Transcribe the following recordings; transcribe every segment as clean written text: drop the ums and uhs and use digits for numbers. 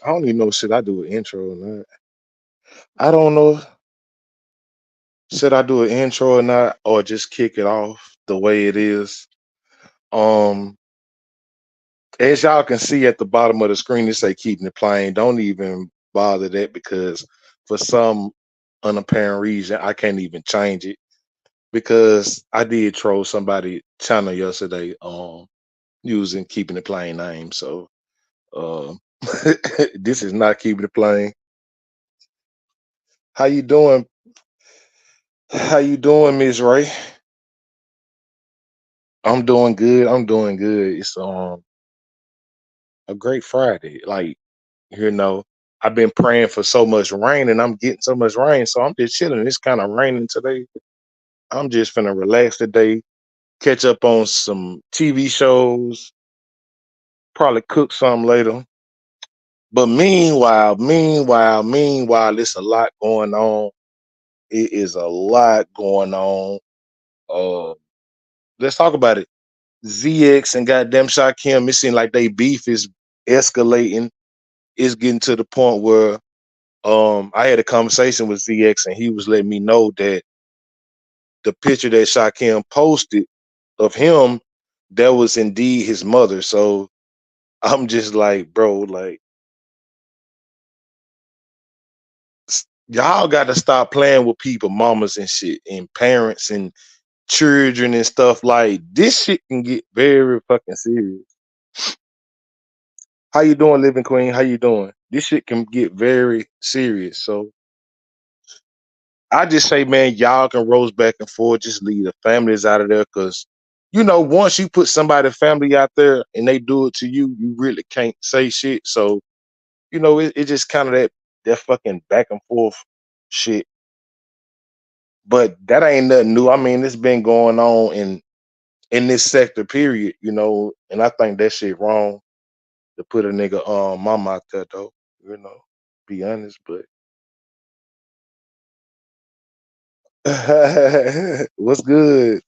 I don't even know should I do an intro or not. I don't know should I do an intro or not, or just kick it off the way it is. Um, as y'all can see at the bottom of the screen, it say keeping it plain. Don't even bother that because for some unapparent reason, I can't even change it because I did troll somebody channel yesterday using keeping it plain name. So um this is not keeping it plain. How you doing? How you doing, Miss Ray? I'm doing good. I'm doing good. It's a great Friday. Like, you know, I've been praying for so much rain and I'm getting so much rain. So I'm just chilling. It's kind of raining today. I'm just finna relax today, catch up on some TV shows, probably cook some later. But meanwhile, it's a lot going on. It is a lot going on. Uh let's talk about it. ZX and goddamn Shakim, it seems like they beef is escalating. It's getting to the point where I had a conversation with ZX and he was letting me know that the picture that Shakim posted of him, that was indeed his mother. So I'm just like, bro, like y'all got to stop playing with people, mamas and shit, and parents and children and stuff. Like this shit can get very fucking serious. How you doing, Living Queen? How you doing? This shit can get very serious. So I just say, man, y'all can roast back and forth. Just leave the families out of there, cause once you put somebody's family out there and they do it to you, you really can't say shit. So it just kind of that fucking back and forth shit. But that ain't nothing new. I mean, it's been going on in this sector, period. And I think that shit wrong to put a nigga mama out there though. You know, be honest, but what's good?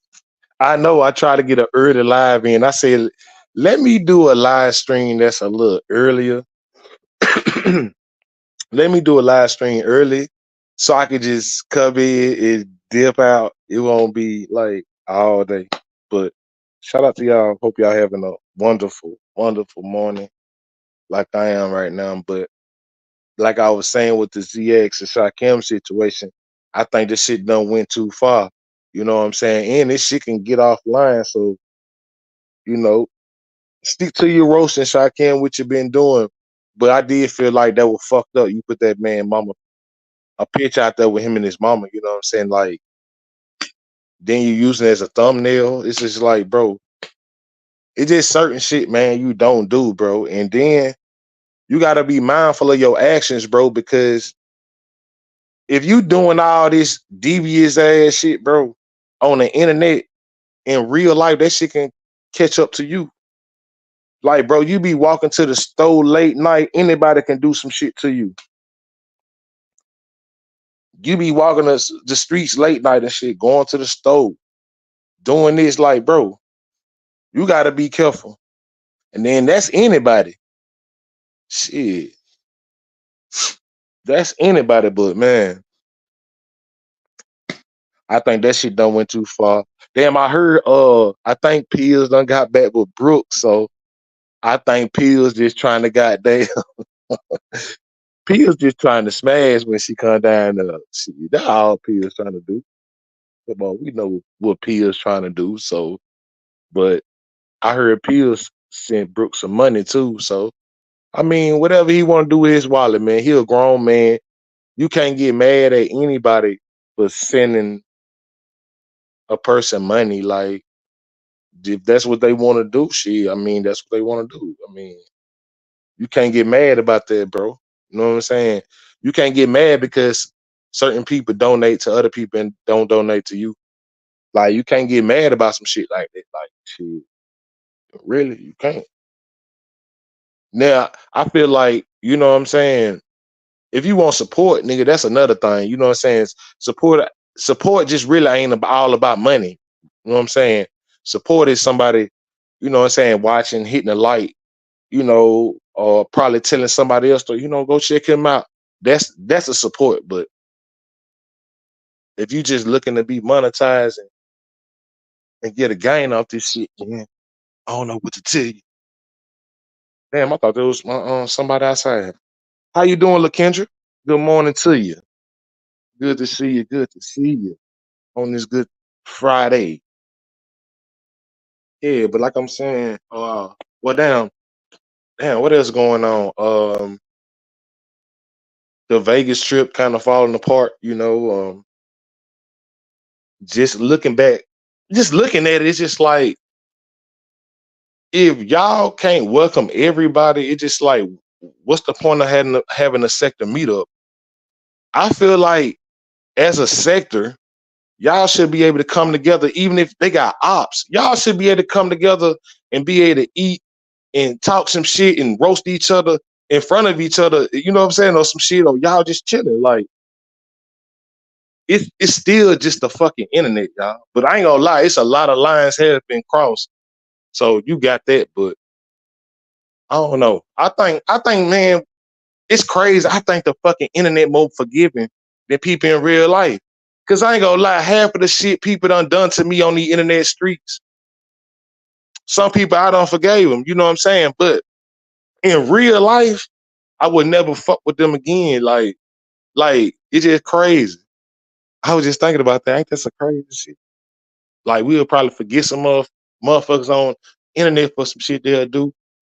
I know I try to get an early live in. I said, let me do a live stream that's a little earlier. Let me do a live stream early so I could just come in and dip out. It won't be like all day. But shout out to y'all. Hope y'all having a wonderful, wonderful morning like I am right now. But like I was saying with the ZX and Shakim situation, I think this shit done went too far. You know what I'm saying? And this shit can get offline. So, you know, stick to your roasting, Shakim, what you been doing. But I did feel like that was fucked up. You put that man mama a picture out there with him and his mama, you know what I'm saying? Like, then you using it as a thumbnail. It's just like, bro, it's just certain shit, man, you don't do, bro. And then you gotta be mindful of your actions, bro, because if you doing all this devious ass shit, bro, on the internet, in real life, that shit can catch up to you. Like, bro, you be walking to the store late night, anybody can do some shit to you. You be walking the streets late night and shit, going to the store, doing this, like, bro, you gotta be careful. And then that's anybody. Shit, that's anybody, but man, I think that shit done went too far. Damn, I heard I think Pills done got back with Brooks, so I think Pills just trying to goddamn Pills just trying to smash when she come down shit. That's all Pills trying to do. Come on, we know what Pills trying to do, so but I heard Pills sent Brooks some money too, so I mean, whatever he want to do with his wallet, man, he a grown man. You can't get mad at anybody for sending a person money. Like, if that's what they want to do, shit, I mean, that's what they want to do. I mean, you can't get mad about that, bro. You know what I'm saying? You can't get mad because certain people donate to other people and don't donate to you. Like, you can't get mad about some shit like that. Like, shit, really, you can't. Now, I feel like, you know what I'm saying? If you want support, nigga, that's another thing. You know what I'm saying? Support just really ain't all about money. You know what I'm saying? Support is somebody, you know what I'm saying, watching, hitting a like, you know, or probably telling somebody else to, go check him out. That's a support. But if you just looking to be monetized and get a gain off this shit, man, I don't know what to tell you. Damn, I thought there was somebody outside. How you doing, LaKendra? Good morning to you. Good to see you. Good to see you on this good Friday. Yeah, but like I'm saying, well, damn, what else going on? The Vegas trip kind of falling apart. Just looking back, just looking at it, it's just like if y'all can't welcome everybody, it's just like, what's the point of having a sector meetup? I feel like as a sector, y'all should be able to come together, even if they got ops. Y'all should be able to come together and be able to eat and talk some shit and roast each other in front of each other. You know what I'm saying? Or some shit, or y'all just chilling. Like it's still just the fucking internet, y'all. But I ain't gonna lie, it's a lot of lines have been crossed. So you got that, but I don't know. I think, man, it's crazy. I think the fucking internet more forgiving than people in real life. Cause I ain't gonna lie, half of the shit people done to me on the internet streets. Some people I don't forgave them, you know what I'm saying? But in real life, I would never fuck with them again. Like it's just crazy. I was just thinking about that. Ain't that some crazy shit? Like we'll probably forget some motherfuckers on internet for some shit they'll do,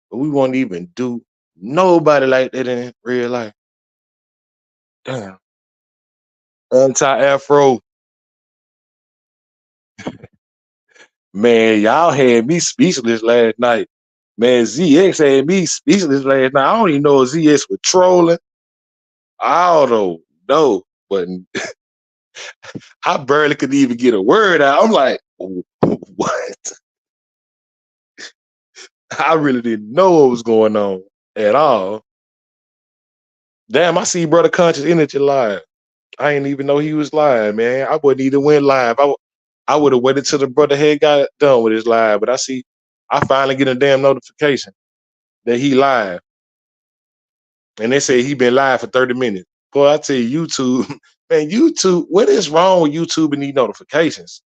but we won't even do nobody like that in real life. Damn. Anti-Afro. Man, y'all had me speechless last night. Man, ZX had me speechless last night. I don't even know if ZX was trolling. I don't know. But I barely could even get a word out. I'm like, what? I really didn't know what was going on at all. Damn, I see Brother Conscious Energy live. I didn't even know he was live, man. I wouldn't even went live. I would have waited till the brother had got done with his live, but I finally get a damn notification that he live. And they say he been live for 30 minutes. Boy, I tell you, YouTube, man, YouTube, what is wrong with YouTube and these notifications?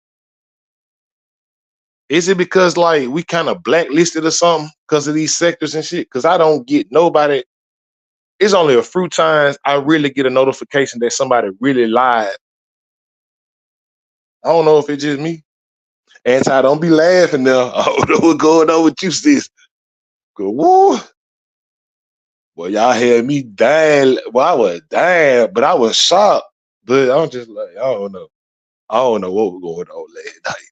Is it because like we kind of blacklisted or something because of these sectors and shit? Because I don't get nobody. It's only a few times I really get a notification that somebody really lied. I don't know if it's just me. Anti, don't be laughing now. I don't know what's going on with you, sis. Go, woo. Well, y'all had me dying. Well, I was dying, but I was shocked. But I'm just like, I don't know. I don't know what was going on last night.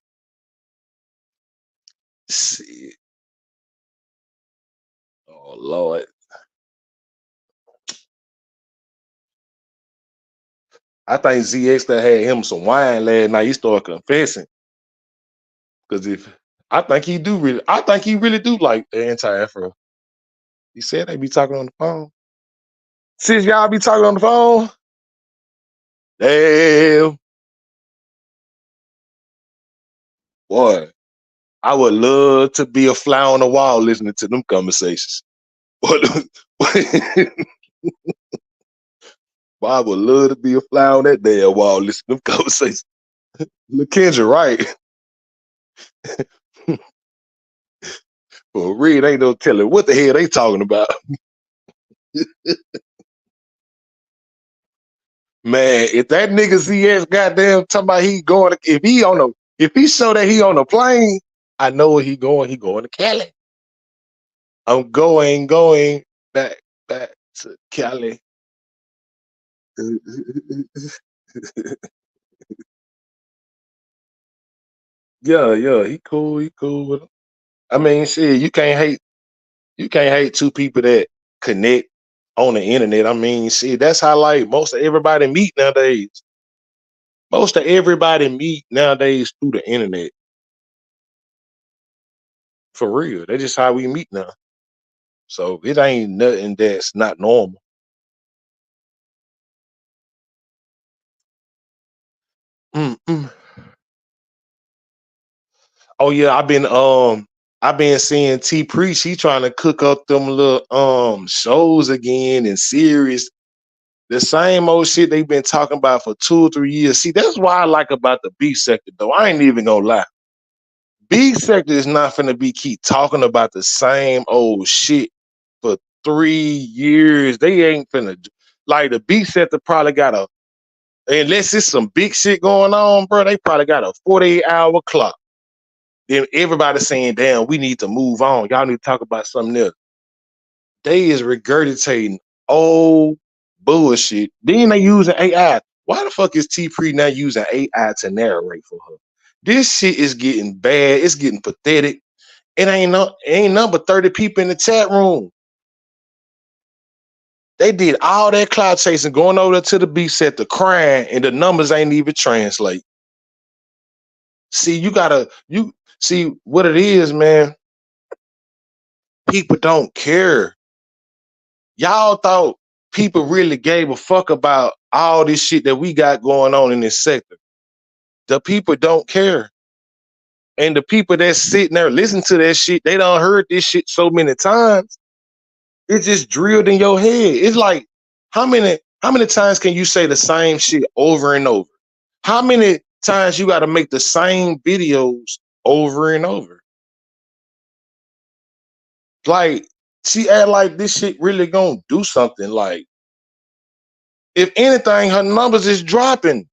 Shit. Oh, Lord. I think ZX that had him some wine last night. He started confessing. Because I think he really do like the anti-Afro. He said they be talking on the phone. Since y'all be talking on the phone, damn, boy, I would love to be a fly on the wall listening to them conversations. Boy, I would love to be a fly on that damn wall listening to them conversations. LaKendra, right? For real, ain't no telling what the hell they talking about. Man, if that nigga ZS goddamn talking about he going to, if he show that he on a plane, I know where he going. He going to Cali. I'm going back to Cali. Yeah, he cool with him. I mean, shit, you can't hate two people that connect on the internet. I mean, shit, that's how like most of everybody meet nowadays. Most of everybody meet nowadays through the internet. For real. That's just how we meet now. So it ain't nothing that's not normal. Mm-mm. Oh yeah, I've been I've been seeing T Preach, he trying to cook up them little shows again and series. The same old shit they've been talking about for 2 or 3 years. See, that's what I like about the beef sector, though. I ain't even gonna lie. Beef sector is not finna be keep talking about the same old shit for 3 years. They ain't finna like the beef sector probably got a unless it's some big shit going on, bro. They probably got a 48-hour clock. Then everybody saying, "Damn, we need to move on. Y'all need to talk about something else." They is regurgitating old bullshit. Then they using AI. Why the fuck is T Pre not using AI to narrate for her? This shit is getting bad. It's getting pathetic. It ain't number 30 people in the chat room. They did all that cloud chasing, going over to the beat set, the crying, and the numbers ain't even translate. See, you see what it is, man. People don't care. Y'all thought people really gave a fuck about all this shit that we got going on in this sector. The people don't care. And the people that's sitting there listening to that shit, they done heard this shit so many times. It's just drilled in your head. It's like, how many times can you say the same shit over and over? How many times you got to make the same videos over and over? Like, she act like this shit really gonna do something. Like, if anything, her numbers is dropping.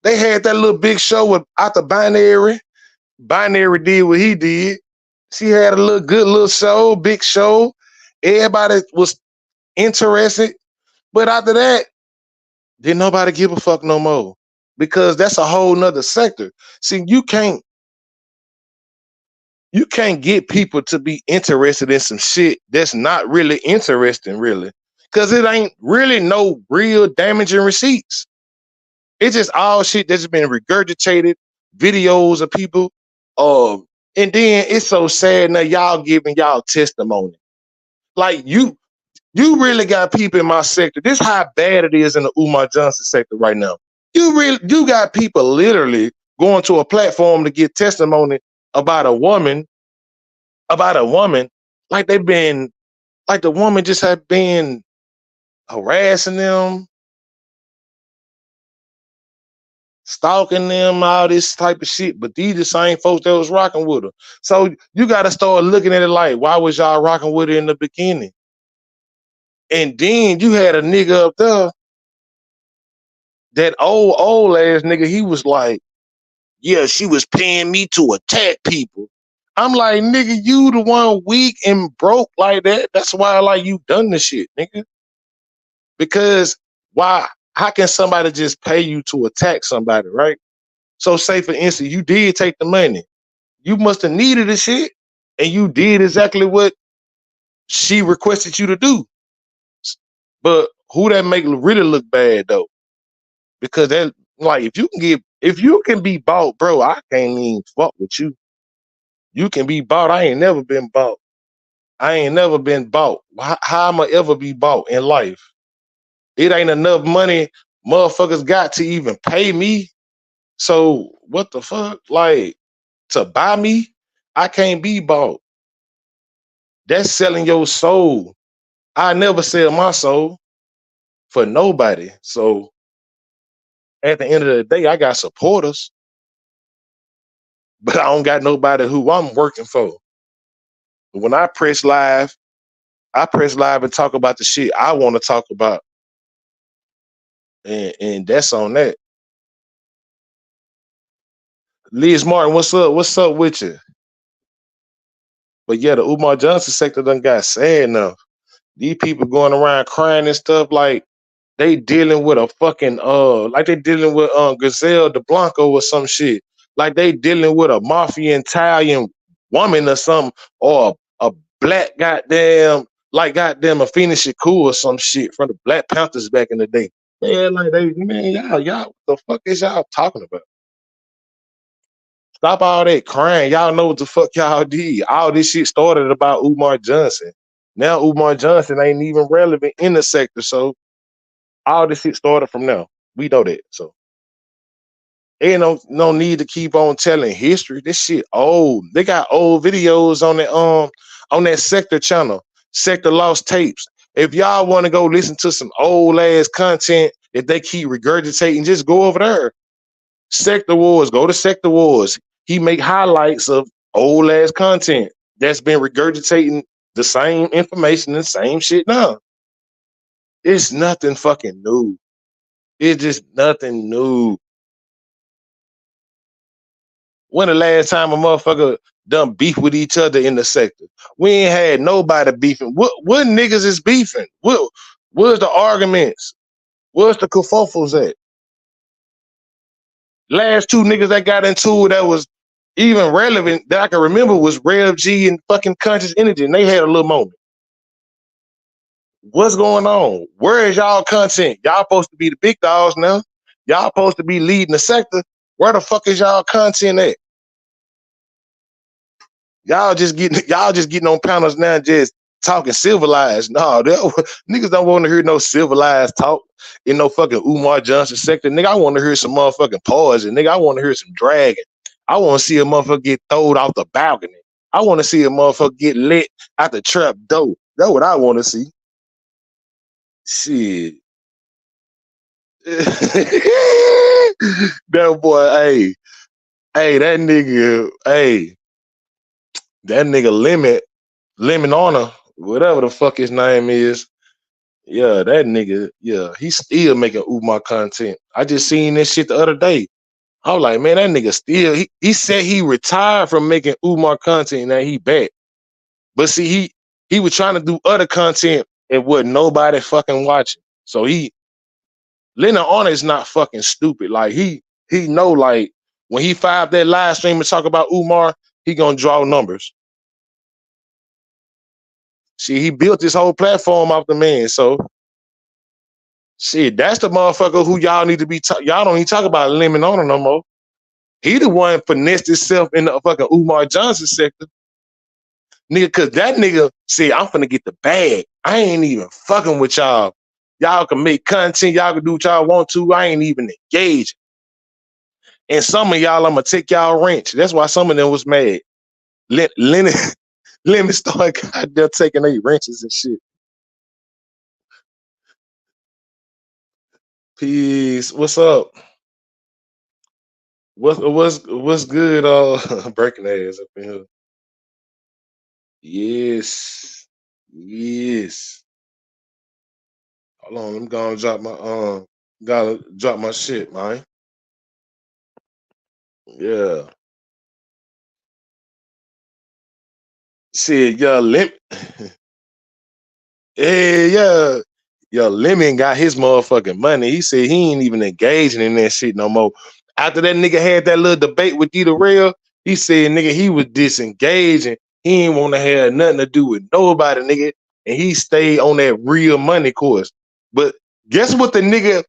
They had that little big show with out the binary. Binary did what he did. She had a little good little show, big show. Everybody was interested. But after that, didn't nobody give a fuck no more. Because that's a whole nother sector. See, you can't get people to be interested in some shit that's not really interesting, really. Because it ain't really no real damaging receipts. It's just all shit that's been regurgitated, videos of people. And then it's so sad now y'all giving y'all testimony. Like you really got people in my sector. This how bad it is in the Umar Johnson sector right now. You got people literally going to a platform to get testimony about a woman, like they've been, like the woman just had been harassing them, stalking them, all this type of shit. But these the same folks that was rocking with her. So you got to start looking at it like, why was y'all rocking with her in the beginning? And then you had a nigga up there, that old ass nigga, he was like, yeah, she was paying me to attack people. I'm like, nigga, you the one weak and broke like that. That's why like you done this shit, nigga. Because why? How can somebody just pay you to attack somebody, right? So say for instance, you did take the money. You must have needed the shit, and you did exactly what she requested you to do. But who that make really look bad though? Because that, like, if you can be bought, bro, I can't even fuck with you. You can be bought. I ain't never been bought. I ain't never been bought. How am I ever be bought in life? It ain't enough money motherfuckers got to even pay me. So what the fuck? Like, to buy me, I can't be bought. That's selling your soul. I never sell my soul for nobody. So at the end of the day, I got supporters, but I don't got nobody who I'm working for. When I press live and talk about the shit I want to talk about. And that's on that. Liz Martin, what's up? What's up with you? But yeah, the Umar Johnson sector done got sad now. These people going around crying and stuff like they dealing with a fucking like they dealing with Gazelle de Blanco or some shit. Like they dealing with a mafia Italian woman or something, or a black goddamn, like goddamn a Phoenix Shakur or some shit from the Black Panthers back in the day. Man, like y'all, what the fuck is y'all talking about? Stop all that crying. Y'all know what the fuck y'all did. All this shit started about Umar Johnson. Now Umar Johnson ain't even relevant in the sector. So all this shit started from now. We know that. So Ain't no need to keep on telling history. This shit old. They got old videos on that sector channel, sector lost tapes. If y'all want to go listen to some old ass content that they keep regurgitating, just go over there. Sector Wars, go to Sector Wars. He make highlights of old ass content that's been regurgitating the same information and same shit now. It's nothing fucking new. It's just nothing new. When the last time a motherfucker done beef with each other in the sector? We ain't had nobody beefing. What niggas is beefing? Where's the arguments? Where's the kerfuffles at? Last two niggas that got into it that was even relevant that I can remember was Rev G and fucking Conscious Energy, and they had a little moment. What's going on? Where is y'all content? Y'all supposed to be the big dogs now. Y'all supposed to be leading the sector. Where the fuck is y'all content at? Y'all just getting on panels now, just talking civilized. No, niggas don't want to hear no civilized talk in no fucking Umar Johnson sector. Nigga, I want to hear some motherfucking poison. Nigga, I want to hear some dragon. I want to see a motherfucker get thrown off the balcony. I want to see a motherfucker get lit out the trap door. That's what I want to see. Shit. That boy, that nigga Lemon Honor, whatever the fuck his name is. Yeah, that nigga, yeah, he's still making Umar content. I just seen this shit the other day. I was like, man, that nigga still, he said he retired from making Umar content and now he back. But see, he was trying to do other content and wasn't nobody fucking watching. So Leonard Honor is not fucking stupid. Like he know, like when he fired that live stream and talk about Umar, he gonna draw numbers. See, he built this whole platform off the man. So shit, that's the motherfucker who y'all need to be. Y'all don't even talk about Lemon Honor no more. He the one finessed himself in the fucking Umar Johnson sector. Nigga, cause that nigga said, I'm finna get the bag. I ain't even fucking with y'all. Y'all can make content, y'all can do what y'all want to. I ain't even engaged. And some of y'all, I'm gonna take y'all wrench. That's why some of them was mad. Lemon started goddamn taking their wrenches and shit. Peace. What's up? What's good? Breaking ass up in here. Yes. Yes. Hold on, I'm gonna drop my gotta drop my shit, man. Yeah. Shit, yeah. Yo, Lemon got his motherfucking money. He said he ain't even engaging in that shit no more. After that nigga had that little debate with Dita Real, he said, nigga, he was disengaging. He ain't want to have nothing to do with nobody, nigga. And he stayed on that real money course. But guess what the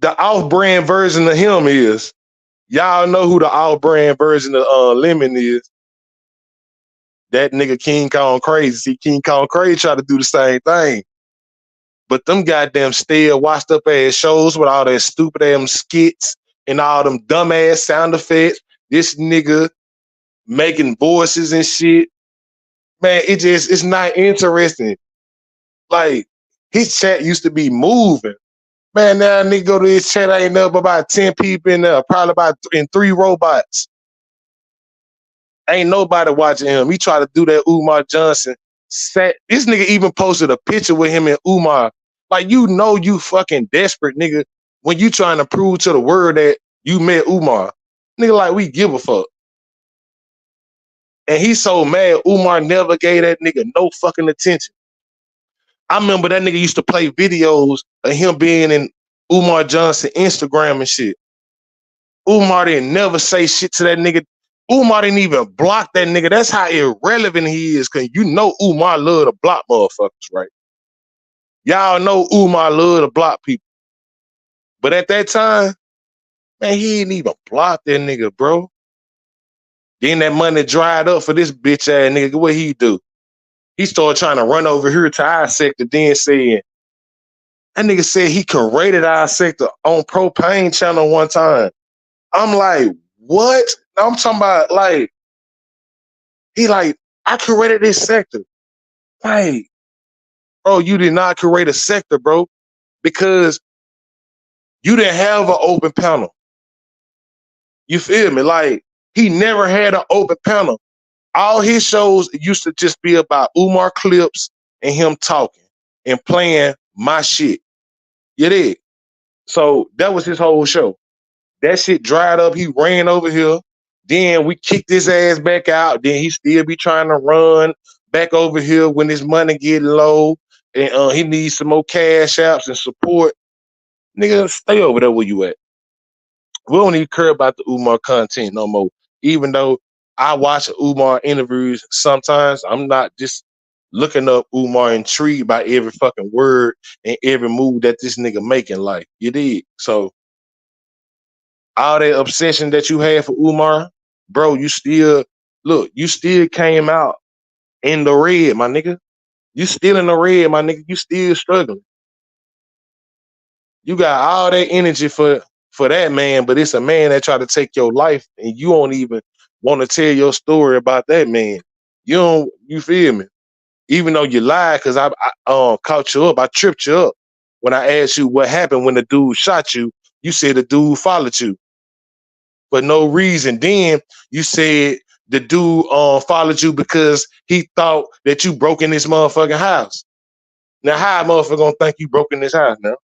off-brand version of him is? Y'all know who the off-brand version of Lemon is. That nigga King Kong Crazy. See, King Kong Crazy try to do the same thing. But them goddamn stale washed up ass shows with all that stupid ass skits and all them dumb ass sound effects. This nigga making voices and shit. Man, it's not interesting. Like, his chat used to be moving. Man, now nigga go to his chat, ain't nothing but about 10 people in there, probably about in 3 robots. Ain't nobody watching him. He tried to do that Umar Johnson. This nigga even posted a picture with him and Umar. Like, you know you fucking desperate, nigga, when you trying to prove to the world that you met Umar. Nigga, like, we give a fuck. And he's so mad Umar never gave that nigga no fucking attention. I remember that nigga used to play videos of him being in Umar Johnson Instagram and shit. Umar didn't never say shit to that nigga. Umar didn't even block that nigga. That's how irrelevant he is, because you know Umar love to block motherfuckers, right? Y'all know Umar love to block people. But at that time, man, he didn't even block that nigga, bro. Then that money dried up for this bitch ass nigga. What he do? He started trying to run over here to our sector, then saying, that nigga said he curated our sector on Propane channel one time. I'm like, what? I'm talking about like, he like, I created this sector. Like, bro, you did not create a sector, bro, because you didn't have an open panel. You feel me? Like, he never had an open panel. All his shows used to just be about Umar clips and him talking and playing my shit. You did. So that was his whole show. That shit dried up. He ran over here. Then we kicked his ass back out. Then he still be trying to run back over here when his money get low and he needs some more cash apps and support. Nigga, stay over there where you at. We don't even care about the Umar content no more. Even though I watch Umar interviews sometimes, I'm not just looking up Umar intrigued by every fucking word and every move that this nigga making. Like, you did. So all that obsession that you had for Umar, bro, you still came out in the red, my nigga. You still in the red, my nigga. You still struggling. You got all that energy for that man, but it's a man that tried to take your life, and you don't even want to tell your story about that man. You don't. You feel me? Even though you lied, because I caught you up, I tripped you up when I asked you what happened when the dude shot you. You said the dude followed you for no reason. Then you said the dude followed you because he thought that you broke in this motherfucking house. Now, how a motherfucker gonna think you broke in this house now?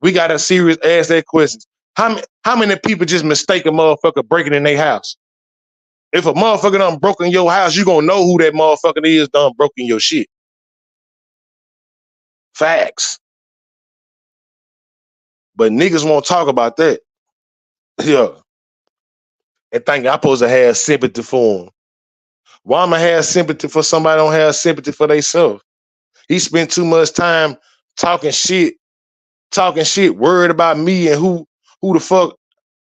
We got a serious ask that question. How many people just mistake a motherfucker breaking in their house? If a motherfucker done broke in your house, you gonna know who that motherfucker is done broke in your shit. Facts. But niggas won't talk about that. Yeah. And think I'm supposed to have sympathy for him. Why am I have sympathy for somebody don't have sympathy for themselves? He spent too much time talking shit, worried about me and who the fuck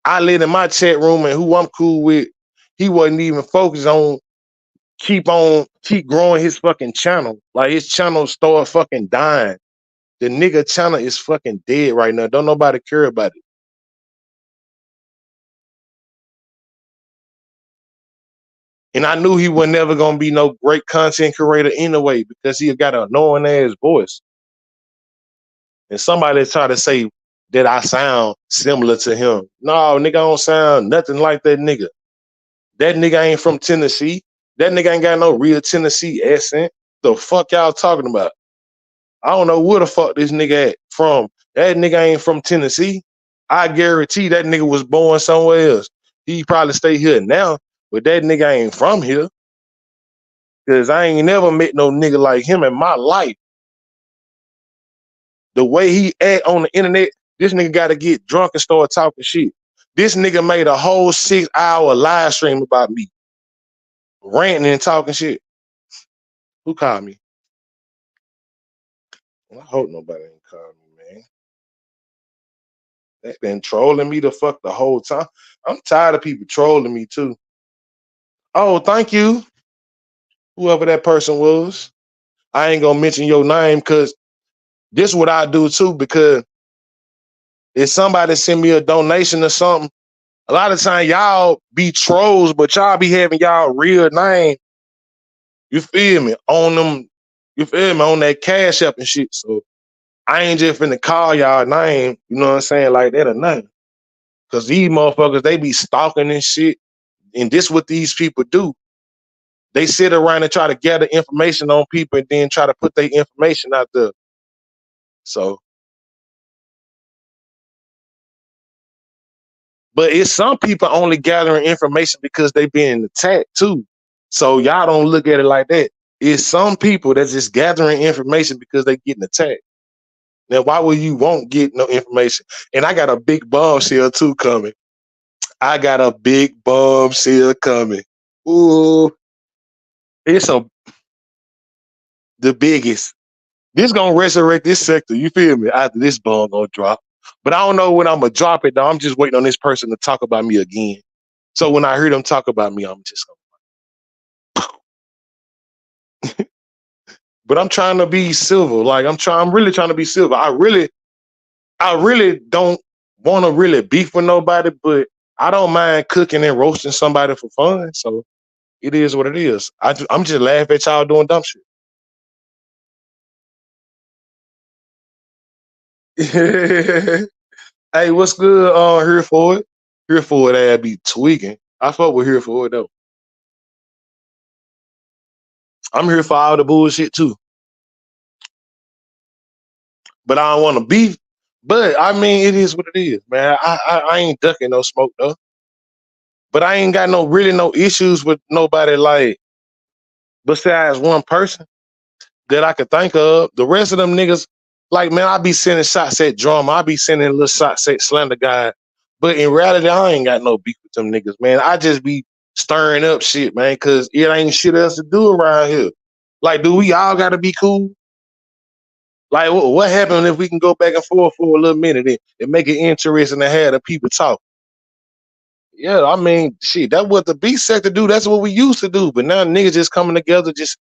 I let in my chat room and who I'm cool with. He wasn't even focused on keep growing his fucking channel. Like his channel started fucking dying. The nigga channel is fucking dead right now. Don't nobody care about it. And I knew he was never gonna be no great content creator anyway because he got an annoying ass voice. And somebody tried to say that I sound similar to him. No, nigga, I don't sound nothing like that nigga. That nigga ain't from Tennessee. That nigga ain't got no real Tennessee accent. The fuck y'all talking about? I don't know where the fuck this nigga at from. That nigga ain't from Tennessee. I guarantee that nigga was born somewhere else. He probably stay here now, but that nigga ain't from here. Cause I ain't never met no nigga like him in my life. The way he act on the internet, this nigga gotta get drunk and start talking shit. This nigga made a whole 6-hour live stream about me. Ranting and talking shit. Who called me? I hope nobody ain't called me, man. They been trolling me the fuck the whole time. I'm tired of people trolling me too. Oh, thank you, whoever that person was. I ain't gonna mention your name because this is what I do too, because if somebody send me a donation or something, a lot of time y'all be trolls, but y'all be having y'all real name. You feel me? On them, you feel me? On that cash app and shit. So I ain't just finna call y'all name, you know what I'm saying, like that or nothing. Cause these motherfuckers, they be stalking and shit. And this what these people do. They sit around and try to gather information on people and then try to put their information out there. So, but it's some people only gathering information because they being attacked too. So y'all don't look at it like that. It's some people that's just gathering information because they getting attacked. Now, why would you won't get no information? And I got a big bombshell too coming. I got a big bombshell coming. Ooh, it's the biggest. This gonna resurrect this sector. You feel me? After this bomb gonna drop, but I don't know when I'm gonna drop it. Though I'm just waiting on this person to talk about me again. So when I hear them talk about me, I'm just gonna. But I'm trying to be silver. Like I'm really trying to be silver. I really don't want to really beef with nobody, but I don't mind cooking and roasting somebody for fun. So it is what it is. I'm just laughing at y'all doing dumb shit. Hey, what's good? Here for it. Here for it. I be tweaking. I fuck with here for it though. I'm here for all the bullshit too, but I don't want to beef. But I mean, it is what it is, man. I ain't ducking no smoke though. But I ain't got no issues with nobody like besides one person that I could think of. The rest of them niggas, like man, I be sending shots at drama. I be sending little shots at Slender Guy. But in reality, I ain't got no beef with them niggas, man. I just be stirring up shit, man, cause it ain't shit else to do around here. Like, do we all gotta be cool? Like, what happened if we can go back and forth for a little minute and make it interesting to have the people talk? Yeah, I mean, shit, that's what the B sector do. That's what we used to do. But now niggas just coming together, just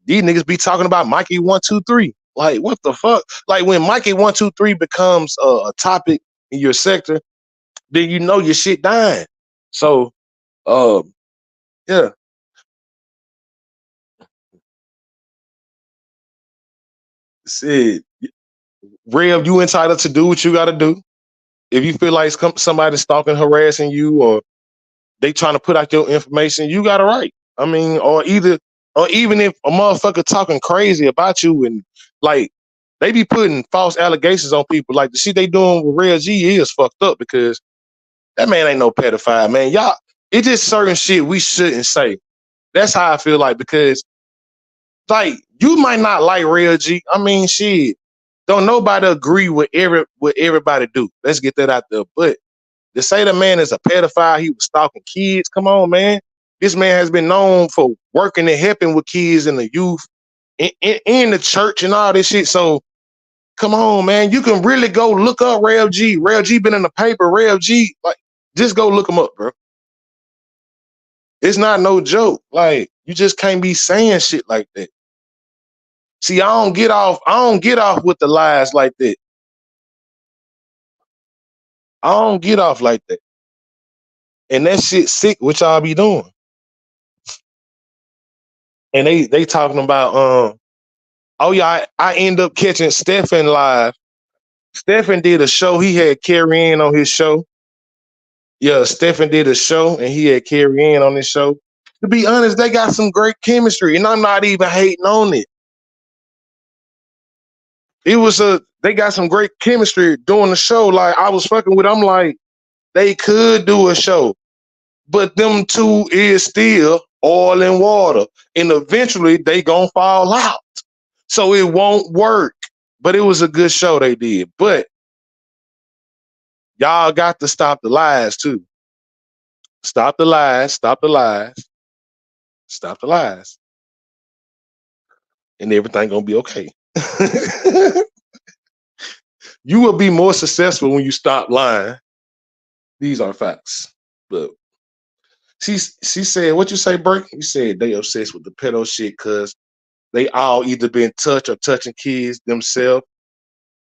these niggas be talking about Mikey 123. Like, what the fuck? Like when Mikey 123 becomes a topic in your sector, then you know your shit dying. So, um, yeah, shit. Rev, you entitled to do what you got to do. If you feel like somebody's stalking, harassing you, or they trying to put out your information, you got a right. I mean, or even if a motherfucker talking crazy about you and like they be putting false allegations on people, like the shit they doing with Real G is fucked up because that man ain't no pedophile, man. Y'all, it just certain shit we shouldn't say. That's how I feel like because like you might not like Real G. I mean, shit. Don't nobody agree with everybody do. Let's get that out there. But to say the man is a pedophile, he was stalking kids. Come on, man. This man has been known for working and helping with kids and the youth in the church and all this shit. So come on, man. You can really go look up Rev G. Rev G been in the paper. Rev G, like, just go look him up, bro. It's not no joke. Like, you just can't be saying shit like that. See, I don't get off with the lies like that. I don't get off like that. And that shit sick, what y'all be doing. And they talking about oh yeah, I end up catching Stefan live. Stefan did a show. He had Carrie Ann on his show. Yeah, Stefan did a show and he had Carrie Ann on his show. To be honest, they got some great chemistry, and I'm not even hating on it. They got some great chemistry doing the show. Like I was fucking with. I'm like, they could do a show, but them two is still oil and water, and eventually they gonna fall out. So it won't work. But it was a good show they did. But y'all got to stop the lies too. Stop the lies, stop the lies, stop the lies. And everything gonna be okay. You will be more successful when you stop lying. These are facts. But she said, what you say, Burke? You said they obsessed with the pedo shit because they all either been touched or touching kids themselves.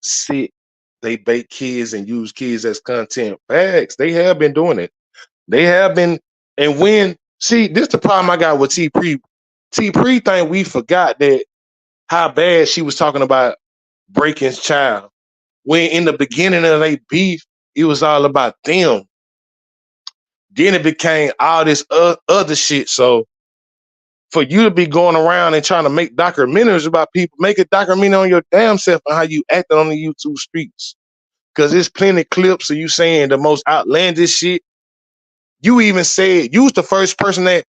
Sick. They bait kids and use kids as content. Facts. They have been doing it. They have been. And when, see, this is the problem I got with T Pre. T Pre think we forgot that how bad she was talking about Breaking's child. When in the beginning of their beef, it was all about them. Then it became all this other shit. So for you to be going around and trying to make documentaries about people, make a documentary on your damn self and how you acted on the YouTube streets. Because there's plenty of clips of you saying the most outlandish shit. You even said, you was the first person that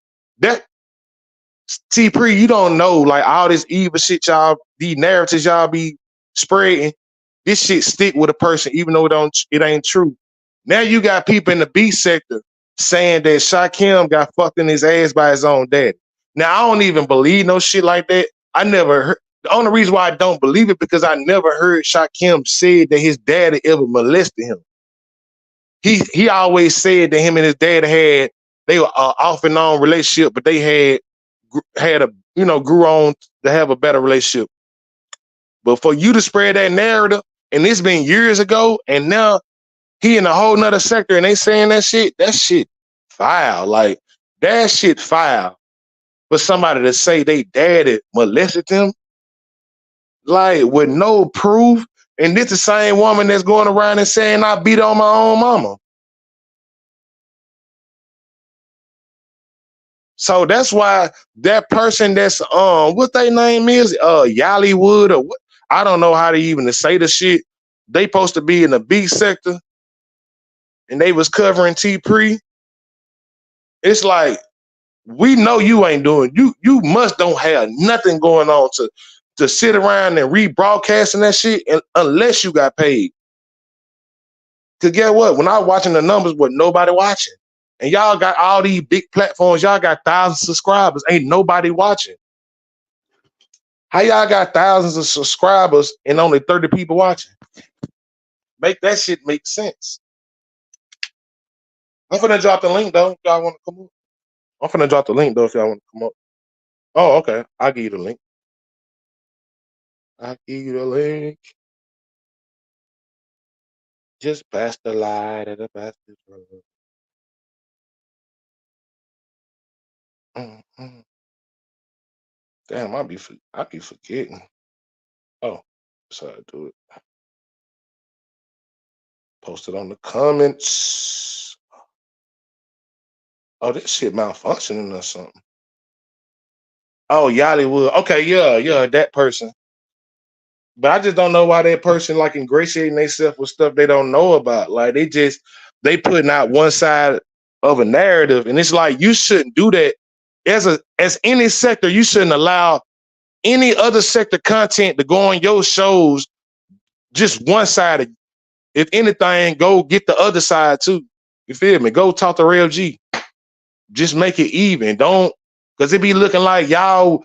T Pre, you don't know, like all this evil shit y'all, these narratives y'all be spreading, this shit stick with a person, even though it ain't true. Now you got people in the B sector saying that Shaquem got fucked in his ass by his own daddy. Now I don't even believe no shit like that. I never heard. The only reason why I don't believe it because I never heard Shaquem say that his daddy ever molested him. He always said that him and his dad they were off and on relationship, but they had a grew on to have a better relationship. But for you to spread that narrative, and it's been years ago, and now he in a whole nother sector and they saying that shit foul. Like that shit foul. For somebody to say they daddy molested them, like with no proof, and this the same woman that's going around and saying I beat on my own mama. So that's why that person that's what their name is, Yallywood or what, I don't know how to even to say the shit. They supposed to be in the B sector and they was covering T Pre. It's like we know you ain't doing you must don't have nothing going on to sit around and rebroadcasting that shit unless you got paid. Cause get what? When I was watching the numbers with nobody watching. And y'all got all these big platforms, y'all got thousands of subscribers. Ain't nobody watching. How y'all got thousands of subscribers and only 30 people watching? Make that shit make sense. I'm finna drop the link though. If y'all wanna come up. I'm finna drop the link though if y'all wanna come up. Oh, okay. I'll give you the link. I'll give you the link. Just pass the light at the basket. Mm-hmm. Damn, I be forgetting. Oh, so I do it. Post it on the comments. Oh, this shit malfunctioning or something. Oh, Yollywood. Okay, yeah, that person. But I just don't know why that person like ingratiating themselves with stuff they don't know about. Like they putting out one side of a narrative, and it's like you shouldn't do that. As any sector, you shouldn't allow any other sector content to go on your shows just one side. If anything, go get the other side too. You feel me? Go talk to Real G. Just make it even. Don't because it be looking like y'all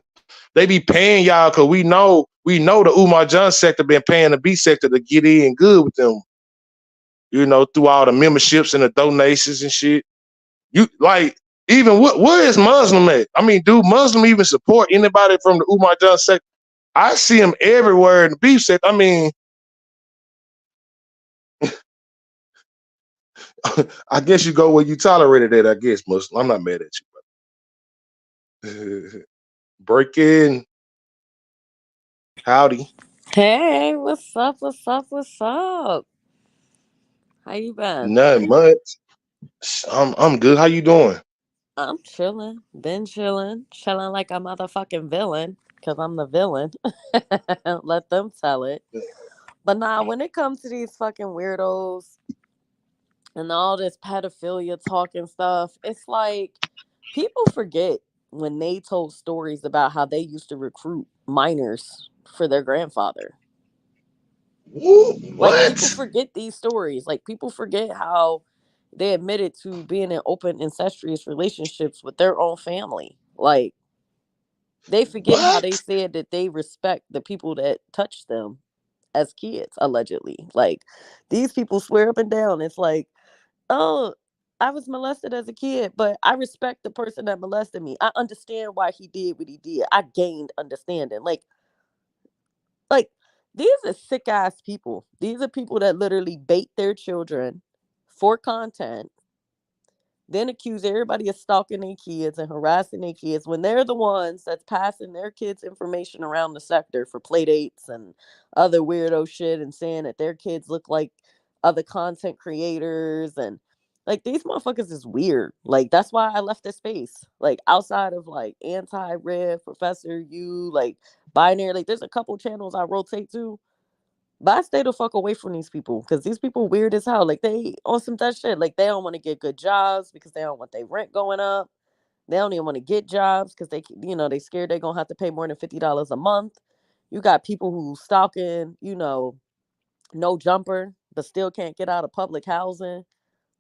they be paying y'all because we know the Umar John sector been paying the B sector to get in good with them. Through all the memberships and the donations and shit. You like even where is Muslim at? I mean, do Muslim even support anybody from the Umar John sector? I see him everywhere in the beef sector. I mean, I guess you go where you tolerated it. I guess Muslim. I'm not mad at you. Break in. Howdy. Hey, what's up? What's up? What's up? How you been? Nothing much. I'm good. How you doing? I'm chilling. Been chilling. Chilling like a motherfucking villain. Cause I'm the villain. Let them tell it. But nah, when it comes to these fucking weirdos and all this pedophilia talk and stuff, it's like people forget when they told stories about how they used to recruit minors for their grandfather. Woo, Like people what? forget these stories. Like people forget how they admitted to being in open incestuous relationships with their own family. Like they forget how they What? said that they respect the people that touched them as kids, allegedly. Like these people swear up and down. It's like, oh, I was molested as a kid, but I respect the person that molested me. I understand why he did what he did. I gained understanding. Like these are sick ass people. These are people that literally bait their children for content, then accuse everybody of stalking their kids and harassing their kids when they're the ones that's passing their kids' information around the sector for play dates and other weirdo shit and saying that their kids look like other content creators and like these motherfuckers is weird. Like that's why I left the space. Like outside of like anti-rev, Professor U, like binary, like there's a couple channels I rotate to, but I stay the fuck away from these people because these people weird as hell. Like they on some that shit. Like they don't want to get good jobs because they don't want their rent going up. They don't even want to get jobs because they scared they're gonna have to pay more than $50 a month. You got people who stalking, no jumper, but still can't get out of public housing.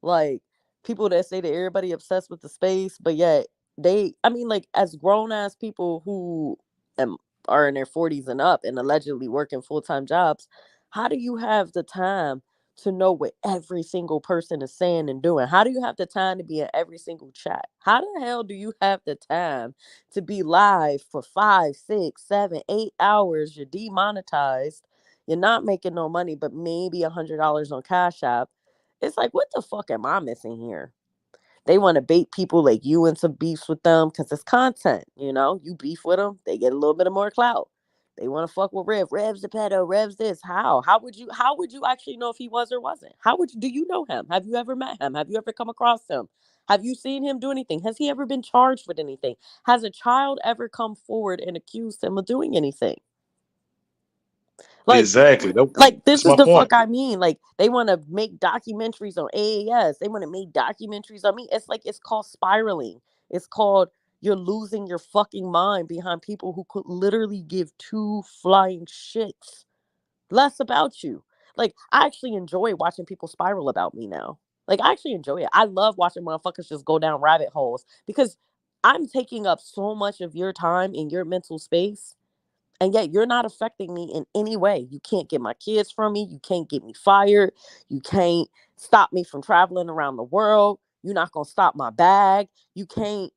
Like people that say that everybody obsessed with the space, but yet I mean, like as grown ass people who am, are in their 40s and up and allegedly working full time jobs, how do you have the time to know what every single person is saying and doing? How do you have the time to be in every single chat? How the hell do you have the time to be live for 5, 6, 7, 8 hours? You're demonetized. You're not making no money, but maybe $100 on Cash App It's like, what the fuck am I missing here? They want to bait people like you into beefs with them because it's content. You know, you beef with them, they get a little bit of more clout. They want to fuck with Rev. Rev's the pedo. Rev's this. How? How would you actually know if he was or wasn't? How would you? Do you know him? Have you ever met him? Have you ever come across him? Have you seen him do anything? Has he ever been charged with anything? Has a child ever come forward and accused him of doing anything? Like, Exactly. this That's is my the fuck point. I mean. Like, they want to make documentaries on AAS. They want to make documentaries on me. It's like, it's called spiraling. It's called, you're losing your fucking mind behind people who could literally give two flying shits less about you. Like, I actually enjoy watching people spiral about me now. Like, I actually enjoy it. I love watching motherfuckers just go down rabbit holes because I'm taking up so much of your time in your mental space, and yet you're not affecting me in any way. You can't get my kids from me. You can't get me fired. You can't stop me from traveling around the world. You're not going to stop my bag. You can't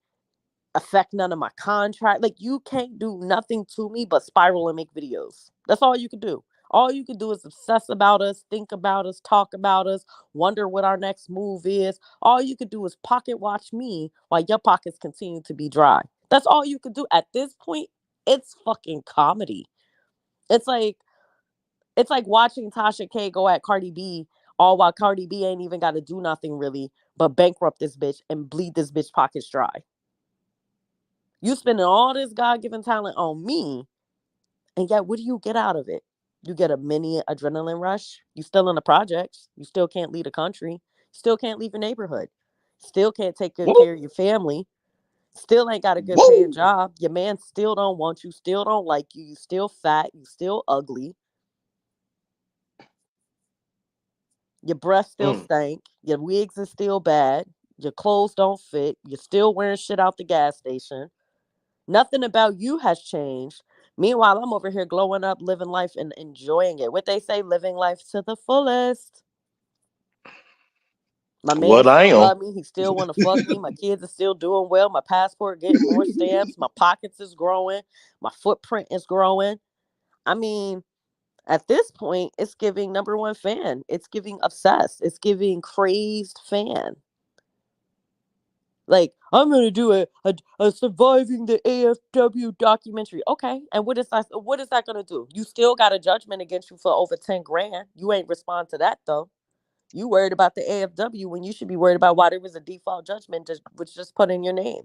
affect none of my contract. Like, you can't do nothing to me but spiral and make videos. That's all you can do. All you can do is obsess about us, think about us, talk about us, wonder what our next move is. All you could do is pocket watch me while your pockets continue to be dry. That's all you could do. At this point, it's fucking comedy. It's like it's like watching Tasha K go at Cardi B, all while Cardi B ain't even got to do nothing really but bankrupt this bitch and bleed this bitch pockets dry. You spending all this God given talent on me, and yet what do you get out of it? You get a mini adrenaline rush. You still in the projects. You still can't lead a country. Still can't leave your neighborhood. Still can't take good Woo, care of your family. Still ain't got a good paying woo. job. Your man still don't want you. Still don't like you. You still fat. You still ugly. Your breath still Mm. stank. Your wigs are still bad. Your clothes don't fit. You're still wearing shit out the gas station. Nothing about you has changed. Meanwhile, I'm over here glowing up, living life and enjoying it. What they say, living life to the fullest. My man What I still am. love me. He still want to fuck me. My kids are still doing well. My passport getting more stamps. My pockets is growing. My footprint is growing. I mean, at this point, it's giving number one fan. It's giving obsessed. It's giving crazed fan. Like, I'm gonna do a surviving the AFW documentary. Okay, and what is that? What is that gonna do? You still got a judgment against you for over 10 grand. You ain't respond to that though. You worried about the AFW when you should be worried about why there was a default judgment just which just put in your name.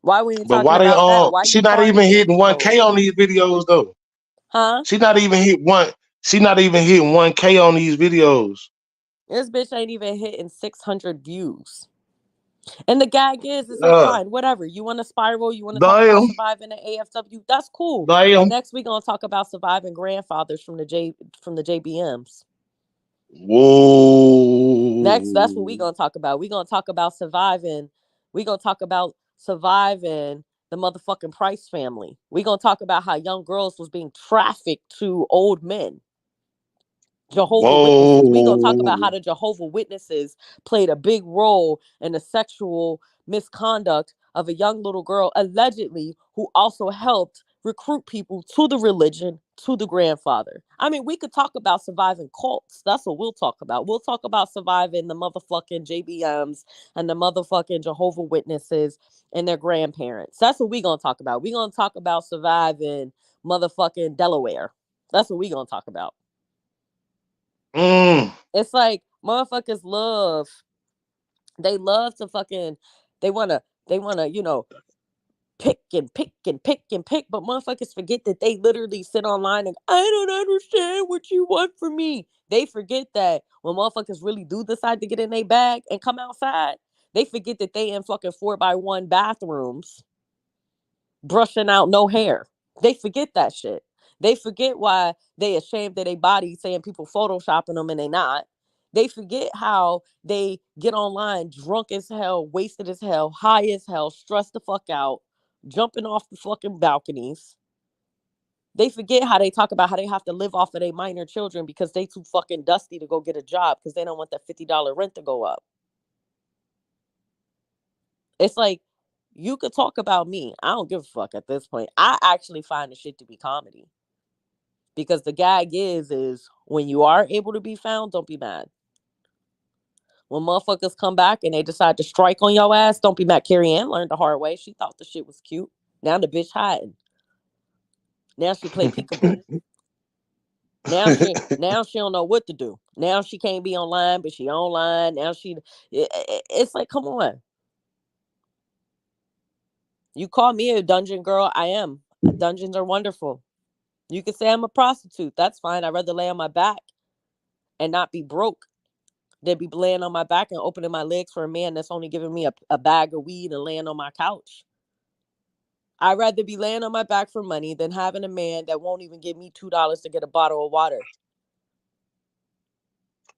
Why we ain't But talking why they about that? Why she you not even targeting hitting these 1K hoes? on these videos though. Huh? She not even hit one she not even hitting 1K on these videos. This bitch ain't even hitting 600 views. And the gag is, it's like, Uh, fine, whatever. You want to spiral, you want to talk about damn, surviving the AFW, that's cool. But damn. next we're gonna talk about surviving grandfathers from the JBMs. Next, that's what we're Whoa. gonna talk about. We're gonna talk about surviving. We're gonna talk about surviving the motherfucking Price family. We're gonna talk about how young girls was being trafficked to old men. Jehovah Witnesses. We gonna talk about how Whoa. the Jehovah Witnesses played a big role in the sexual misconduct of a young little girl, allegedly, who also helped recruit people to the religion, to the grandfather. I mean, we could talk about surviving cults. That's what we'll talk about. We'll talk about surviving the motherfucking JBMs and the motherfucking Jehovah Witnesses and their grandparents. That's what we gonna talk about. We gonna talk about surviving motherfucking Delaware. That's what we gonna talk about. Mm. It's like motherfuckers love, they love to fucking, they wanna, pick and pick and pick and pick, but motherfuckers forget that they literally sit online and I don't understand what you want from me. They forget that when motherfuckers really do decide to get in their bag and come outside, they forget that they in fucking 4x1 bathrooms brushing out no hair. They forget that shit. They forget why they ashamed of their body saying people photoshopping them and they not. They forget how they get online drunk as hell, wasted as hell, high as hell, stressed the fuck out, jumping off the fucking balconies. They forget how they talk about how they have to live off of their minor children because they too fucking dusty to go get a job because they don't want that $50 rent to go up. It's like, you could talk about me. I don't give a fuck at this point. I actually find the shit to be comedy. Because the gag is when you are able to be found, don't be mad. When motherfuckers come back and they decide to strike on your ass, don't be mad. Carrie Ann learned the hard way. She thought the shit was cute. Now the bitch hiding. Now she play peekaboo. Now she don't know what to do. Now she can't be online, but she online. Now it's like, come on. You call me a dungeon girl, I am. Dungeons are wonderful. You can say I'm a prostitute. That's fine. I'd rather lay on my back and not be broke than be laying on my back and opening my legs for a man that's only giving me a bag of weed and laying on my couch. I'd rather be laying on my back for money than having a man that won't even give me $2 to get a bottle of water.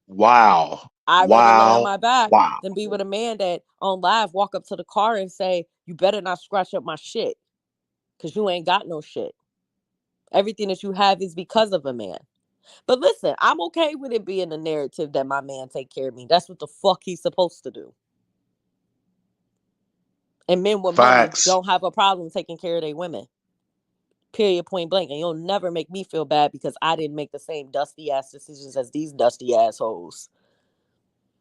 Wow. I'd rather lay on Wow. my back Wow. than be with a man that on live walk up to the car and say, you better not scratch up my shit because you ain't got no shit. Everything that you have is because of a man. But listen, I'm okay with it being a narrative that my man take care of me. That's what the fuck he's supposed to do. And men with money Facts. don't have a problem taking care of their women. Period, point blank. And you'll never make me feel bad because I didn't make the same dusty ass decisions as these dusty assholes.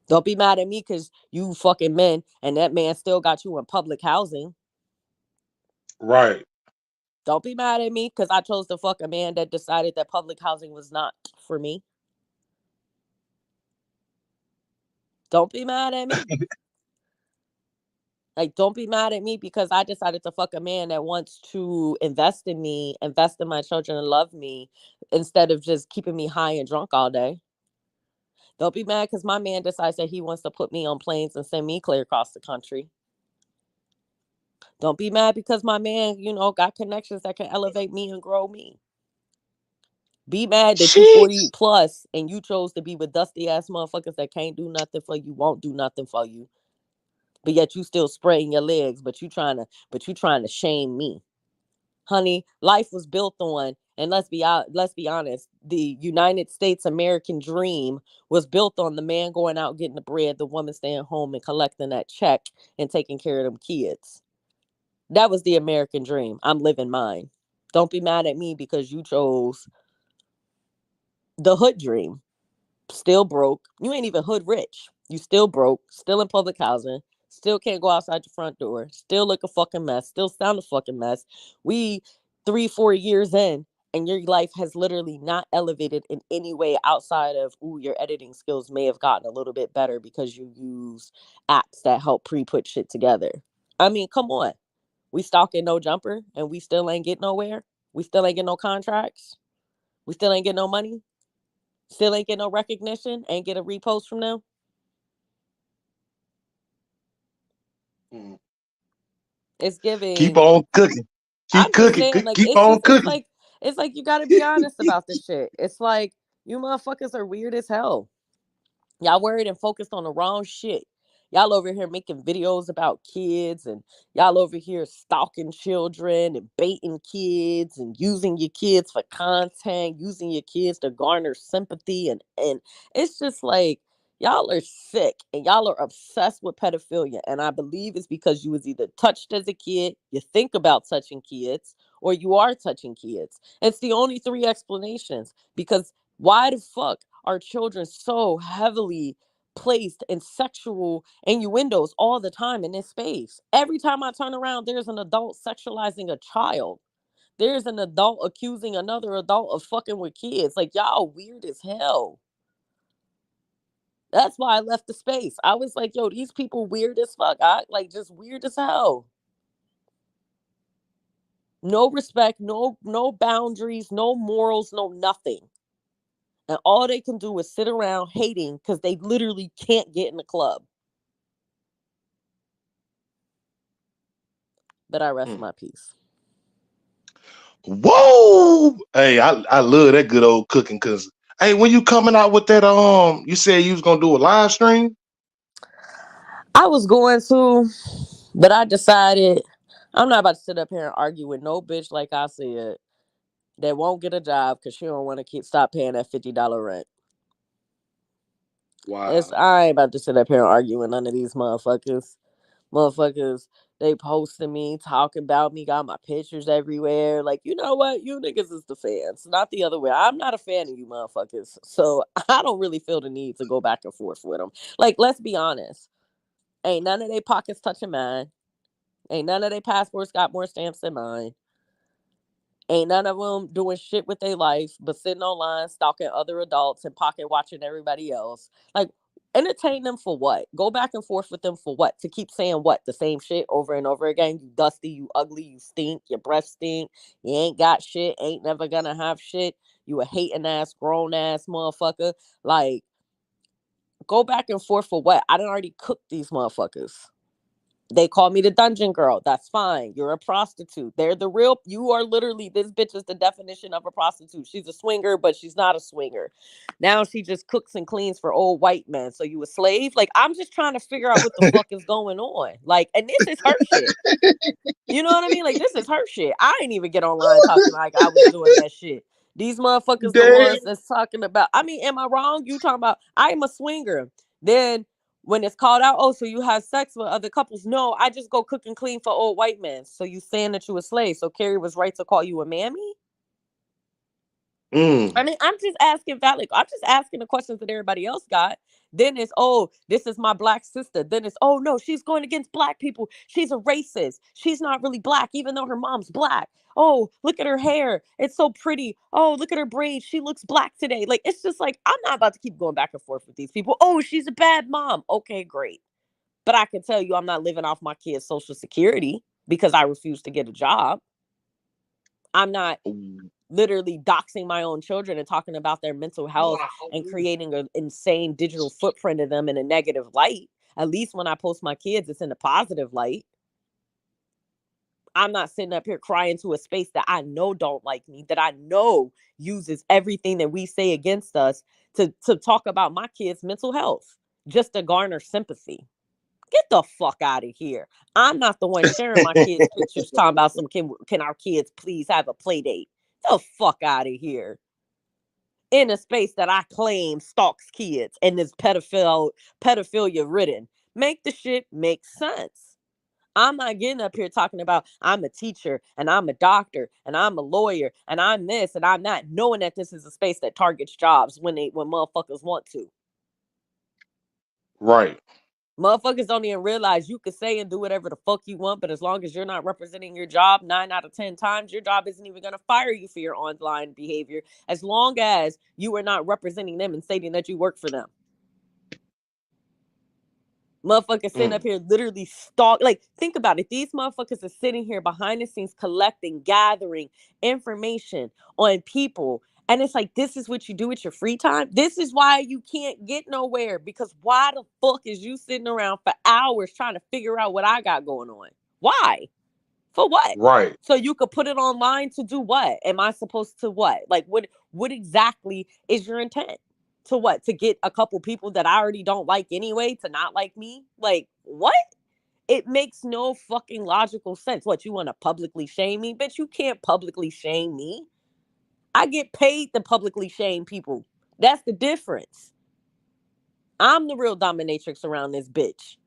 Don't be mad at me because you fucking men and that man still got you in public housing. Right. Don't be mad at me because I chose to fuck a man that decided that public housing was not for me. Don't be mad at me. Like, don't be mad at me because I decided to fuck a man that wants to invest in me, invest in my children, and love me instead of just keeping me high and drunk all day. Don't be mad because my man decides that he wants to put me on planes and send me clear across the country. Don't be mad because my man, got connections that can elevate me and grow me. Be mad that you 40 Sheesh. plus and you chose to be with dusty ass motherfuckers that can't do nothing for you, won't do nothing for you. But yet you still spreading your legs, but you trying to shame me. Honey, life was built on, and let's be honest, the United States American dream was built on the man going out getting the bread, the woman staying home and collecting that check and taking care of them kids. That was the American dream. I'm living mine. Don't be mad at me because you chose the hood dream. Still broke. You ain't even hood rich. You still broke, still in public housing, still can't go outside your front door, still look a fucking mess, still sound a fucking mess. We 3-4 years in, and your life has literally not elevated in any way outside of, ooh, your editing skills may have gotten a little bit better because you use apps that help pre-put shit together. I mean, come on. We stalking no jumper and we still ain't get nowhere. We still ain't get no contracts. We still ain't get no money. Still ain't get no recognition. Ain't get a repost from them. Mm. It's Keep giving. on cooking. I'm Keep just cooking. saying, like, Keep it's on just, cooking. it's like you got to be honest about this shit. It's like you motherfuckers are weird as hell. Y'all worried and focused on the wrong shit. Y'all over here making videos about kids and y'all over here stalking children and baiting kids and using your kids for content, using your kids to garner sympathy and it's just like y'all are sick and y'all are obsessed with pedophilia and I believe it's because you was either touched as a kid, you think about touching kids, or you are touching kids. It's the only three explanations because why the fuck are children so heavily placed in sexual innuendos all the time in this space? Every time I turn around, there's an adult sexualizing a child. There's an adult accusing another adult of fucking with kids. Like, y'all weird as hell. That's why I left the space. I was like, yo, these people weird as fuck. I like just weird as hell. No respect, no boundaries, no morals, no nothing. And all they can do is sit around hating because they literally can't get in the club. But I rest Mm. my peace. Whoa. Hey, I love that good old cooking cause hey, when you coming out with that you said you was gonna do a live stream? I was going to, but I decided I'm not about to sit up here and argue with no bitch like I said that won't get a job because she don't want to stop paying that $50 rent. Wow. I ain't about to sit up here and argue with none of these motherfuckers. Motherfuckers, they posting me, talking about me, got my pictures everywhere. Like, you know what? You niggas is the fans, not the other way. I'm not a fan of you motherfuckers. So I don't really feel the need to go back and forth with them. Like, let's be honest. Ain't none of their pockets touching mine. Ain't none of their passports got more stamps than mine. Ain't none of them doing shit with their life, but sitting online, stalking other adults and pocket watching everybody else. Like, entertain them for what? Go back and forth with them for what? To keep saying what? The same shit over and over again. You dusty, you ugly, you stink, your breath stink, you ain't got shit, ain't never gonna have shit. You a hating ass, grown ass motherfucker. Like, go back and forth for what? I done already cooked these motherfuckers. They call me the dungeon girl. That's fine. You're a prostitute. They're the real. You are literally, this bitch is the definition of a prostitute. She's a swinger, but she's not a swinger. Now she just cooks and cleans for old white men. So you a slave? Like, I'm just trying to figure out what the fuck is going on. Like, and this is her shit. You know what I mean? Like, this is her shit. I ain't even get online talking like I was doing that shit. These motherfuckers, the Damn. ones that's talking about. I mean, am I wrong? You talking about I'm a swinger. Then when it's called out, oh, so you have sex with other couples? No, I just go cook and clean for old white men. So you saying that you a slave? So Carrie was right to call you a mammy? I Mm. mean, I'm just asking valid. I'm just asking the questions that everybody else got. Then it's, oh, this is my black sister. Then it's, oh no, she's going against black people. She's a racist. She's not really black, even though her mom's black. Oh, look at her hair. It's so pretty. Oh, look at her braids. She looks black today. Like, it's just like, I'm not about to keep going back and forth with these people. Oh, she's a bad mom. Okay, great. But I can tell you I'm not living off my kids' social security because I refuse to get a job. I'm not literally doxing my own children and talking about their mental health and creating an insane digital footprint of them in a negative light. At least when I post my kids, it's in a positive light. I'm not sitting up here crying to a space that I know don't like me, that I know uses everything that we say against us to talk about my kids' mental health just to garner sympathy. Get the fuck out of here. I'm not the one sharing my kids' pictures talking about some can our kids please have a play date. The fuck out of here. In a space that I claim stalks kids and is pedophilia ridden. Make the shit make sense. I'm not getting up here talking about I'm a teacher and I'm a doctor and I'm a lawyer and I'm this and I'm that, knowing that this is a space that targets jobs when motherfuckers want to. Right. Motherfuckers don't even realize you could say and do whatever the fuck you want, but as long as you're not representing your job 9 out of 10 times, your job isn't even going to fire you for your online behavior as long as you are not representing them and stating that you work for them. Motherfuckers sitting up Mm. here literally like, think about it. These motherfuckers are sitting here behind the scenes collecting, gathering information on people. And it's like, this is what you do with your free time. This is why you can't get nowhere. Because why the fuck is you sitting around for hours trying to figure out what I got going on? Why? For what? Right. So you could put it online to do what? Am I supposed to what? Like, what exactly is your intent? To what? To get a couple people that I already don't like anyway to not like me? Like, what? It makes no fucking logical sense. What, you want to publicly shame me? Bitch, you can't publicly shame me. I get paid to publicly shame people. That's the difference. I'm the real dominatrix around this bitch.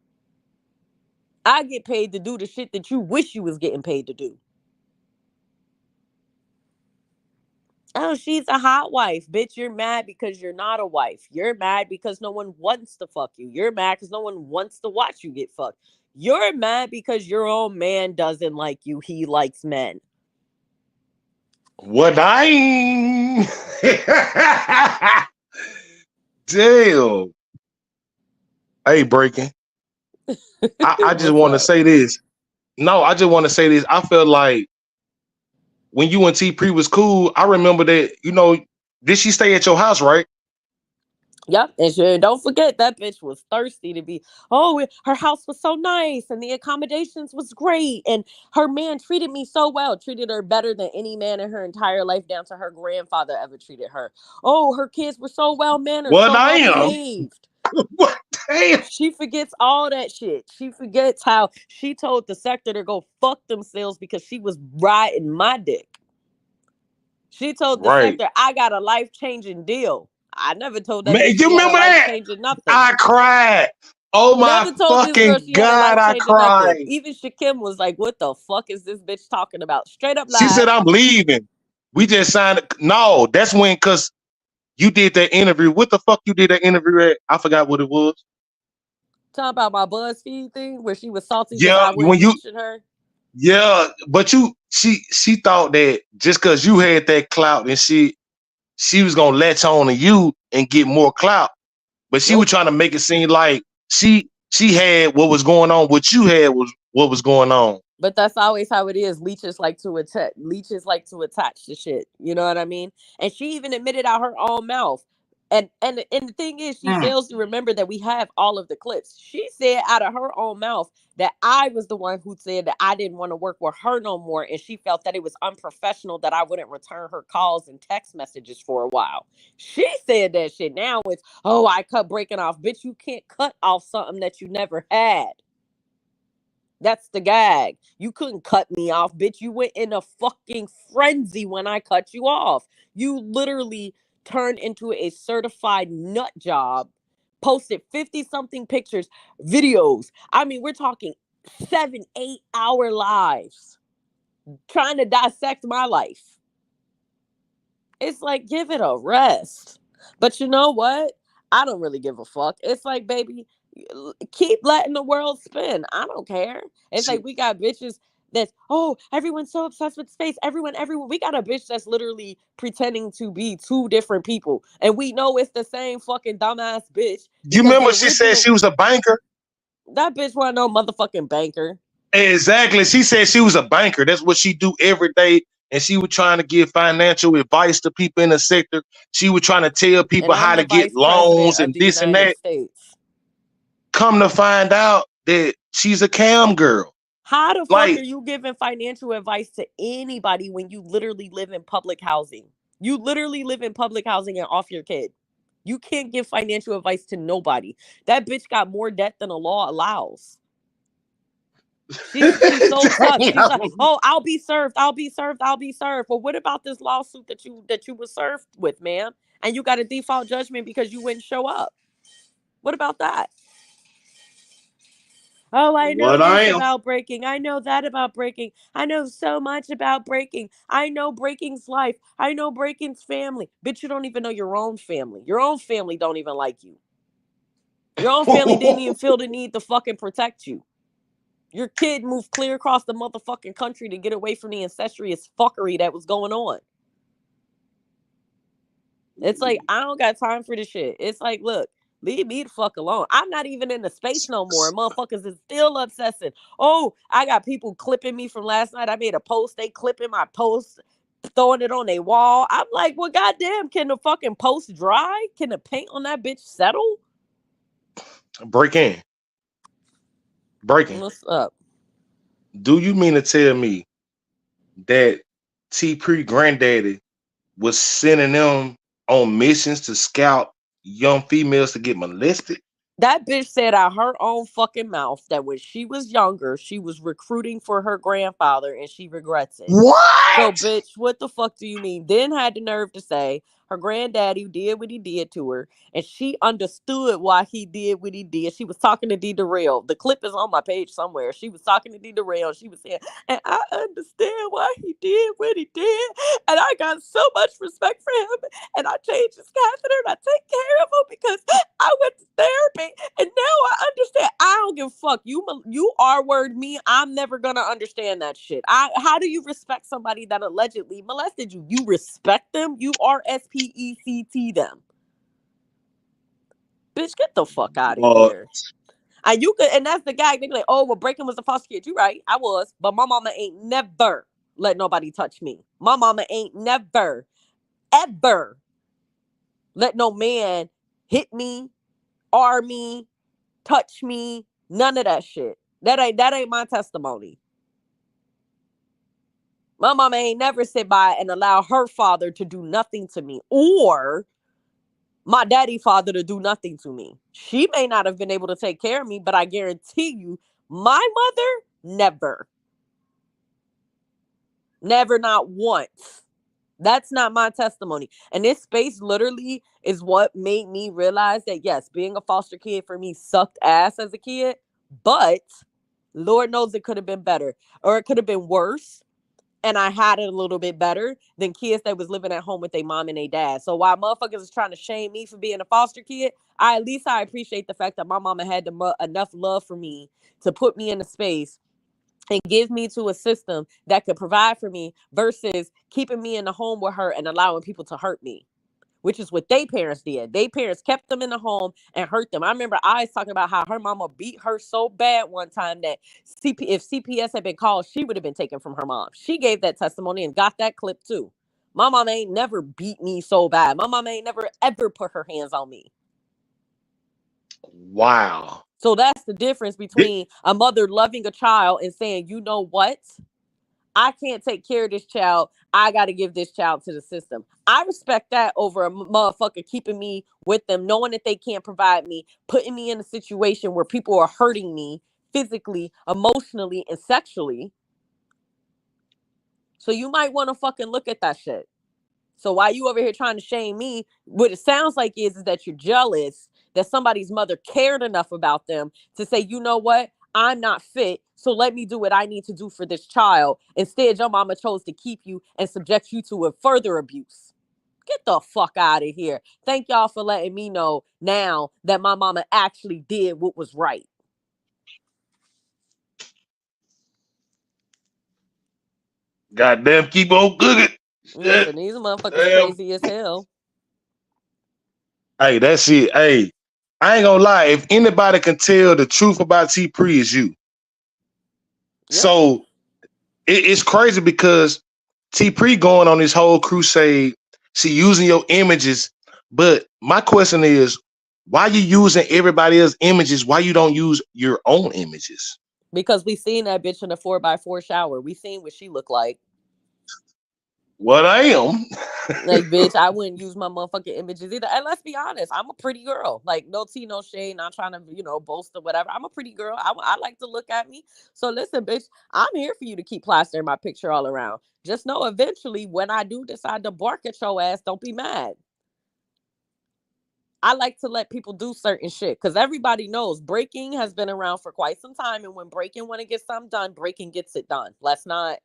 I get paid to do the shit that you wish you was getting paid to do. Oh, she's a hot wife. Bitch, you're mad because you're not a wife. You're mad because no one wants to fuck you. You're mad because no one wants to watch you get fucked. You're mad because your own man doesn't like you. He likes men. What I Damn. Hey, breaking. I just What's want to up? say this. No, I just want to say this. I feel like when you and T Pre was cool, I remember that, did she stay at your house, right? Yep, and sure, don't forget that bitch was thirsty to be. Oh, her house was so nice, and the accommodations was great, and her man treated me so well, treated her better than any man in her entire life, down to her grandfather ever treated her. Oh, her kids were so well mannered, What so I well am. behaved. What damn. She forgets all that shit. She forgets how she told the sector to go fuck themselves because she was riding my dick. She told the Right. sector, I got a life changing deal. I never told that Man, bitch you she had a remember life that? changing nothing. I cried. Oh my Never told this girl fucking she had a God, life I changing nothing. cried. Even Shakim was like, "What the fuck is this bitch talking about?" Straight up She lied. said, I'm leaving. We just signed. No, that's when, because you did that interview. What the fuck you did that interview at? I forgot what it was. Talking about my BuzzFeed thing where she was salty because Yeah, I when wouldn't you, mention her. yeah, but she thought that just because you had that clout and she was gonna latch on to you and get more clout. But she was Nope. trying to make it seem like she had what was going on. What you had was what was going on. But that's always how it is. Leeches like to attach to shit. You know what I mean? And she even admitted out her own mouth. And the thing is, she Mm. fails to remember that we have all of the clips. She said out of her own mouth that I was the one who said that I didn't want to work with her no more, and she felt that it was unprofessional that I wouldn't return her calls and text messages for a while. She said that shit. Now it's, oh, I cut breaking off. Bitch, you can't cut off something that you never had. That's the gag. You couldn't cut me off, bitch. You went in a fucking frenzy when I cut you off. You literally turned into a certified nut job, posted 50 something pictures, videos. I mean, we're talking 7, 8 hour lives trying to dissect my life. It's like, give it a rest. But you know what? I don't really give a fuck. It's like, baby, keep letting the world spin. I don't care. It's like She, we got bitches that's, oh, everyone's so obsessed with space. Everyone. We got a bitch that's literally pretending to be two different people. And we know it's the same fucking dumbass bitch you because the remember she said original, she was a banker? that bitch wasn't no motherfucking banker. Exactly. She said she was a banker. That's what she do every day. And she was trying to give financial advice to people in the sector. She was trying to tell And people I'm how the to get vice president loans of and the this and United that. States. Come to find out that she's a cam girl. How the fuck Like, are you giving financial advice to anybody when you literally live in public housing? You literally live in public housing and off your kid. You can't give financial advice to nobody. That bitch got more debt than the law allows. She's so tough. She's like, oh, I'll be served. I'll be served. I'll be served. But what about this lawsuit that you were served with, ma'am? And you got a default judgment because you wouldn't show up. What about that? Oh, I know what I this am. about breaking. I know that about breaking. I know so much about breaking. I know breaking's life. I know breaking's family. Bitch, you don't even know your own family. Your own family don't even like you. Your own family didn't even feel the need to fucking protect you. Your kid moved clear across the motherfucking country to get away from the incestuous fuckery that was going on. It's like, I don't got time for this shit. It's like, look, leave me the fuck alone. I'm not even in the space no more. Motherfuckers is still obsessing. Oh, I got people clipping me from last night. I made a post. They clipping my post, throwing it on their wall. I'm like, well, goddamn, can the fucking post dry? Can the paint on that bitch settle? Break in. Breaking. What's up? Do you mean to tell me that T Pre granddaddy was sending them on missions to scout young females to get molested? That bitch said out her own fucking mouth that when she was younger, she was recruiting for her grandfather and she regrets it. So, What? bitch, what the fuck do you mean? Then had the nerve to say her granddaddy did what he did to her, and she understood why he did what he did. She was talking to D. Darrell. The clip is on my page somewhere. She was talking to D. Darrell. She was saying, and I understand why he did what he did, and I got so much respect for him, and I changed his catheter, and I take care of him because I went to therapy, and now I understand. I don't give a fuck. You R word me. I'm never gonna understand that shit. How do you respect somebody that allegedly molested you? You respect them. You RSPECT them. Bitch, get the fuck out of Uh, here. And you could, and that's the gag. They be like, oh, well, Breaking was a foster kid. You right, I was, but my mama ain't never let nobody touch me. My mama ain't never, ever let no man hit me, R me, touch me, none of that shit. That ain't my testimony. My mama ain't never sit by and allow her father to do nothing to me or my daddy father to do nothing to me. She may not have been able to take care of me, but I guarantee you, my mother never. Never, not once. That's not my testimony. And this space literally is what made me realize that, yes, being a foster kid for me sucked ass as a kid, but Lord knows it could have been better, or it could have been worse. And I had it a little bit better than kids that was living at home with their mom and their dad. So while motherfuckers is trying to shame me for being a foster kid, I appreciate the fact that my mama had enough love for me to put me in a space and give me to a system that could provide for me versus keeping me in the home with her and allowing people to hurt me, which is what they parents did. They parents kept them in the home and hurt them. I remember I was talking about how her mama beat her so bad one time that if CPS had been called, she would have been taken from her mom. She gave that testimony and got that clip too. My mama ain't never beat me so bad. My mama ain't never ever put her hands on me. Wow. So that's the difference between a mother loving a child and saying, you know what? I can't take care of this child. I got to give this child to the system. I respect that over a motherfucker keeping me with them, knowing that they can't provide me, putting me in a situation where people are hurting me physically, emotionally, and sexually. So you might want to fucking look at that shit. So while you over here trying to shame me, what it sounds like is that you're jealous that somebody's mother cared enough about them to say, you know what? I'm not fit, so let me do what I need to do for this child. Instead, your mama chose to keep you and subject you to a further abuse. Get the fuck out of here. Thank y'all for letting me know now that my mama actually did what was right. Goddamn, keep on cooking. Listen, these motherfuckers Damn. crazy as hell. Hey, that's it. Hey, I ain't gonna lie. If anybody can tell the truth about T Pre, is you. Yep. So it's crazy because T Pre going on this whole crusade. She using your images, but my question is, why you using everybody else's images? Why you don't use your own images? Because we seen that bitch in a 4x4 shower. We seen what she looked like. What I am. Like, bitch, I wouldn't use my motherfucking images either. And let's be honest, I'm a pretty girl. Like, no tea, no shade. Not trying to, boast or whatever. I'm a pretty girl. I like to look at me. So listen, bitch, I'm here for you to keep plastering my picture all around. Just know eventually when I do decide to bark at your ass, don't be mad. I like to let people do certain shit because everybody knows breaking has been around for quite some time, and when breaking want to get something done, breaking gets it done. Let's not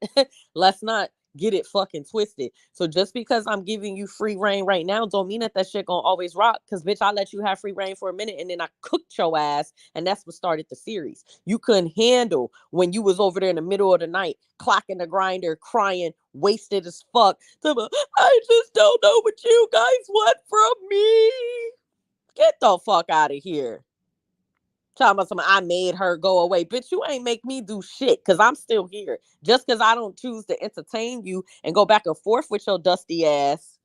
get it fucking twisted. So just because I'm giving you free reign right now, don't mean that shit gonna always rock. Because bitch, I let you have free reign for a minute, and then I cooked your ass, and that's what started the series. You couldn't handle when you was over there in the middle of the night, clocking the grinder, crying, wasted as fuck. I just don't know what you guys want from me. Get the fuck out of here. Talking about something, I made her go away. Bitch, you ain't make me do shit because I'm still here. Just because I don't choose to entertain you and go back and forth with your dusty ass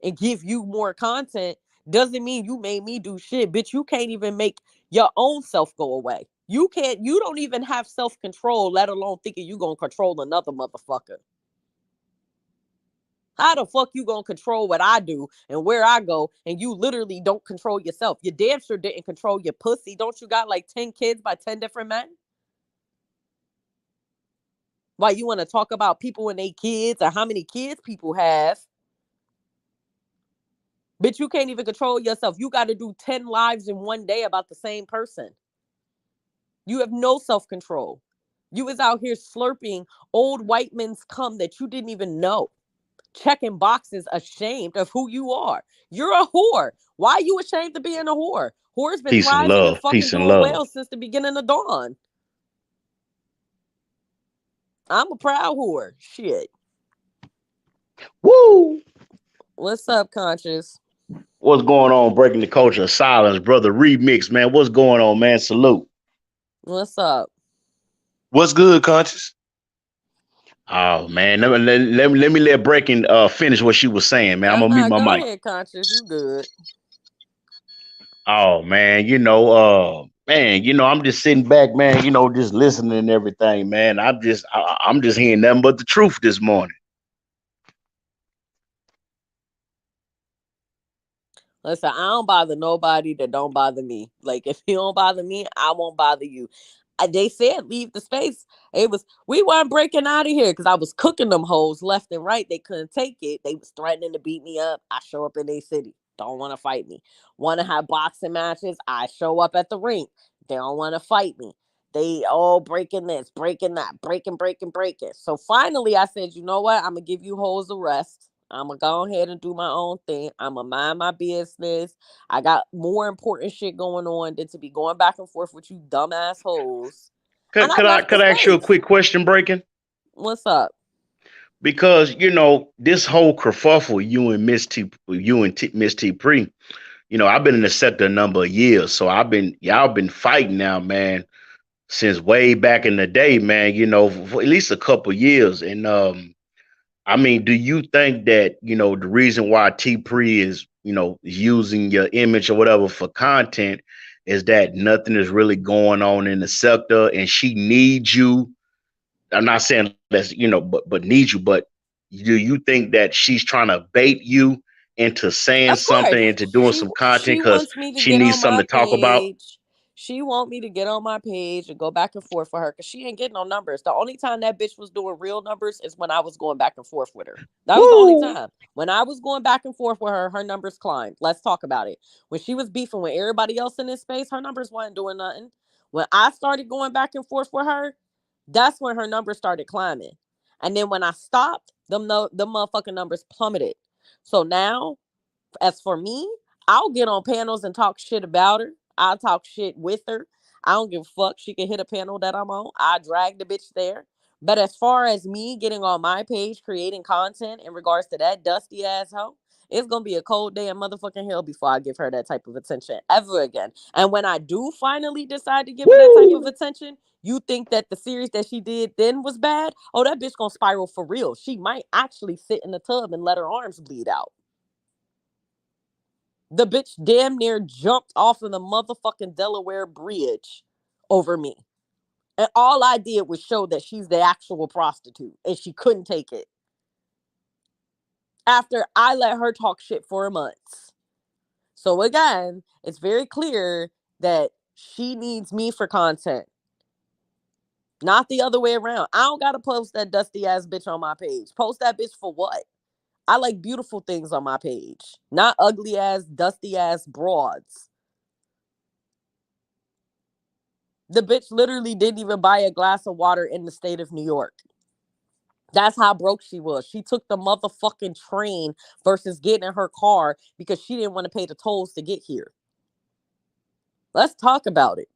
and give you more content doesn't mean you made me do shit. Bitch, you can't even make your own self go away. You don't even have self-control, let alone thinking you gonna control another motherfucker. How the fuck you gonna control what I do and where I go, and you literally don't control yourself? You damn sure didn't control your pussy. Don't you got like 10 kids by 10 different men? Why you want to talk about people and their kids or how many kids people have? Bitch, you can't even control yourself. You got to do 10 lives in one day about the same person. You have no self-control. You was out here slurping old white men's cum that you didn't even know. Checking boxes, ashamed of who you are. You're a whore. Why are you ashamed of being a whore? Whore's been Peace and thriving and love. fucking Peace and doing love. well since the beginning of dawn. I'm a proud whore. Shit. Woo! What's up, Conscious? What's going on? Breaking the culture of silence, brother. Remix, man. What's going on, man? Salute. What's up? What's good, conscious? Oh man, let me let Breaking finish what she was saying, man. I'm gonna mute Nah, my go mic. ahead, Conscious. You good. Oh man, I'm just sitting back, man. Just listening and everything, man. I'm just hearing nothing but the truth this morning. Listen, I don't bother nobody that don't bother me. Like, if you don't bother me, I won't bother you. They said leave the space. We weren't breaking out of here because I was cooking them hoes left and right. They couldn't take it. They was threatening to beat me up. I show up in their city. Don't want to fight me. Want to have boxing matches? I show up at the ring. They don't want to fight me. They all breaking this, breaking that, breaking. So finally I said, you know what? I'm gonna give you hoes a rest. I'm gonna go ahead and do my own thing. I'm gonna mind my business. I got more important shit going on than to be going back and forth with you dumb assholes. And I left the Could I ask you a space. quick question, Breaking? What's up? Because this whole kerfuffle, you and Miss T Pre. I've been in the sector a number of years, so y'all been fighting now, man, since way back in the day, man. For at least a couple years, and I mean, do you think that the reason why T Pre is using your image or whatever for content is that nothing is really going on in the sector, and she needs you? I'm not saying that's but needs you, but do you think that she's trying to bait you into saying Of something, course. into doing some content She because wants me to she get needs on something my to talk about? page. She want me to get on my page and go back and forth with her because she ain't getting no numbers. The only time that bitch was doing real numbers is when I was going back and forth with her. That was the only Woo! time. When I was going back and forth with her, her numbers climbed. Let's talk about it. When she was beefing with everybody else in this space, her numbers wasn't doing nothing. When I started going back and forth with her, that's when her numbers started climbing. And then when I stopped, them motherfucking numbers plummeted. So now, as for me, I'll get on panels and talk shit about her. I'll talk shit with her. I don't give a fuck. She can hit a panel that I'm on. I drag the bitch there. But as far as me getting on my page, creating content in regards to that dusty asshole, it's gonna be a cold day in motherfucking hell before I give her that type of attention ever again. And when I do finally decide to give her that type of Woo! attention, you think that the series that she did then was bad? Oh, that bitch gonna spiral for real. She might actually sit in the tub and let her arms bleed out. The bitch damn near jumped off of the motherfucking Delaware Bridge over me. And all I did was show that she's the actual prostitute and she couldn't take it. After I let her talk shit for a month. So again, it's very clear that she needs me for content, not the other way around. I don't gotta post that dusty ass bitch on my page. Post that bitch for what? I like beautiful things on my page, not ugly ass, dusty ass broads. The bitch literally didn't even buy a glass of water in the state of New York. That's how broke she was. She took the motherfucking train versus getting in her car because she didn't want to pay the tolls to get here. Let's talk about it.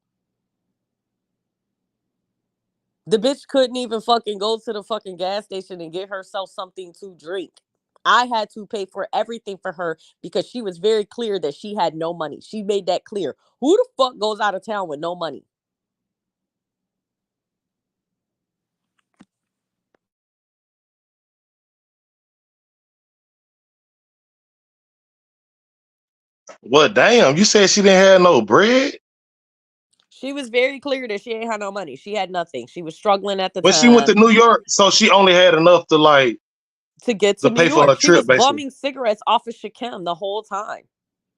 The bitch couldn't even fucking go to the fucking gas station and get herself something to drink. I had to pay for everything for her because she was very clear that she had no money. She made that clear. Who the fuck goes out of town with no money? Well, damn, you said she didn't have no bread She was very clear that she ain't had no money. She had nothing. She was struggling at the when she went to time New York, so she only had enough to to get to to New pay for York. her She trip, was basically. bumming cigarettes off of Shakem the whole time.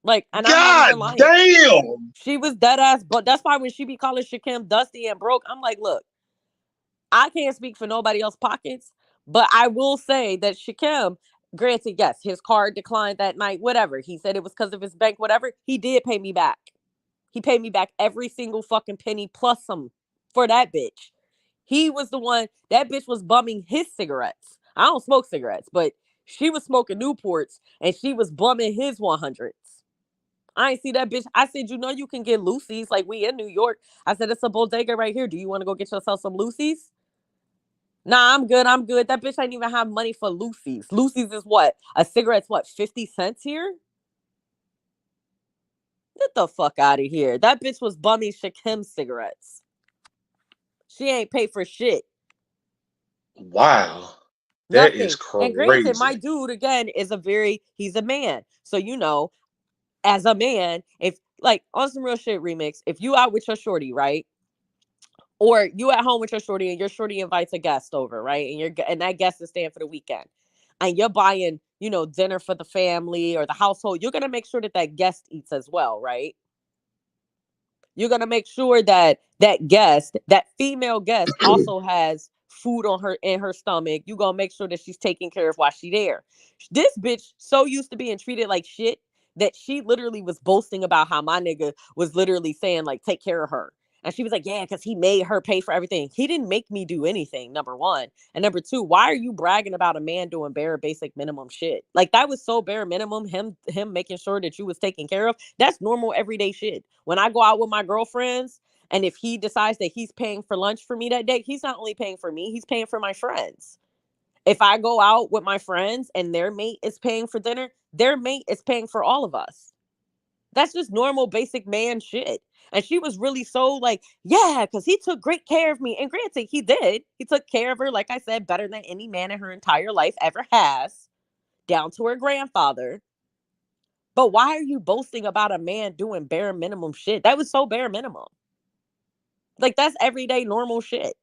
Like, and I'm not God even lying. damn! She was dead ass, but that's why when she be calling Shakem dusty and broke, I'm like, look, I can't speak for nobody else's pockets, but I will say that Shakem, granted, yes, his card declined that night, whatever. He said it was because of his bank, whatever. He did pay me back. He paid me back every single fucking penny plus some for that bitch. He was the one, that bitch was bumming his cigarettes. I don't smoke cigarettes, but she was smoking Newports and she was bumming his 100s. I ain't see that bitch. I said, you know, you can get Lucy's. Like, we in New York. I said, it's a bodega right here. Do you want to go get yourself some Lucy's? Nah, I'm good. I'm good. That bitch ain't even have money for Lucy's. Lucy's is what? A cigarette's what, 50 cents here? Get the fuck out of here. That bitch was bumming Shakim cigarettes. She ain't paid for shit. Wow, that is Nothing. And granted, crazy. my dude, again, he's a man. So, you know, as a man, if, like, on some real shit remix, if you out with your shorty, right? Or you at home with your shorty and your shorty invites a guest over, right? And that guest is staying for the weekend. And you're buying, you know, dinner for the family or the household. You're going to make sure that that guest eats as well, right? You're gonna make sure that that guest, that female guest, also has food on her in her stomach. You gonna make sure that she's taken care of while she there. This bitch so used to being treated like shit that she literally was boasting about how my nigga was literally saying like take care of her. And she was like, yeah, because he made her pay for everything. He didn't make me do anything, number one. And number two, why are you bragging about a man doing bare basic minimum shit? Like that was so bare minimum, him making sure that you was taken care of. That's normal everyday shit. When I go out with my girlfriends, and if he decides that he's paying for lunch for me that day, he's not only paying for me, he's paying for my friends. If I go out with my friends and their mate is paying for dinner, their mate is paying for all of us. That's just normal, basic man shit. And she was really so like, yeah, because he took great care of me. And granted, he did. He took care of her, like I said, better than any man in her entire life ever has, down to her grandfather. But why are you boasting about a man doing bare minimum shit? That was so bare minimum. Like, that's everyday normal shit.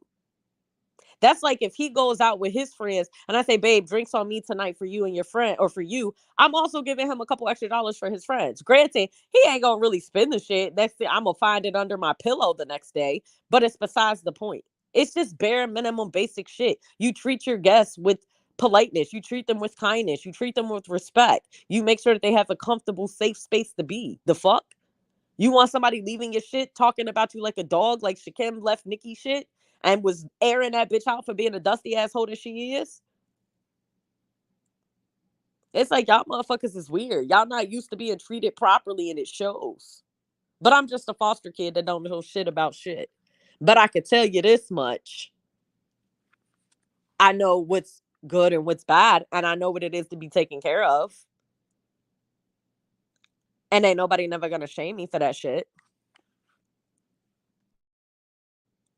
That's like if he goes out with his friends and I say, babe, drinks on me tonight for you and your friend, or for you, I'm also giving him a couple extra dollars for his friends. Granted, he ain't gonna really spend the shit. That's it. I'm gonna find it under my pillow the next day, but it's besides the point. It's just bare minimum basic shit. You treat your guests with politeness, you treat them with kindness, you treat them with respect. You make sure that they have a comfortable, safe space to be. The fuck? You want somebody leaving your shit, talking about you like a dog, like Shakim left Nikki shit and was airing that bitch out for being a dusty asshole that she is? It's like y'all motherfuckers is weird. Y'all not used to being treated properly and it shows. But I'm just a foster kid that don't know shit about shit. But I could tell you this much. I know what's good and what's bad, and I know what it is to be taken care of. And ain't nobody never gonna shame me for that shit.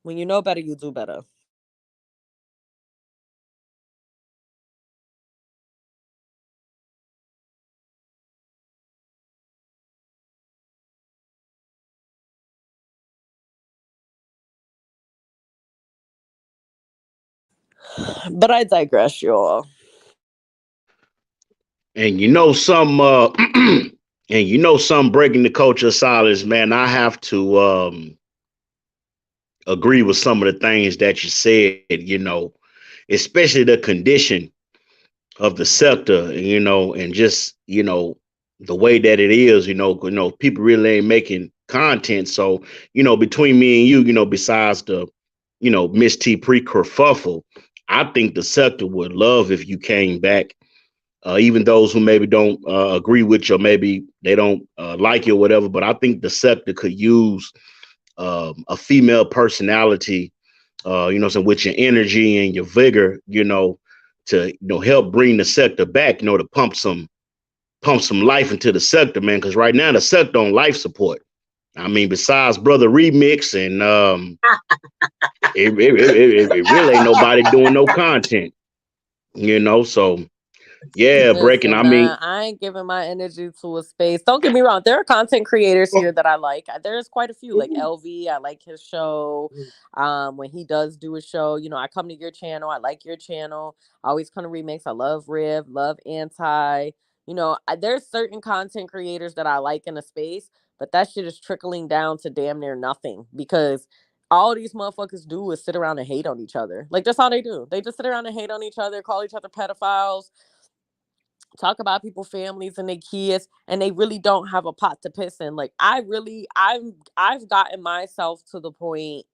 When you know better, you do better. But I digress, y'all. And some and some breaking the culture of silence, man. I have to agree with some of the things that you said, especially the condition of the sector, and just, the way that it is, people really ain't making content. So, between me and you, besides the, Miss T pre kerfuffle, I think the sector would love if you came back. Even those who maybe don't agree with you, or maybe they don't like you or whatever, but I think the sector could use a female personality, so with your energy and your vigor, to help bring the sector back, to pump some life into the sector, man. Because right now the sector on life support. I mean, besides Brother Remix, and it really ain't nobody doing no content, So yeah, breaking. Listen, I mean, man, I ain't giving my energy to a space. Don't get me wrong. There are content creators here that I like. There's quite a few, like LV. I like his show. When he does do a show, I come to your channel. I like your channel. I always come to Remix. I love Riv, love Anti. There's certain content creators that I like in a space, but that shit is trickling down to damn near nothing because all these motherfuckers do is sit around and hate on each other. Like that's all they do. They just sit around and hate on each other, call each other pedophiles, talk about people families and their kids, and they really don't have a pot to piss in. Like I've gotten myself to the point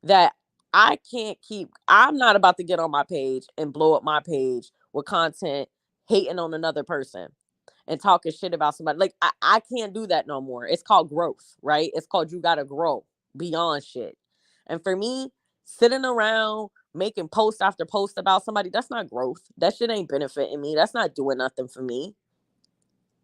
that I'm not about to get on my page and blow up my page with content hating on another person and talking shit about somebody. Like I can't do that no more. It's called growth, right? It's called you gotta grow beyond shit. And for me, sitting around making post after post about somebody, that's not growth. That shit ain't benefiting me. That's not doing nothing for me.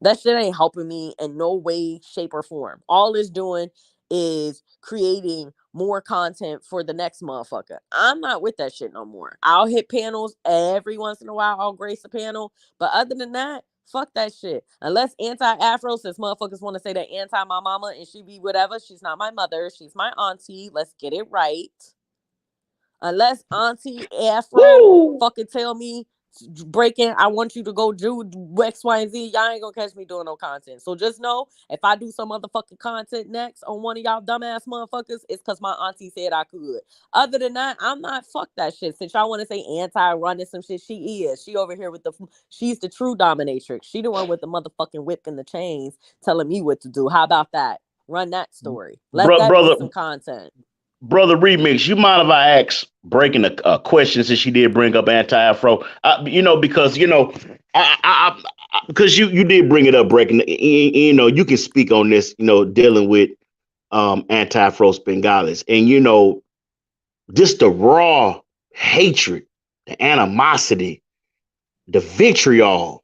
That shit ain't helping me in no way, shape, or form. All it's doing is creating more content for the next motherfucker. I'm not with that shit no more. I'll hit panels every once in a while. I'll grace a panel. But other than that, fuck that shit. Unless anti-Afro, since motherfuckers want to say that anti my mama and she be whatever, she's not my mother. She's my auntie. Let's get it right. Unless Auntie Afro woo, fucking tell me breaking. I want you to go do X, Y, and Z. Y'all ain't gonna catch me doing no content. So just know if I do some motherfucking content next on one of y'all dumbass motherfuckers, it's because my auntie said I could. Other than that, I'm not. Fuck that shit. Since y'all want to say anti-running some shit, she is. She over here with she's the true dominatrix. She the one with the motherfucking whip and the chains telling me what to do. How about that? Run that story. Let that be brother, some content. brother Remix, you mind if I ask breaking a question since she did bring up anti-afro? Because because you did bring it up, breaking. You can speak on this. Dealing with anti-afro Bengalis, and just the raw hatred, the animosity, the vitriol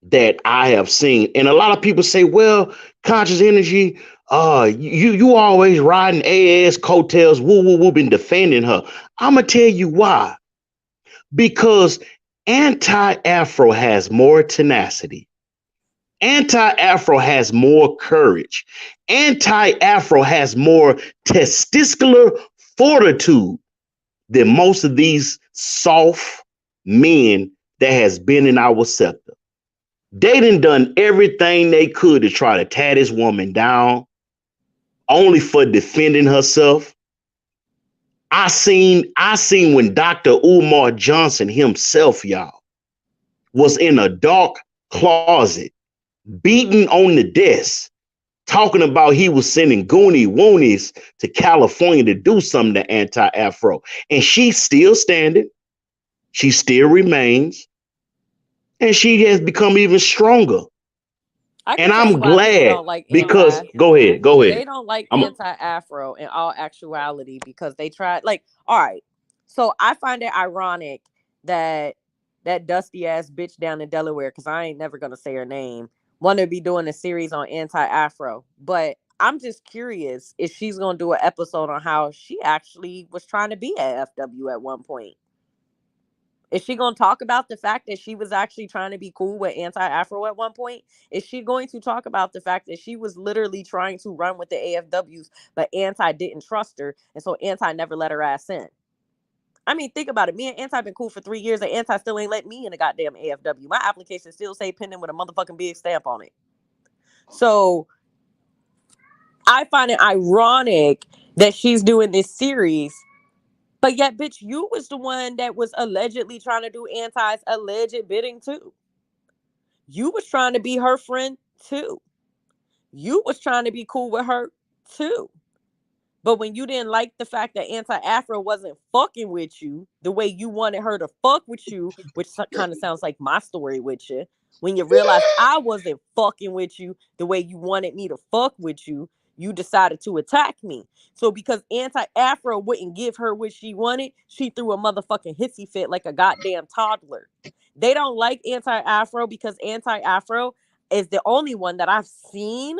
that I have seen. And a lot of people say, well, conscious energy, you always riding AS coattails, woo woo woo, been defending her. I'm gonna tell you why. Because anti-afro has more tenacity. Anti-afro has more courage. Anti-afro has more testicular fortitude than most of these soft men that has been in our scepter. They done everything they could to try to tear this woman down, only for defending herself. I seen when Dr. Umar Johnson himself, y'all, was in a dark closet, beating on the desk, talking about he was sending Goonie Woonies to California to do something to anti-Afro. And she's still standing. She still remains. And she has become even stronger. I can And tell you I'm why people glad don't like because go ahead, go they ahead. don't like I'm anti-Afro in all actuality because they tried all right. So I find it ironic that that dusty ass bitch down in Delaware, because I ain't never gonna say her name, want to be doing a series on anti-Afro. But I'm just curious if she's gonna do an episode on how she actually was trying to be at FW at one point. Is she going to talk about the fact that she was actually trying to be cool with anti-Afro at one point? Is she going to talk about the fact that she was literally trying to run with the AFWs, but anti didn't trust her, and so anti never let her ass in? I mean, think about it. Me and anti been cool for 3 years, and anti still ain't let me in the goddamn AFW. My application still say pending with a motherfucking big stamp on it. So I find it ironic that she's doing this series. But yet, bitch, you was the one that was allegedly trying to do Anti's alleged bidding too. You was trying to be her friend too. You was trying to be cool with her too. But when you didn't like the fact that anti-Afro wasn't fucking with you the way you wanted her to fuck with you, which kind of sounds like my story with you, when you realized I wasn't fucking with you the way you wanted me to fuck with you, you decided to attack me. So because anti-Afro wouldn't give her what she wanted, she threw a motherfucking hissy fit like a goddamn toddler. They don't like anti-Afro because anti-Afro is the only one that I've seen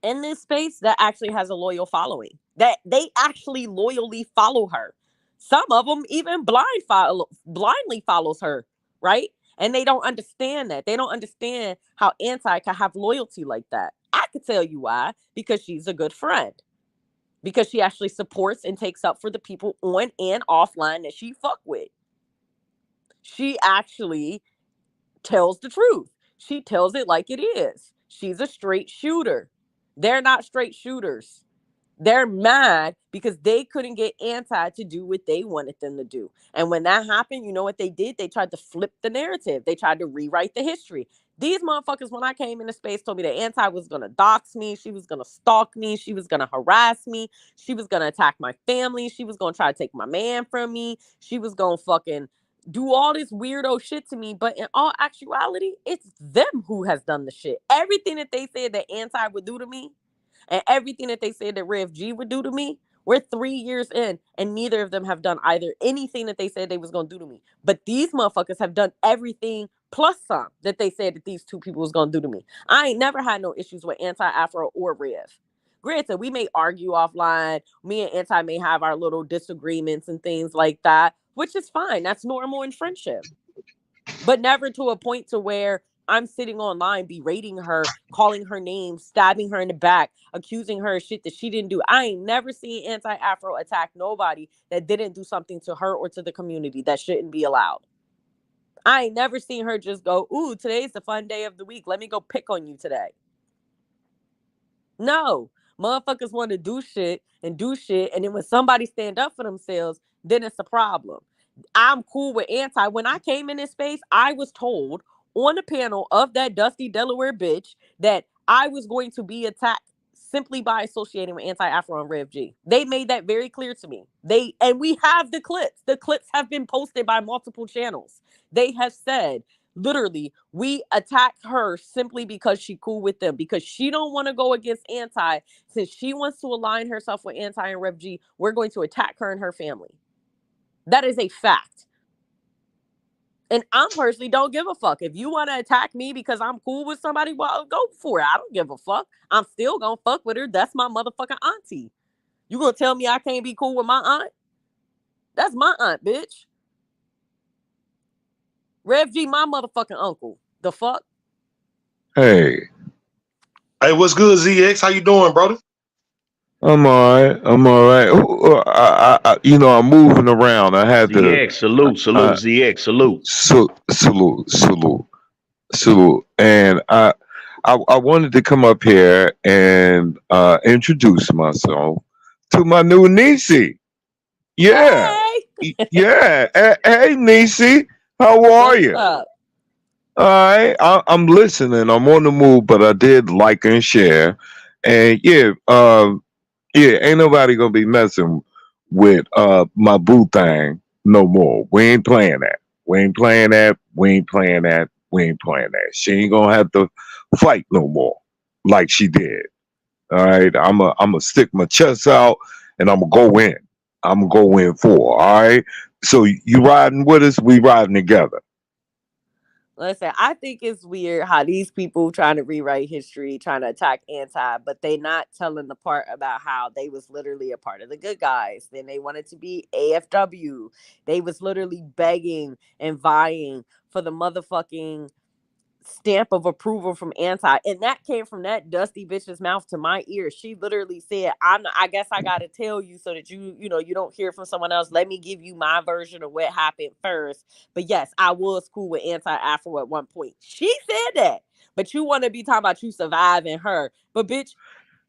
in this space that actually has a loyal following, that they actually loyally follow her. Some of them even blindly follows her, right? And they don't understand that. They don't understand how anti can have loyalty like that. I could tell you why. Because she's a good friend. Because she actually supports and takes up for the people on and offline that she fuck with. She actually tells the truth. She tells it like it is. She's a straight shooter. They're not straight shooters. They're mad because they couldn't get anti to do what they wanted them to do. And when that happened, you know what they did? They tried to flip the narrative. They tried to rewrite the history. These motherfuckers, when I came into space, told me that anti was going to dox me. She was going to stalk me. She was going to harass me. She was going to attack my family. She was going to try to take my man from me. She was going to fucking do all this weirdo shit to me. But in all actuality, it's them who has done the shit. Everything that they said that anti would do to me, and everything that they said that Rev G would do to me, we're 3 years in, and neither of them have done either anything that they said they was gonna do to me. But these motherfuckers have done everything plus some that they said that these two people was gonna do to me. I ain't never had no issues with anti-Afro or Rev. Granted, we may argue offline. Me and Anti may have our little disagreements and things like that, which is fine. That's normal in friendship. But never to a point to where I'm sitting online berating her, calling her name, stabbing her in the back, accusing her of shit that she didn't do. I ain't never seen anti-Afro attack nobody that didn't do something to her or to the community that shouldn't be allowed. I ain't never seen her just go, ooh, today's the fun day of the week. Let me go pick on you today. No. Motherfuckers want to do shit. And then when somebody stand up for themselves, then it's a problem. I'm cool with anti. When I came in this space, I was told on the panel of that Dusty Delaware bitch that I was going to be attacked simply by associating with anti-Afro and Rev G. They made that very clear to me. And we have the clips. The clips have been posted by multiple channels. They have said, literally, we attack her simply because she cool with them, because she don't want to go against anti. Since she wants to align herself with anti and Rev G, we're going to attack her and her family. That is a fact. And I personally don't give a fuck. If you want to attack me because I'm cool with somebody, well, go for it. I don't give a fuck. I'm still going to fuck with her. That's my motherfucking auntie. You going to tell me I can't be cool with my aunt? That's my aunt, bitch. Rev G, my motherfucking uncle. The fuck? Hey, Hey, what's good, ZX? How you doing, brother? I'm all right. I'm all right. I'm moving around. I had to. ZX, salute, salute, Uh, ZX, salute. salute. And I wanted to come up here and introduce myself to my new niece. Yeah, Hey! yeah. Hey, niece, how are What's you? up? All right, I'm listening. I'm on the move, but I did like and share. And yeah, yeah, ain't nobody gonna be messing with my boo thing no more. We ain't playing that. We ain't playing that. We ain't playing that. We ain't playing that. She ain't gonna have to fight no more like she did. All right. I'm stick my chest out and I'm gonna go in. I'm gonna go in for. All right. So you riding with us? We riding together. Listen, I think it's weird how these people trying to rewrite history, trying to attack anti, but they not telling the part about how they was literally a part of the good guys. Then they wanted to be AFW. They was literally begging and vying for the motherfucking stamp of approval from anti, and that came from that dusty bitch's mouth to my ear. She literally said, I guess I gotta tell you so that you don't hear from someone else. Let me give you my version of what happened first. But yes, I was cool with anti-Afro at one point. She said that. But you want to be talking about you surviving her. But bitch,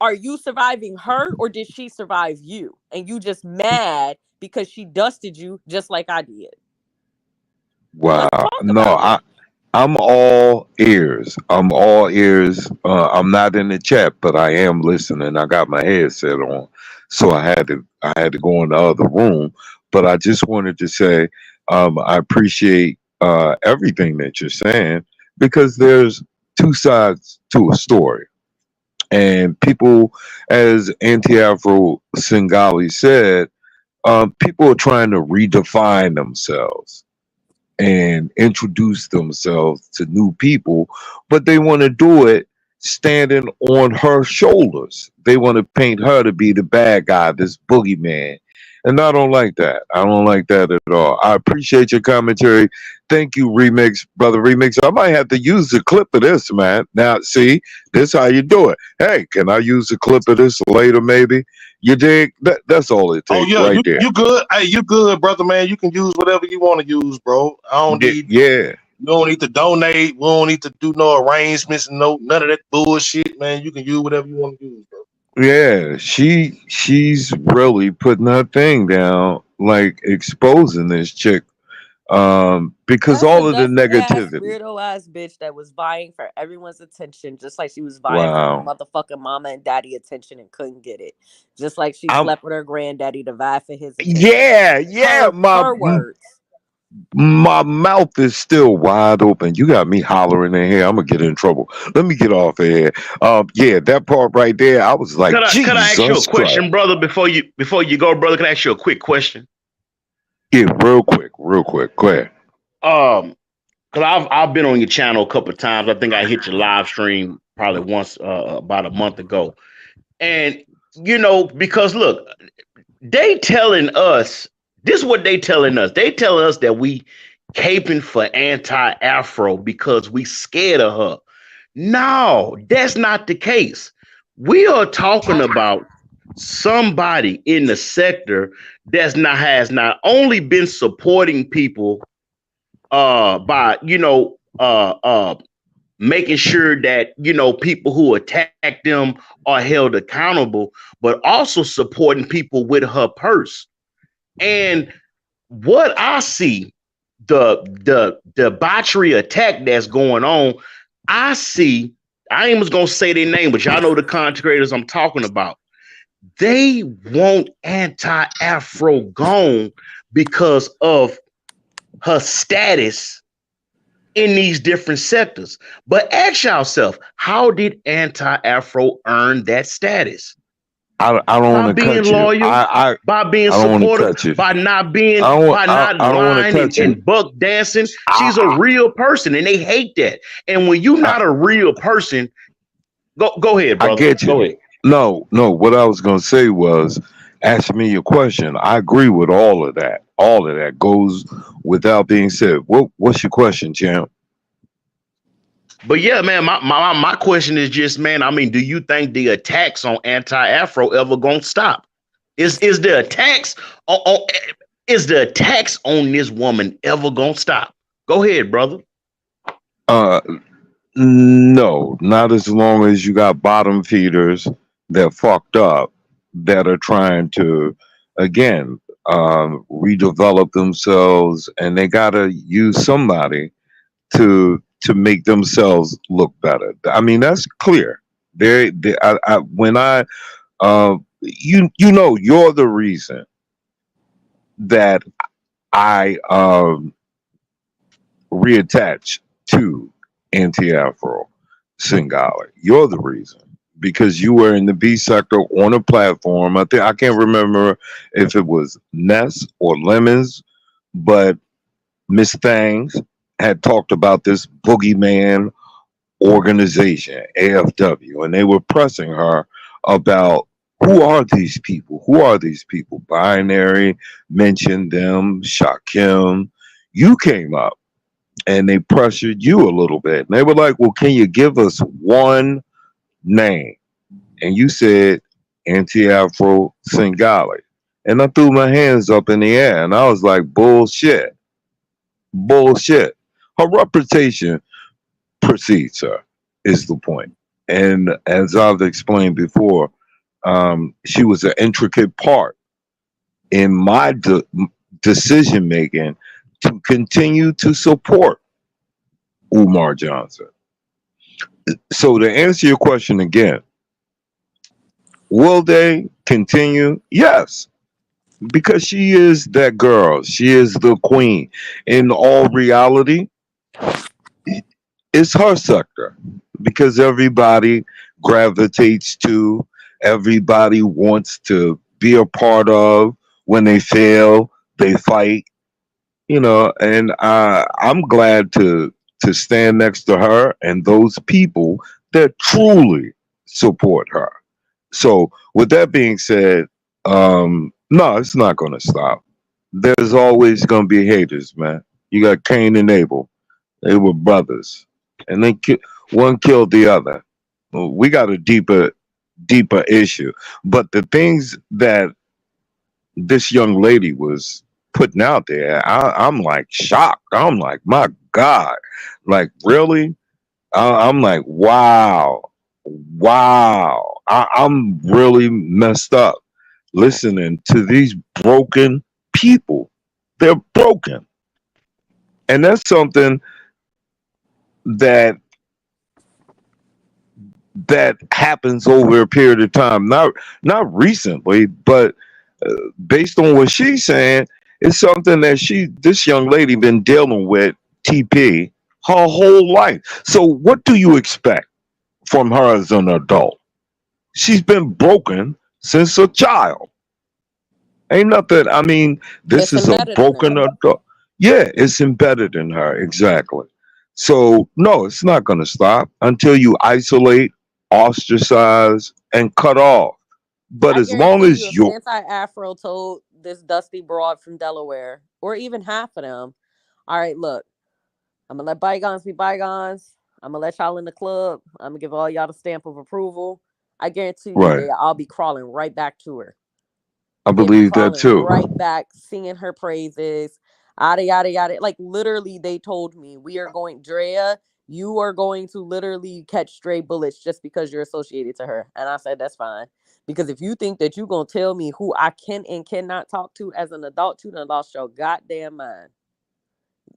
are you surviving her or did she survive you? And you just mad because she dusted you just like I did. Wow. Let's talk No, about it. I'm all ears. I'm all ears. I'm not in the chat, but I am listening. I got my headset on, so I had to go in the other room. But I just wanted to say I appreciate everything that you're saying because there's two sides to a story, and people, as Anti-Afro Singali said, people are trying to redefine themselves and introduce themselves to new people, but they want to do it standing on her shoulders. They want to paint her to be the bad guy, this boogeyman. And I don't like that. I don't like that at all. I appreciate your commentary. Thank you, Remix, brother Remix. I might have to use the clip of this, man. Now, see, this how you do it. Hey, can I use the clip of this later, maybe? You dig? That's all it Oh takes yeah, right you there. you good? Hey, you good, brother, man? You can use whatever you want to use, bro. I don't Yeah, need. yeah. You don't need to donate. We don't need to do no arrangements, no none of that bullshit, man. You can use whatever you want to use, bro. Yeah, she's really putting her thing down, like exposing this chick. Because That's a all of the dusty ass, negativity. weirdo ass bitch that was vying for everyone's attention, just like she was vying for her Wow. motherfucking mama and daddy attention and couldn't get it. Just like she I'm slept with her granddaddy to vie for his attention. yeah, yeah. Her words. My mouth is still wide open. You got me hollering in here. I'm gonna get in trouble. Let me get off of here. Yeah, that part right there, I was like, Could I ask you a Jesus Christ. question, brother, before you go, brother? Can I ask you a quick question? Yeah, real quick, real quick. Go ahead. Um, because I've been on your channel a couple of times. I think I hit your live stream probably once about a month ago. And because look, they telling us this is what they telling us. They telling us that we caping for anti-Afro because we scared of her. No, that's not the case. We are talking about somebody in the sector has not only been supporting people by making sure that people who attack them are held accountable, but also supporting people with her purse. And what I see, the debauchery attack that's going on, I see. I ain't even gonna say their name, but y'all know the content creators I'm talking about. They want anti-Afro gone because of her status in these different sectors. But ask yourself, how did anti-Afro earn that status? I don't By want to being cut you. loyal, by being I don't want to supportive, cut you. by not being, by I not don't want to lying cut you. and buck dancing. She's a I, real person, and they hate that. And when you're I, not a real person, go ahead, I brother. get Go you. ahead. No, no. What I was gonna say was, ask me your question. I agree with all of that. All of that goes without being said. What's your question, champ? But yeah, man, my question is just, man, I mean, do you think the attacks on anti-Afro ever gonna stop? Is the attacks on is the attacks on this woman ever gonna stop? Go ahead, brother. Uh, no, not as long as you got bottom feeders that fucked up that are trying to, again, redevelop themselves, and they gotta use somebody to make themselves look better. I mean, that's clear. When you know, you're the reason that I reattach to anti-Afro Singali. You're the reason because you were in the B sector on a platform. I think I can't remember if it was Ness or Lemons, but Miss Thangs had talked about this boogeyman organization, AFW, and they were pressing her about who are these people? Who are these people? Binary mentioned them, Shakim. You came up and they pressured you a little bit. And they were like, well, can you give us one name? And you said Anti Afro Singali. And I threw my hands up in the air and I was like, bullshit. Bullshit. Her reputation precedes her, is the point. And as I've explained before, she was an intricate part in my decision making to continue to support Umar Johnson. So to answer your question again, will they continue? Yes, because she is that girl. She is the queen. In all reality, it's her sector because everybody gravitates to, everybody wants to be a part of. When they fail, they fight. And I'm glad to stand next to her and those people that truly support her. So, with that being said, no, it's not going to stop. There's always going to be haters, man. You got Cain and Abel; they were brothers, and one killed the other. Well, we got a deeper issue, but the things that this young lady was putting out there, I'm like shocked. I'm like, my God, like really? I'm like, wow, wow. I'm really messed up listening to these broken people. They're broken, and that's something that that happens over a period of time. Not recently, but based on what she's saying, it's something that this young lady been dealing with TP her whole life. So what do you expect from her as an adult? She's been broken since a child. Ain't nothing. I mean, this It's is a embedded in broken her. adult. Yeah, it's embedded in her. Exactly. So, no, it's not going to stop until you isolate, ostracize, and cut off. But I as long guarantee you, as if you're anti-Afro told this dusty broad from Delaware, or even half of them, all right, look, I'm gonna let bygones be bygones. I'm gonna let y'all in the club. I'm gonna give all y'all the stamp of approval. I guarantee you, right, I'll be crawling right back to her. I They'll be believe that crawling too. right back, singing her praises. Yada yada yada. Like literally, they told me we are going, Drea. You are going to literally catch stray bullets just because you're associated to her. And I said that's fine. Because if you think that you're gonna tell me who I can and cannot talk to as an adult, you done lost your goddamn mind.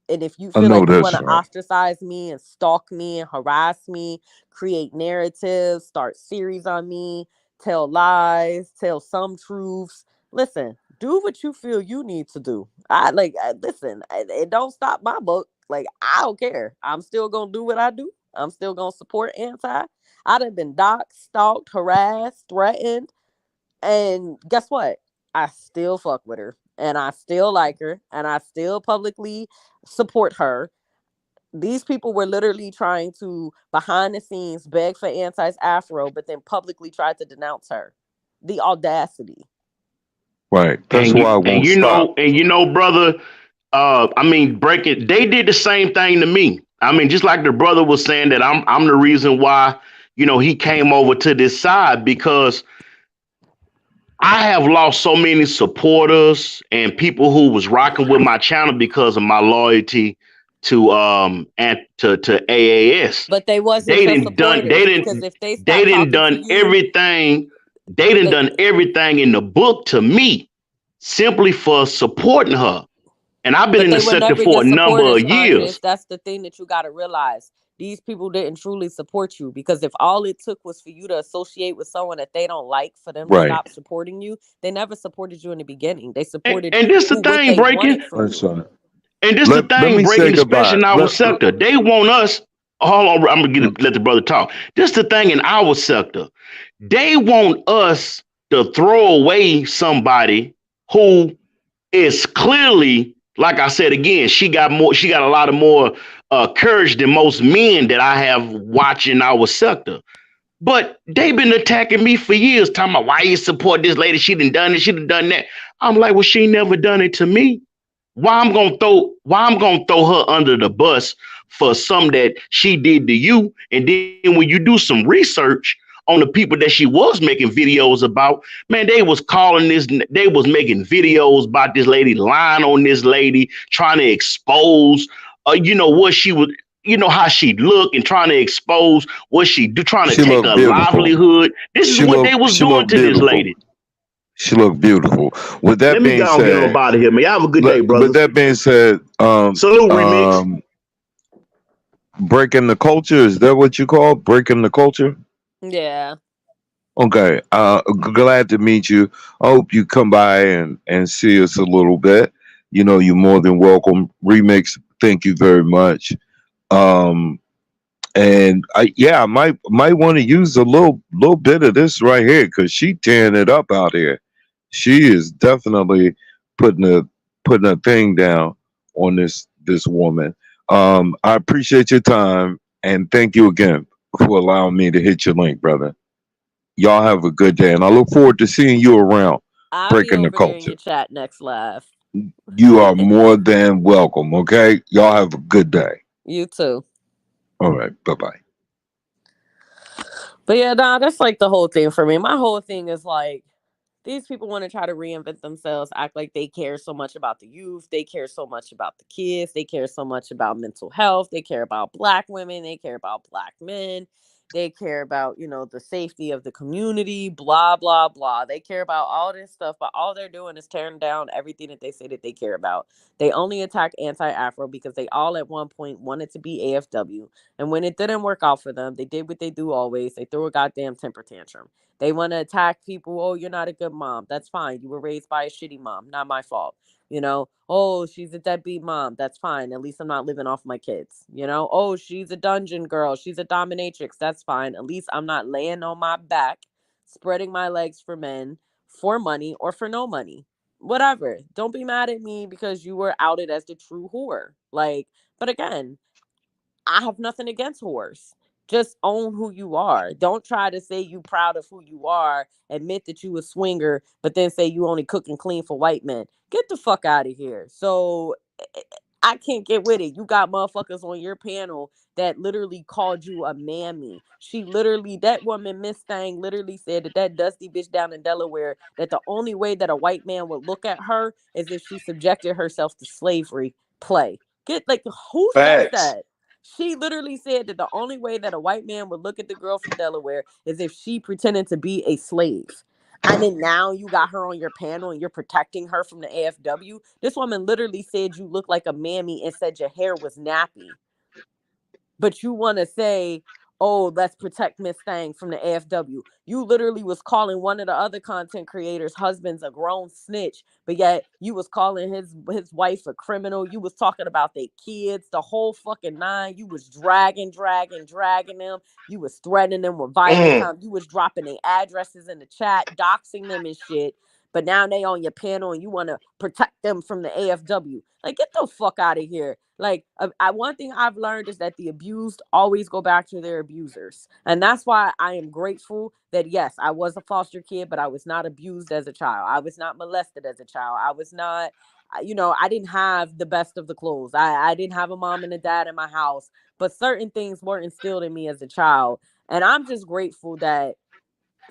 And if you I feel know like you want that's to right. ostracize me and stalk me and harass me, create narratives, start series on me, tell lies, tell some truths, listen, do what you feel you need to do. Listen, it don't stop my book. Like, I don't care. I'm still gonna do what I do. I'm still gonna support anti. I done been doxxed, stalked, harassed, threatened, and guess what? I still fuck with her and I still like her and I still publicly support her. These people were literally trying to, behind the scenes, beg for Anti's Afro, but then publicly tried to denounce her. The audacity. Right. That's And why I you won't stop. brother, I mean, break it. They did the same thing to me. I mean, just like the brother was saying that I'm the reason why, he came over to this side because I have lost so many supporters and people who was rocking with my channel because of my loyalty to and to AAS. But they wasn't They your didn't done they supporters, because didn't if they they stopped didn't talking to done you, everything. They didn't they done everything in the book to me simply for supporting her. And I've been but in the they were sector never your for a number of supporters, conscious. years. That's the thing that you got to realize. These people didn't truly support you, because if all it took was for you to associate with someone that they don't like for them to Right. stop supporting you, they never supported you in the beginning. They And, supported and this the who what thing they breaking. wanted from That's you. right. And this the Let thing me say breaking, especially goodbye. in our sector. They want us. Hold on, I'm gonna let the brother talk. This the thing in our sector. They want us to throw away somebody who is clearly, like I said again, she got a lot of more courage than most men that I have watching our sector. But they've been attacking me for years, talking about why you support this lady. She done done it, she done done that. I'm like, well, she never done it to me. Why I'm gonna throw her under the bus for something that she did to you? And then when you do some research on the people that she was making videos about, man, they was making videos about this lady, lying on this lady, trying to expose, what she would, how she look, and trying to expose what she do, trying to She take looked a beautiful. livelihood. This is what they was She doing looked to this beautiful. lady. She looked beautiful. With Let that me being go and get on said, out of here, man. Y'all have a good day, with brothers. that being said, Salute, remix. breaking the culture, is that what you call breaking the culture? Yeah. Okay. Glad to meet you. I hope you come by and see us a little bit. You're more than welcome. Remix, thank you very much. Um, and I might want to use a little bit of this right here because she tearing it up out here. She is definitely putting a putting a thing down on this woman. I appreciate your time and thank you again for allowing me to hit your link, brother. Y'all have a good day, and I look forward to seeing you around I'll be breaking the over there in culture. your chat next live. You are more than welcome. Okay, y'all have a good day. You too. All right, bye bye. But yeah, nah, that's like the whole thing for me. My whole thing is like, these people want to try to reinvent themselves, act like they care so much about the youth, they care so much about the kids, they care so much about mental health, they care about black women, they care about black men, they care about, the safety of the community, blah, blah, blah. They care about all this stuff, but all they're doing is tearing down everything that they say that they care about. They only attack anti-Afro because they all at one point wanted to be AFW. And when it didn't work out for them, they did what they do always. They threw a goddamn temper tantrum. They want to attack people. Oh, you're not a good mom. That's fine. You were raised by a shitty mom. Not my fault. Oh, she's a deadbeat mom. That's fine. At least I'm not living off my kids. Oh, she's a dungeon girl. She's a dominatrix. That's fine. At least I'm not laying on my back, spreading my legs for men for money or for no money. Whatever. Don't be mad at me because you were outed as the true whore. But again, I have nothing against whores. Just own who you are. Don't try to say you proud of who you are, admit that you a swinger, but then say you only cook and clean for white men. Get the fuck out of here. So I can't get with it. You got motherfuckers on your panel that literally called you a mammy. She literally, that woman, Miss Thang, literally said that dusty bitch down in Delaware, that the only way that a white man would look at her is if she subjected herself to slavery play. Get like, who says Facts. that? She literally said that the only way that a white man would look at the girl from Delaware is if she pretended to be a slave. And then now you got her on your panel and you're protecting her from the AFW. This woman literally said you look like a mammy and said your hair was nappy. But you want to say, oh, let's protect Miss Thang from the AFW. You literally was calling one of the other content creators' husbands a grown snitch, but yet you was calling his wife a criminal. You was talking about their kids, the whole fucking nine. You was dragging them. You was threatening them with violent Mm. time. You was dropping their addresses in the chat, doxing them and shit. But now they on your panel and you want to protect them from the AFW. Like, get the fuck out of here. Like, one thing I've learned is that the abused always go back to their abusers. And that's why I am grateful that, yes, I was a foster kid, but I was not abused as a child. I was not molested as a child. I was not, I didn't have the best of the clothes. I didn't have a mom and a dad in my house, but certain things were instilled in me as a child. And I'm just grateful that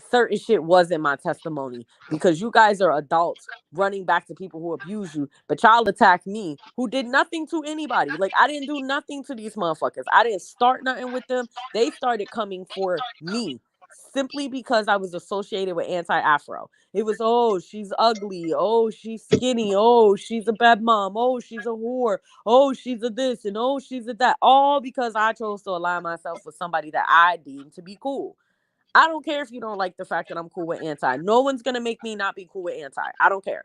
certain shit wasn't my testimony, because you guys are adults running back to people who abuse you, but y'all attack me who did nothing to anybody. Like, I didn't do nothing to these motherfuckers. I didn't start nothing with them. They started coming for me simply because I was associated with anti-Afro. It was, oh, she's ugly, oh, she's skinny, oh, she's a bad mom, oh, she's a whore, oh, she's a this, and oh, she's a that, all because I chose to align myself with somebody that I deemed to be cool. I don't care if you don't like the fact that I'm cool with anti. No one's gonna make me not be cool with anti. I don't care.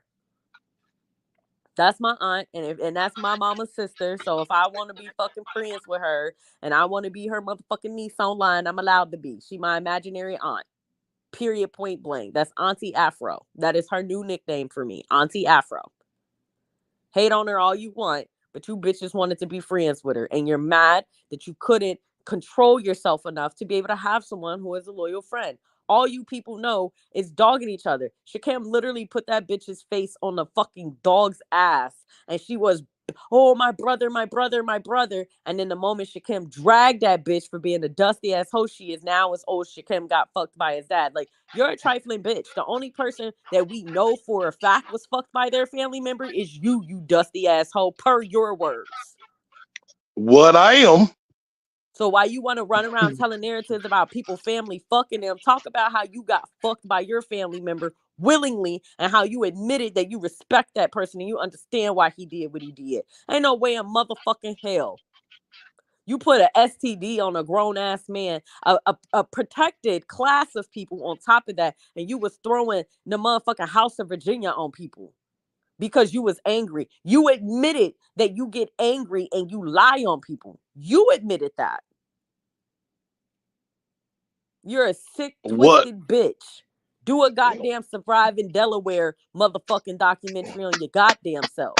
That's my aunt, and that's my mama's sister. So if I want to be fucking friends with her and I want to be her motherfucking niece online, I'm allowed to be. She my imaginary aunt. Period. Point blank. That's Auntie Afro. That is her new nickname for me, Auntie Afro. Hate on her all you want, but you bitches wanted to be friends with her, and you're mad that you couldn't control yourself enough to be able to have someone who is a loyal friend. All you people know is dogging each other. Shakam literally put that bitch's face on the fucking dog's ass, and she was, oh, my brother, my brother, my brother. And then the moment Shakim dragged that bitch for being the dusty ass hoe she is now, is, oh, Shakim got fucked by his dad. Like, you're a trifling bitch. The only person that we know for a fact was fucked by their family member is you, you dusty asshole, per your words. What I am. So why you want to run around telling narratives about people family fucking them, talk about how you got fucked by your family member willingly and how you admitted that you respect that person and you understand why he did what he did. Ain't no way in motherfucking hell. You put an STD on a grown ass man, a protected class of people on top of that, and you was throwing the motherfucking House of Virginia on people because you was angry. You admitted that you get angry and you lie on people. You admitted that. You're a sick, What? twisted bitch. Do a goddamn Survive in Delaware motherfucking documentary on your goddamn self.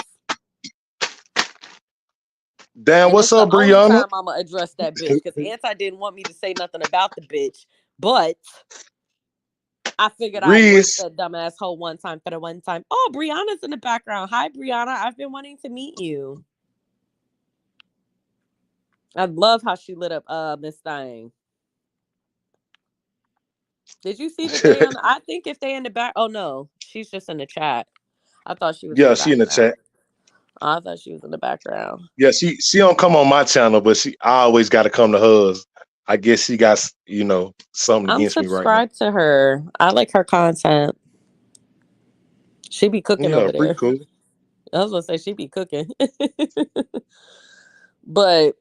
Damn, And what's it's the up, only Brianna? time I'm gonna address that bitch, because Anti didn't want me to say nothing about the bitch, but I figured I'd grace Reese. that dumbass hoe one time for the one time. Oh, Brianna's in the background. Hi, Brianna. I've been wanting to meet you. I love how she lit up Miss Thang. Did you see that they on? I think if they in the back. Oh no, she's just in the chat. I thought she was in Yeah, the she in the background. chat. I thought she was in the background. Yeah, she don't come on my channel, but I always got to come to hers. I guess she got something I'm against me right now. subscribed to her. I like her content. She be cooking Yeah, over pretty there. cool. I was gonna say she be cooking. But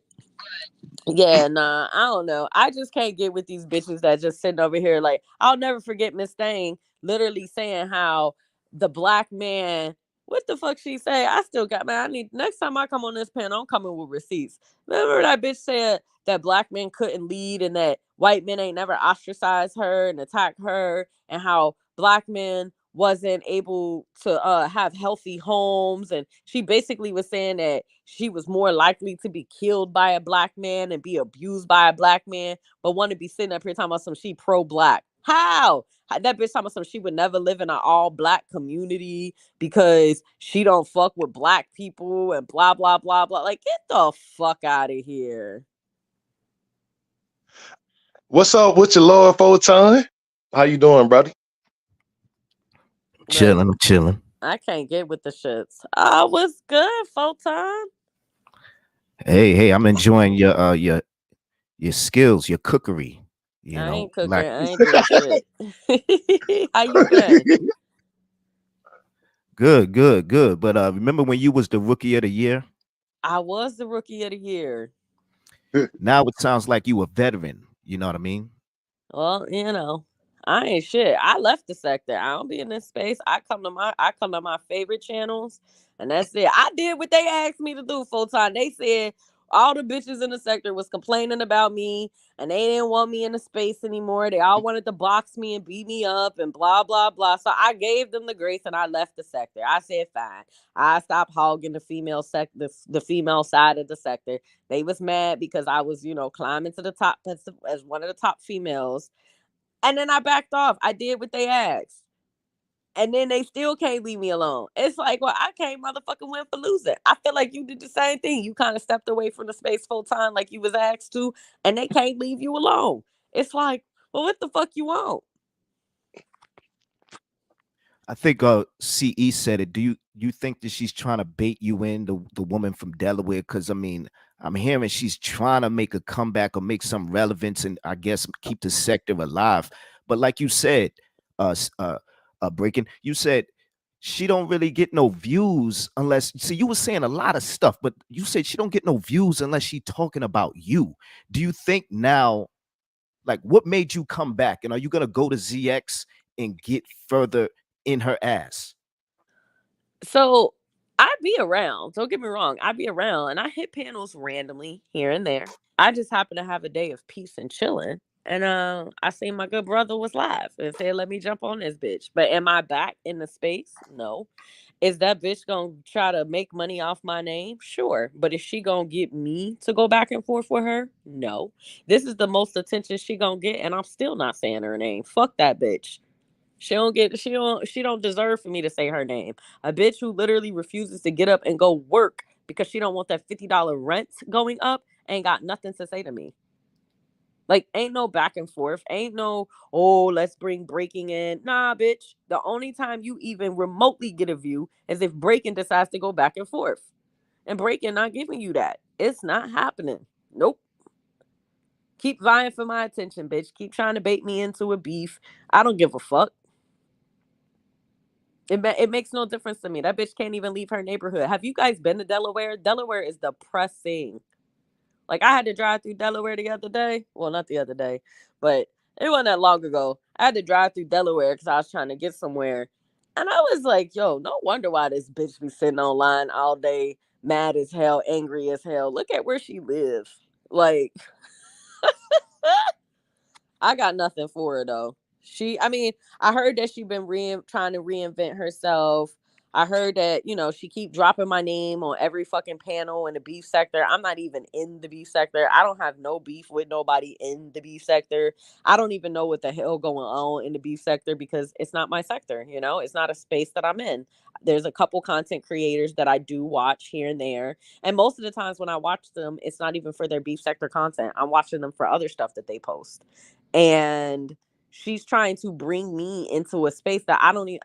yeah, nah, I don't know. I just can't get with these bitches that just sitting over here. Like, I'll never forget Miss Thang literally saying how the black man, what the fuck she say? I still got, man, I need, next time I come on this panel, I'm coming with receipts. Remember that bitch said that black men couldn't lead and that white men ain't never ostracized her and attacked her, and how black men wasn't able to have healthy homes, and she basically was saying that she was more likely to be killed by a black man and be abused by a black man, but want to be sitting up here talking about some she pro-black. How that bitch talking about some she would never live in an all-black community because she don't fuck with black people and blah blah blah blah. Like, get the fuck out of here. What's up with your Lord Photon? How you doing, brother? Look, Chilling, I'm chilling. I can't get with the shits. I was good, Photon. Hey, I'm enjoying your skills, your cookery. I ain't cooking. Like I ain't doing shit. How you been? good. But remember when you was the rookie of the year? I was the rookie of the year. Now it sounds like you a veteran. You know what I mean? Well, I ain't shit. I left the sector. I don't be in this space. I come to my favorite channels, and that's it. I did what they asked me to do full time. They said all the bitches in the sector was complaining about me, and they didn't want me in the space anymore. They all wanted to box me and beat me up and blah blah blah. So I gave them the grace and I left the sector. I said fine. I stopped hogging the female side of the sector. They was mad because I was, climbing to the top as one of the top females. And then I backed off. I did what they asked. And then they still can't leave me alone. It's like, well, I can't motherfucking win for losing. I feel like you did the same thing. You kind of stepped away from the space full time like you was asked to, and they can't leave you alone. It's like, well, what the fuck you want? I think CE said it. Do you think that she's trying to bait you in, the woman from Delaware? Because I mean, I'm hearing she's trying to make a comeback or make some relevance and I guess keep the sector alive. But like you said, breaking, you said she don't really get no views unless see you were saying a lot of stuff, but you said she don't get no views unless she talking about you. Do you think now, like what made you come back? And are you gonna go to ZX and get further in her ass? So I be around. Don't get me wrong. I be around and I hit panels randomly here and there. I just happen to have a day of peace and chilling. And I seen my good brother was live and said, let me jump on this bitch. But am I back in the space? No. Is that bitch gonna try to make money off my name? Sure. But is she gonna get me to go back and forth with her? No. This is the most attention she gonna get, and I'm still not saying her name. Fuck that bitch. She don't deserve for me to say her name. A bitch who literally refuses to get up and go work because she don't want that $50 rent going up ain't got nothing to say to me. Like, ain't no back and forth. Ain't no, oh, let's bring breaking in. Nah, bitch. The only time you even remotely get a view is if breaking decides to go back and forth. And breaking not giving you that. It's not happening. Nope. Keep vying for my attention, bitch. Keep trying to bait me into a beef. I don't give a fuck. It makes no difference to me. That bitch can't even leave her neighborhood. Have you guys been to Delaware? Delaware is depressing. Like, I had to drive through Delaware the other day. Well, not the other day, but it wasn't that long ago. I had to drive through Delaware because I was trying to get somewhere. And I was like, yo, no wonder why this bitch be sitting online all day, mad as hell, angry as hell. Look at where she lives. Like, I got nothing for her though. I mean, I heard that she been trying to reinvent herself. I heard that she keep dropping my name on every fucking panel in the beef sector. I'm not even in the beef sector. I don't have no beef with nobody in the beef sector. I don't even know what the hell going on in the beef sector because it's not my sector. It's not a space that I'm in. There's a couple content creators that I do watch here and there, and most of the times when I watch them, it's not even for their beef sector content. I'm watching them for other stuff that they post. And she's trying to bring me into a space that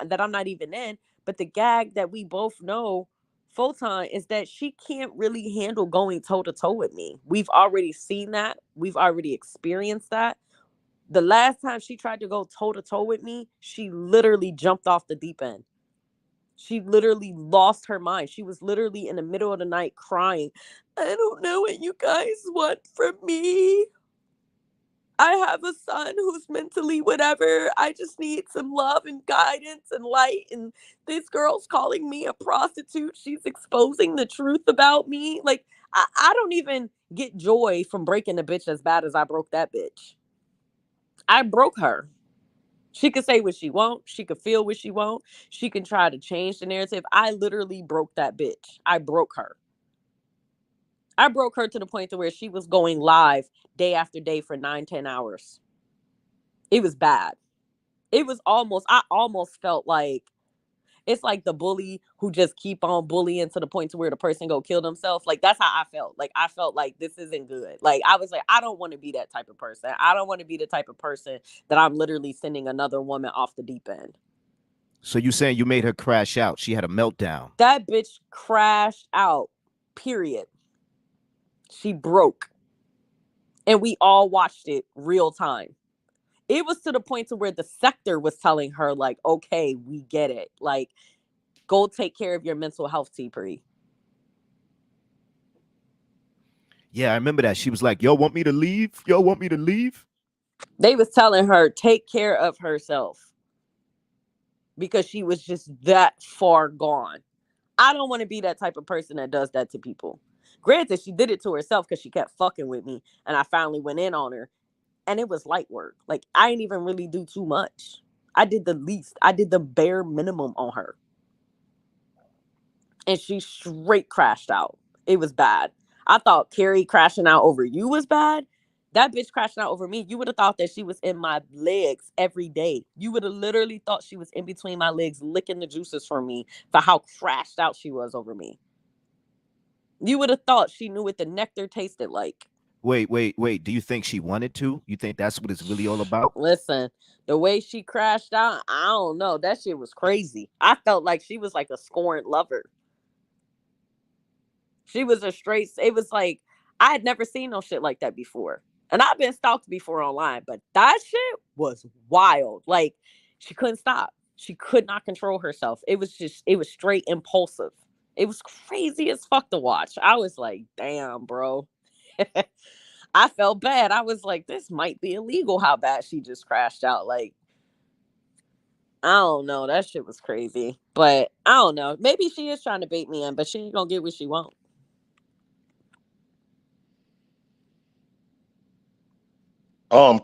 that I'm not even in. But the gag that we both know, Photon, is that she can't really handle going toe to toe with me. We've already seen that. We've already experienced that. The last time she tried to go toe to toe with me, she literally jumped off the deep end. She literally lost her mind. She was literally in the middle of the night crying. I don't know what you guys want from me. I have a son who's mentally whatever. I just need some love and guidance and light. And this girl's calling me a prostitute. She's exposing the truth about me. Like, I don't even get joy from breaking a bitch as bad as I broke that bitch. I broke her. She could say what she wants. She could feel what she wants. She can try to change the narrative. I literally broke that bitch. I broke her. I broke her to the point to where she was going live day after day for 9, 10 hours. It was bad. I almost felt like It's like the bully who just keep on bullying to the point to where the person go kill themselves. Like that's how I felt. Like I felt like this isn't good. Like I was like, I don't want to be that type of person. I don't want to be the type of person that I'm literally sending another woman off the deep end. So you saying you made her crash out? She had a meltdown. That bitch crashed out. Period. She broke. And we all watched it real time. It was to the point to where the sector was telling her, like, okay, we get it. Like, go take care of your mental health, T-Pre. Yeah, I remember that. She was like, "Yo, want me to leave? Yo, want me to leave?" They was telling her, take care of herself. Because she was just that far gone. I don't want to be that type of person that does that to people. Granted, she did it to herself because she kept fucking with me. And I finally went in on her. And it was light work. Like, I didn't even really do too much. I did the least. I did the bare minimum on her. And she straight crashed out. It was bad. I thought Carrie crashing out over you was bad. That bitch crashing out over me, you would have thought that she was in my legs every day. You would have literally thought she was in between my legs licking the juices from me for how crashed out she was over me. You would have thought she knew what the nectar tasted like. Wait, wait, wait. Do you think she wanted to? You think that's what it's really all about? Listen, the way she crashed out, I don't know. That shit was crazy. I felt like she was like a scorned lover. She was a straight, it was like, I had never seen no shit like that before. And I've been stalked before online, but that shit was wild. Like, she couldn't stop. She could not control herself. It was just, it was straight impulsive. It was crazy as fuck to watch. I was like, damn, bro. I felt bad. I was like, this might be illegal how bad she just crashed out. Like, I don't know. That shit was crazy. But I don't know. Maybe she is trying to bait me in, but she ain't gonna get what she wants.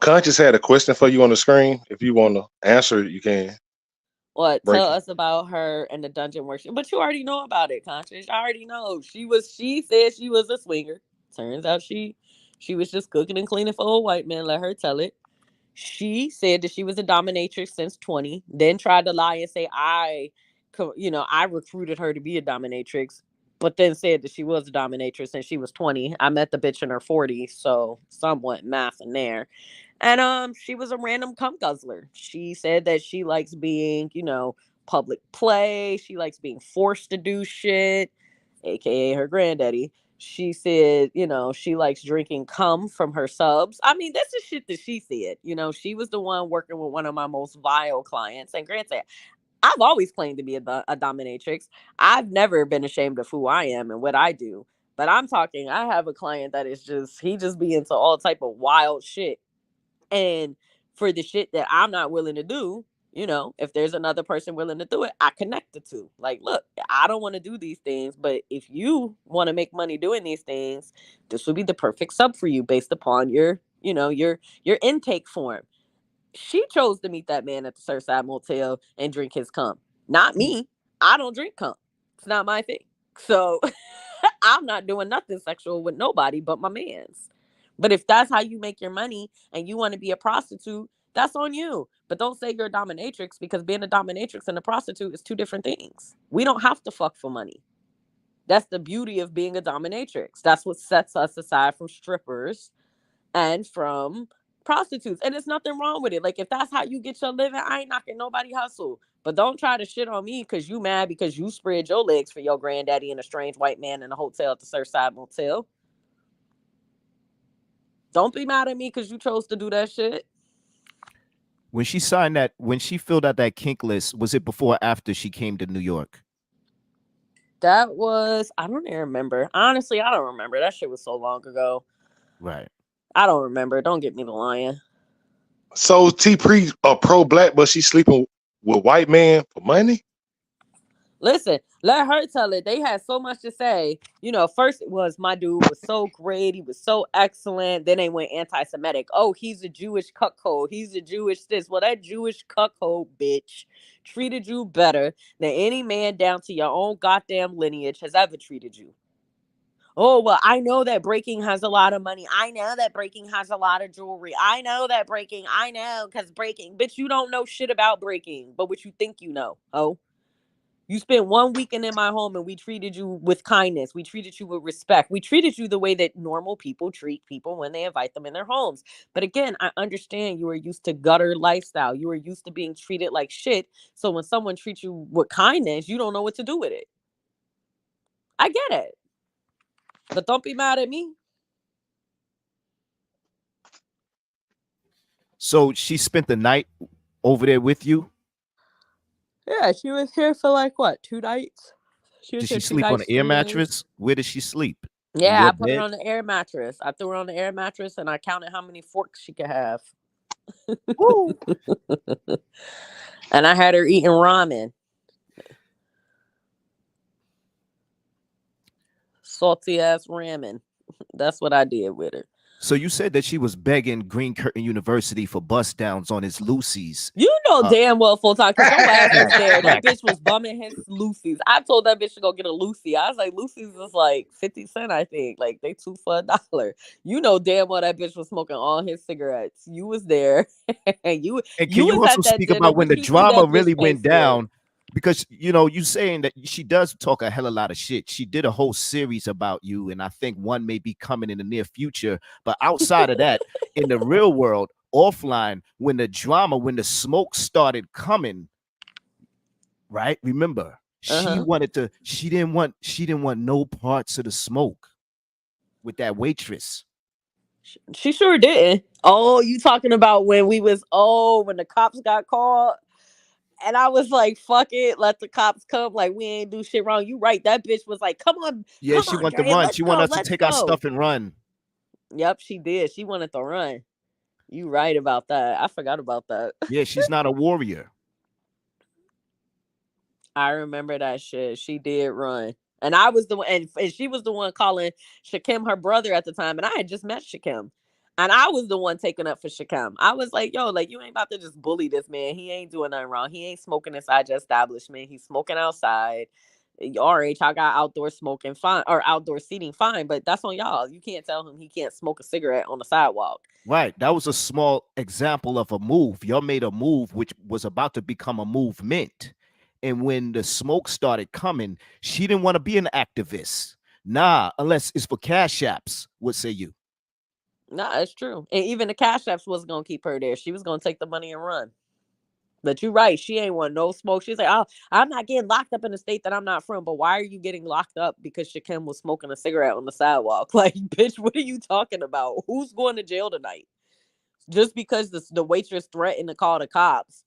Conscious had a question for you on the screen. If you want to answer it, you can. What? Break Tell it. us about her and the dungeon worship. But you already know about it, Conscious. I already know. She said she was a swinger. Turns out she was just cooking and cleaning for a white man. Let her tell it. She said that she was a dominatrix since 20, then tried to lie and say I recruited her to be a dominatrix, but then said that she was a dominatrix since she was 20. I met the bitch in her 40s, so somewhat math in there. And she was a random cum guzzler. She said that she likes being, public play. She likes being forced to do shit, aka her granddaddy. She said, she likes drinking cum from her subs. I mean, that's the shit that she said. She was the one working with one of my most vile clients. And granted, I've always claimed to be a dominatrix. I've never been ashamed of who I am and what I do. But I'm talking, I have a client that is he just be into all type of wild shit. And for the shit that I'm not willing to do, if there's another person willing to do it, I connect the two. Like, look, I don't want to do these things, but if you want to make money doing these things, this would be the perfect sub for you based upon your intake form. She chose to meet that man at the Surfside Motel and drink his cum. Not me. I don't drink cum. It's not my thing. So I'm not doing nothing sexual with nobody but my mans. But if that's how you make your money and you want to be a prostitute, that's on you. But don't say you're a dominatrix, because being a dominatrix and a prostitute is two different things. We don't have to fuck for money. That's the beauty of being a dominatrix. That's what sets us aside from strippers and from prostitutes. And there's nothing wrong with it. Like, if that's how you get your living, I ain't knocking nobody hustle. But don't try to shit on me because you mad because you spread your legs for your granddaddy and a strange white man in a hotel at the Surfside Motel. Don't be mad at me because you chose to do that shit. When she signed that, when she filled out that kink list, was it before or after she came to New York? That was, I don't even remember. Honestly, I don't remember. That shit was so long ago. Right. I don't remember. Don't get me to lying. So T Pre pro black, but she sleeping with white man for money. Listen, let her tell it. They had so much to say. First it was my dude was so great. He was so excellent. Then they went anti-Semitic. Oh, he's a Jewish cuckold. He's a Jewish this. Well, that Jewish cuckold bitch treated you better than any man down to your own goddamn lineage has ever treated you. Oh, well, I know that Breaking has a lot of money. I know that Breaking has a lot of jewelry. I know that Breaking, I know, because Breaking, bitch, you don't know shit about Breaking, but what you think you know, oh. You spent 1 weekend in my home and we treated you with kindness. We treated you with respect. We treated you the way that normal people treat people when they invite them in their homes. But again, I understand you are used to gutter lifestyle. You are used to being treated like shit. So when someone treats you with kindness, you don't know what to do with it. I get it. But don't be mad at me. So she spent the night over there with you? Yeah, she was here for like what, 2 nights? She was Did here she 2 sleep on an nights, air 3 days. mattress? Where did she sleep? In Yeah, your I put her bed? on the air mattress. I threw her on the air mattress and I counted how many forks she could have. Woo! And I had her eating ramen. Salty ass ramen. That's what I did with her. So you said that she was begging Green Curtain University for bust downs on his Lucy's. You know damn well full time because your ass was there. That Right. bitch was bumming his Lucy's. I told that bitch to go get a Lucy. I was like, Lucy's is like 50 cents, I think. Like they 2 for $1. You know damn well that bitch was smoking all his cigarettes. You was there. And you And can you was also at that speak dinner, about when but the you knew drama that bitch really paid went for it. down? Because you saying that she does talk a hell of a lot of shit. She did a whole series about you, and I think one may be coming in the near future. But outside of that, in the real world, offline, when the smoke started coming, right? Remember, Uh-huh. she didn't want no parts of the smoke with that waitress. She sure didn't. Oh, you talking about when when the cops got called? And I was like, fuck it, let the cops come. Like, we ain't do shit wrong. You right. That bitch was like, Yeah, come she on, wanted to Dre, run. let's She wanted go, us to let's take our go. stuff and run. Yep, she did. She wanted to run. You right about that. I forgot about that. Yeah, she's not a warrior. I remember that shit. She did run. And I was the one, and she was the one calling Shakim her brother at the time. And I had just met Shakim. And I was the one taking up for Shakim. I was like, yo, like, you ain't about to just bully this man. He ain't doing nothing wrong. He ain't smoking inside your establishment. He's smoking outside. RH, I got outdoor smoking, fine, or outdoor seating, fine. But that's on y'all. You can't tell him he can't smoke a cigarette on the sidewalk. Right. That was a small example of a move. Y'all made a move which was about to become a movement. And when the smoke started coming, she didn't want to be an activist. Nah, unless it's for cash apps, what say you? Nah, it's true. And even the cash apps wasn't gonna keep her there. She was gonna take the money and run. But you're right. She ain't want no smoke. She's like, oh, I'm not getting locked up in a state that I'm not from. But why are you getting locked up because Shakim was smoking a cigarette on the sidewalk? Like, bitch, what are you talking about? Who's going to jail tonight? Just because the waitress threatened to call the cops.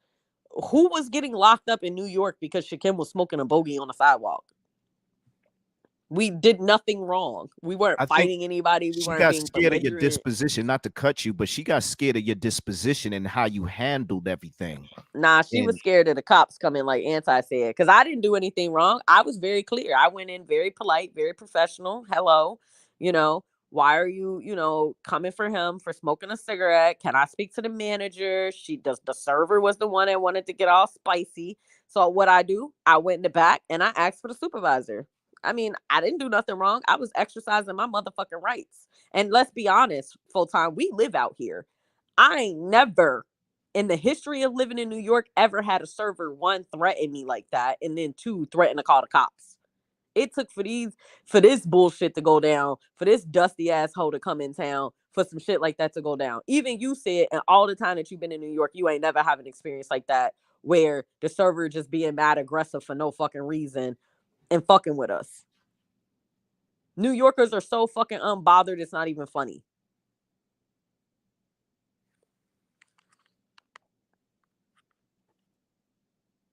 Who was getting locked up in New York because Shakim was smoking a bogey on the sidewalk? We did nothing wrong. We weren't I think fighting anybody. We she weren't got being scared of your belligerent. disposition, not to cut you, but she got scared of your disposition and how you handled everything. Nah, she was And scared of the cops coming, like Anti said, because I didn't do anything wrong. I was very clear. I went in very polite, very professional. Hello, you know, why are you, coming for him for smoking a cigarette? Can I speak to the manager? She does. The server was the one that wanted to get all spicy. So what I do, I went in the back and I asked for the supervisor. I mean, I didn't do nothing wrong. I was exercising my motherfucking rights. And let's be honest, full time, we live out here. I ain't never in the history of living in New York ever had a server, one, threaten me like that, and then two, threaten to call the cops. It took for this bullshit to go down, for this dusty asshole to come in town, for some shit like that to go down. Even you said, and all the time that you've been in New York, you ain't never have an experience like that where the server just being mad aggressive for no fucking reason and fucking with us. New Yorkers are so fucking unbothered, it's not even funny.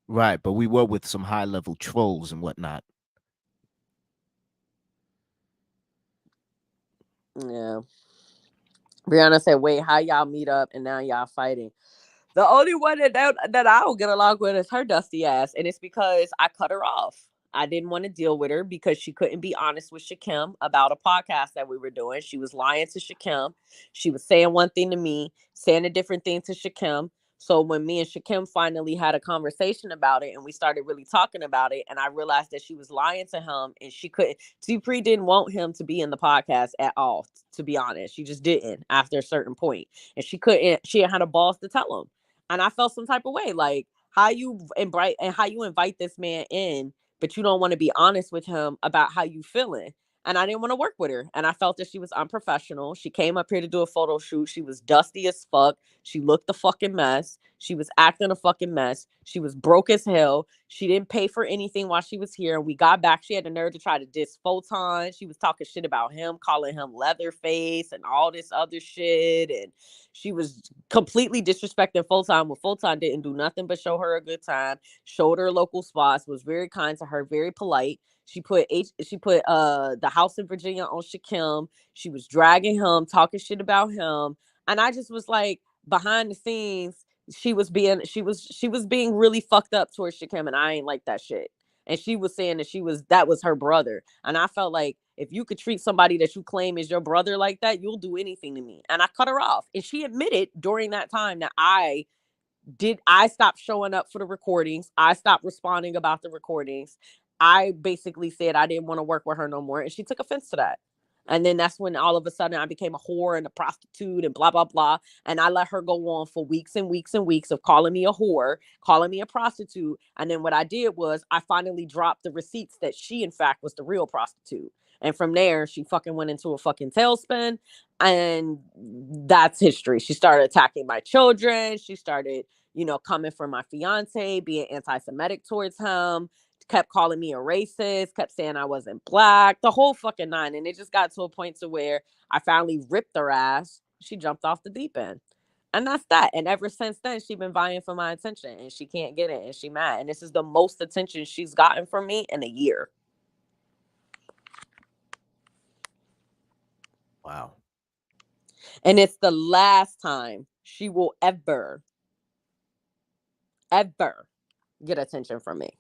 right, but we were with some high level trolls and whatnot. Yeah. Brianna said, wait, how y'all meet up and now y'all fighting? The only one that I don't get along with is her dusty ass. And it's because I cut her off. I didn't want to deal with her because she couldn't be honest with Shakim about a podcast that we were doing. She was lying to Shakim. She was saying one thing to me, saying a different thing to Shakim. So when me and Shakim finally had a conversation about it and we started really talking about it, and I realized that she was lying to him and she couldn't, T-Pre didn't want him to be in the podcast at all, to be honest. She just didn't after a certain point. And she couldn't, she had a balls to tell him. And I felt some type of way. Like, how you invite this man in, but you don't want to be honest with him about how you feeling. And I didn't want to work with her. And I felt that she was unprofessional. She came up here to do a photo shoot. She was dusty as fuck. She looked a fucking mess. She was acting a fucking mess. She was broke as hell. She didn't pay for anything while she was here. And we got back. She had the nerve to try to diss Photon. She was talking shit about him, calling him Leatherface and all this other shit. And she was completely disrespecting Photon when Photon didn't do nothing but show her a good time, showed her local spots, was very kind to her, very polite. She put the house in Virginia on Shakim. She was dragging him, talking shit about him. And I just was like, behind the scenes, she was being really fucked up towards Shakim, and I ain't like that shit. And she was saying that was her brother. And I felt like if you could treat somebody that you claim is your brother like that, you'll do anything to me. And I cut her off. And she admitted during that time that I stopped showing up for the recordings. I stopped responding about the recordings. I basically said I didn't want to work with her no more. And she took offense to that. And then that's when all of a sudden I became a whore and a prostitute and blah, blah, blah. And I let her go on for weeks and weeks and weeks of calling me a whore, calling me a prostitute. And then what I did was I finally dropped the receipts that she, in fact, was the real prostitute. And from there, she fucking went into a fucking tailspin. And that's history. She started attacking my children. She started, coming for my fiance, being anti-Semitic towards him, kept calling me a racist, kept saying I wasn't black, the whole fucking nine. And it just got to a point to where I finally ripped her ass. She jumped off the deep end. And that's that. And ever since then, she's been vying for my attention and she can't get it and she mad. And this is the most attention she's gotten from me in a year. Wow. And it's the last time she will ever get attention from me.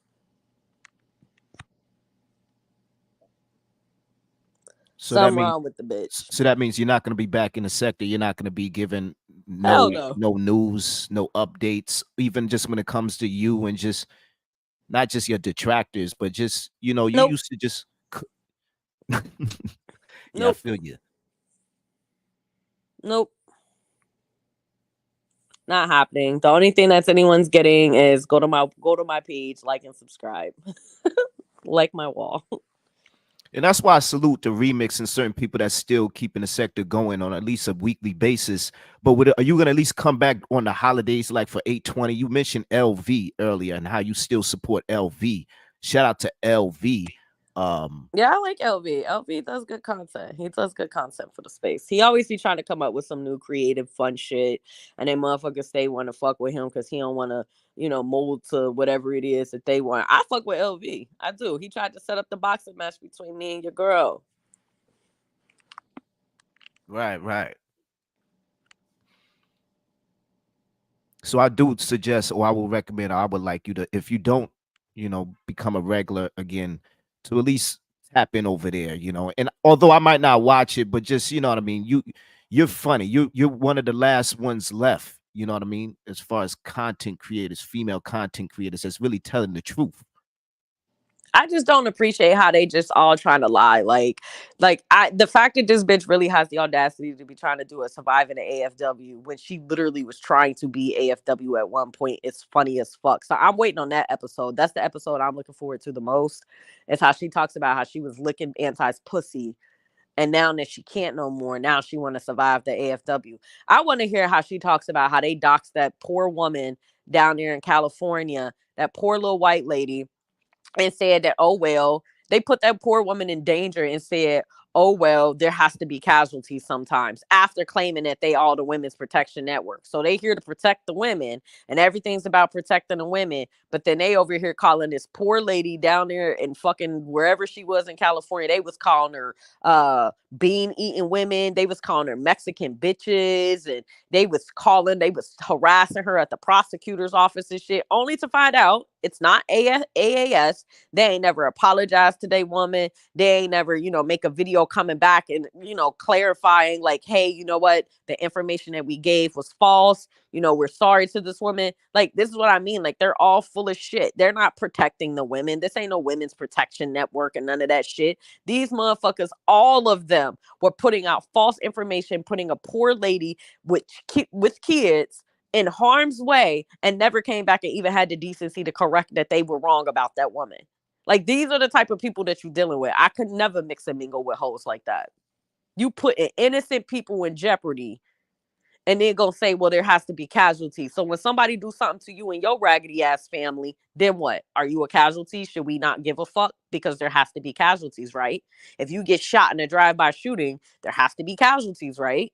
So Something wrong with the bitch. So that means you're not going to be back in the sector. You're not going to be given no news, no updates, even just when it comes to you and just not just your detractors, but just, you used to just. Yeah, I feel you. Nope. Not happening. The only thing that's anyone's getting is go to my page, like and subscribe. Like my wall. And that's why I salute the remix and certain people that still keeping the sector going on at least a weekly basis. But are you going to at least come back on the holidays like for 820? You mentioned LV earlier and how you still support LV. Shout out to LV. Yeah, I like LV. LV does good content. He does good content for the space. He always be trying to come up with some new creative fun shit. And then motherfuckers stay want to fuck with him because he don't want to, mold to whatever it is that they want. I fuck with LV. I do. He tried to set up the boxing match between me and your girl. Right. So I do suggest, or I will recommend, I would like you to, if you don't, become a regular again, to at least tap in over there, and although I might not watch it, but just, you know what I mean? You're funny. You're one of the last ones left, you know what I mean? As far as content creators, female content creators, that's really telling the truth. I just don't appreciate how they just all trying to lie. The fact that this bitch really has the audacity to be trying to do a surviving the AFW when she literally was trying to be AFW at one point, it's funny as fuck. So I'm waiting on that episode. That's the episode I'm looking forward to the most. It's how she talks about how she was licking Anti's pussy. And now that she can't no more, now she want to survive the AFW. I want to hear how she talks about how they doxed that poor woman down there in California, that poor little white lady, and said that, oh, well, they put that poor woman in danger and said, oh, well, there has to be casualties sometimes, after claiming that they all the women's protection network. So they here to protect the women and everything's about protecting the women. But then they over here calling this poor lady down there in fucking wherever she was in California. They was calling her bean eating women. They was calling her Mexican bitches. And they was harassing her at the prosecutor's office and shit, only to find out it's not AAS. They ain't never apologized to their woman. They ain't never, make a video coming back and, clarifying like, hey, you know what? The information that we gave was false. We're sorry to this woman. Like, this is what I mean. Like, they're all full of shit. They're not protecting the women. This ain't no women's protection network and none of that shit. These motherfuckers, all of them were putting out false information, putting a poor lady with kids in harm's way and never came back and even had the decency to correct that they were wrong about that woman. Like, these are the type of people that you're dealing with. I could never mix and mingle with hoes like that. You put innocent people in jeopardy and then go say, well, there has to be casualties. So when somebody do something to you and your raggedy ass family, then what? Are you a casualty? Should we not give a fuck? Because there has to be casualties, right? If you get shot in a drive-by shooting, there has to be casualties, right?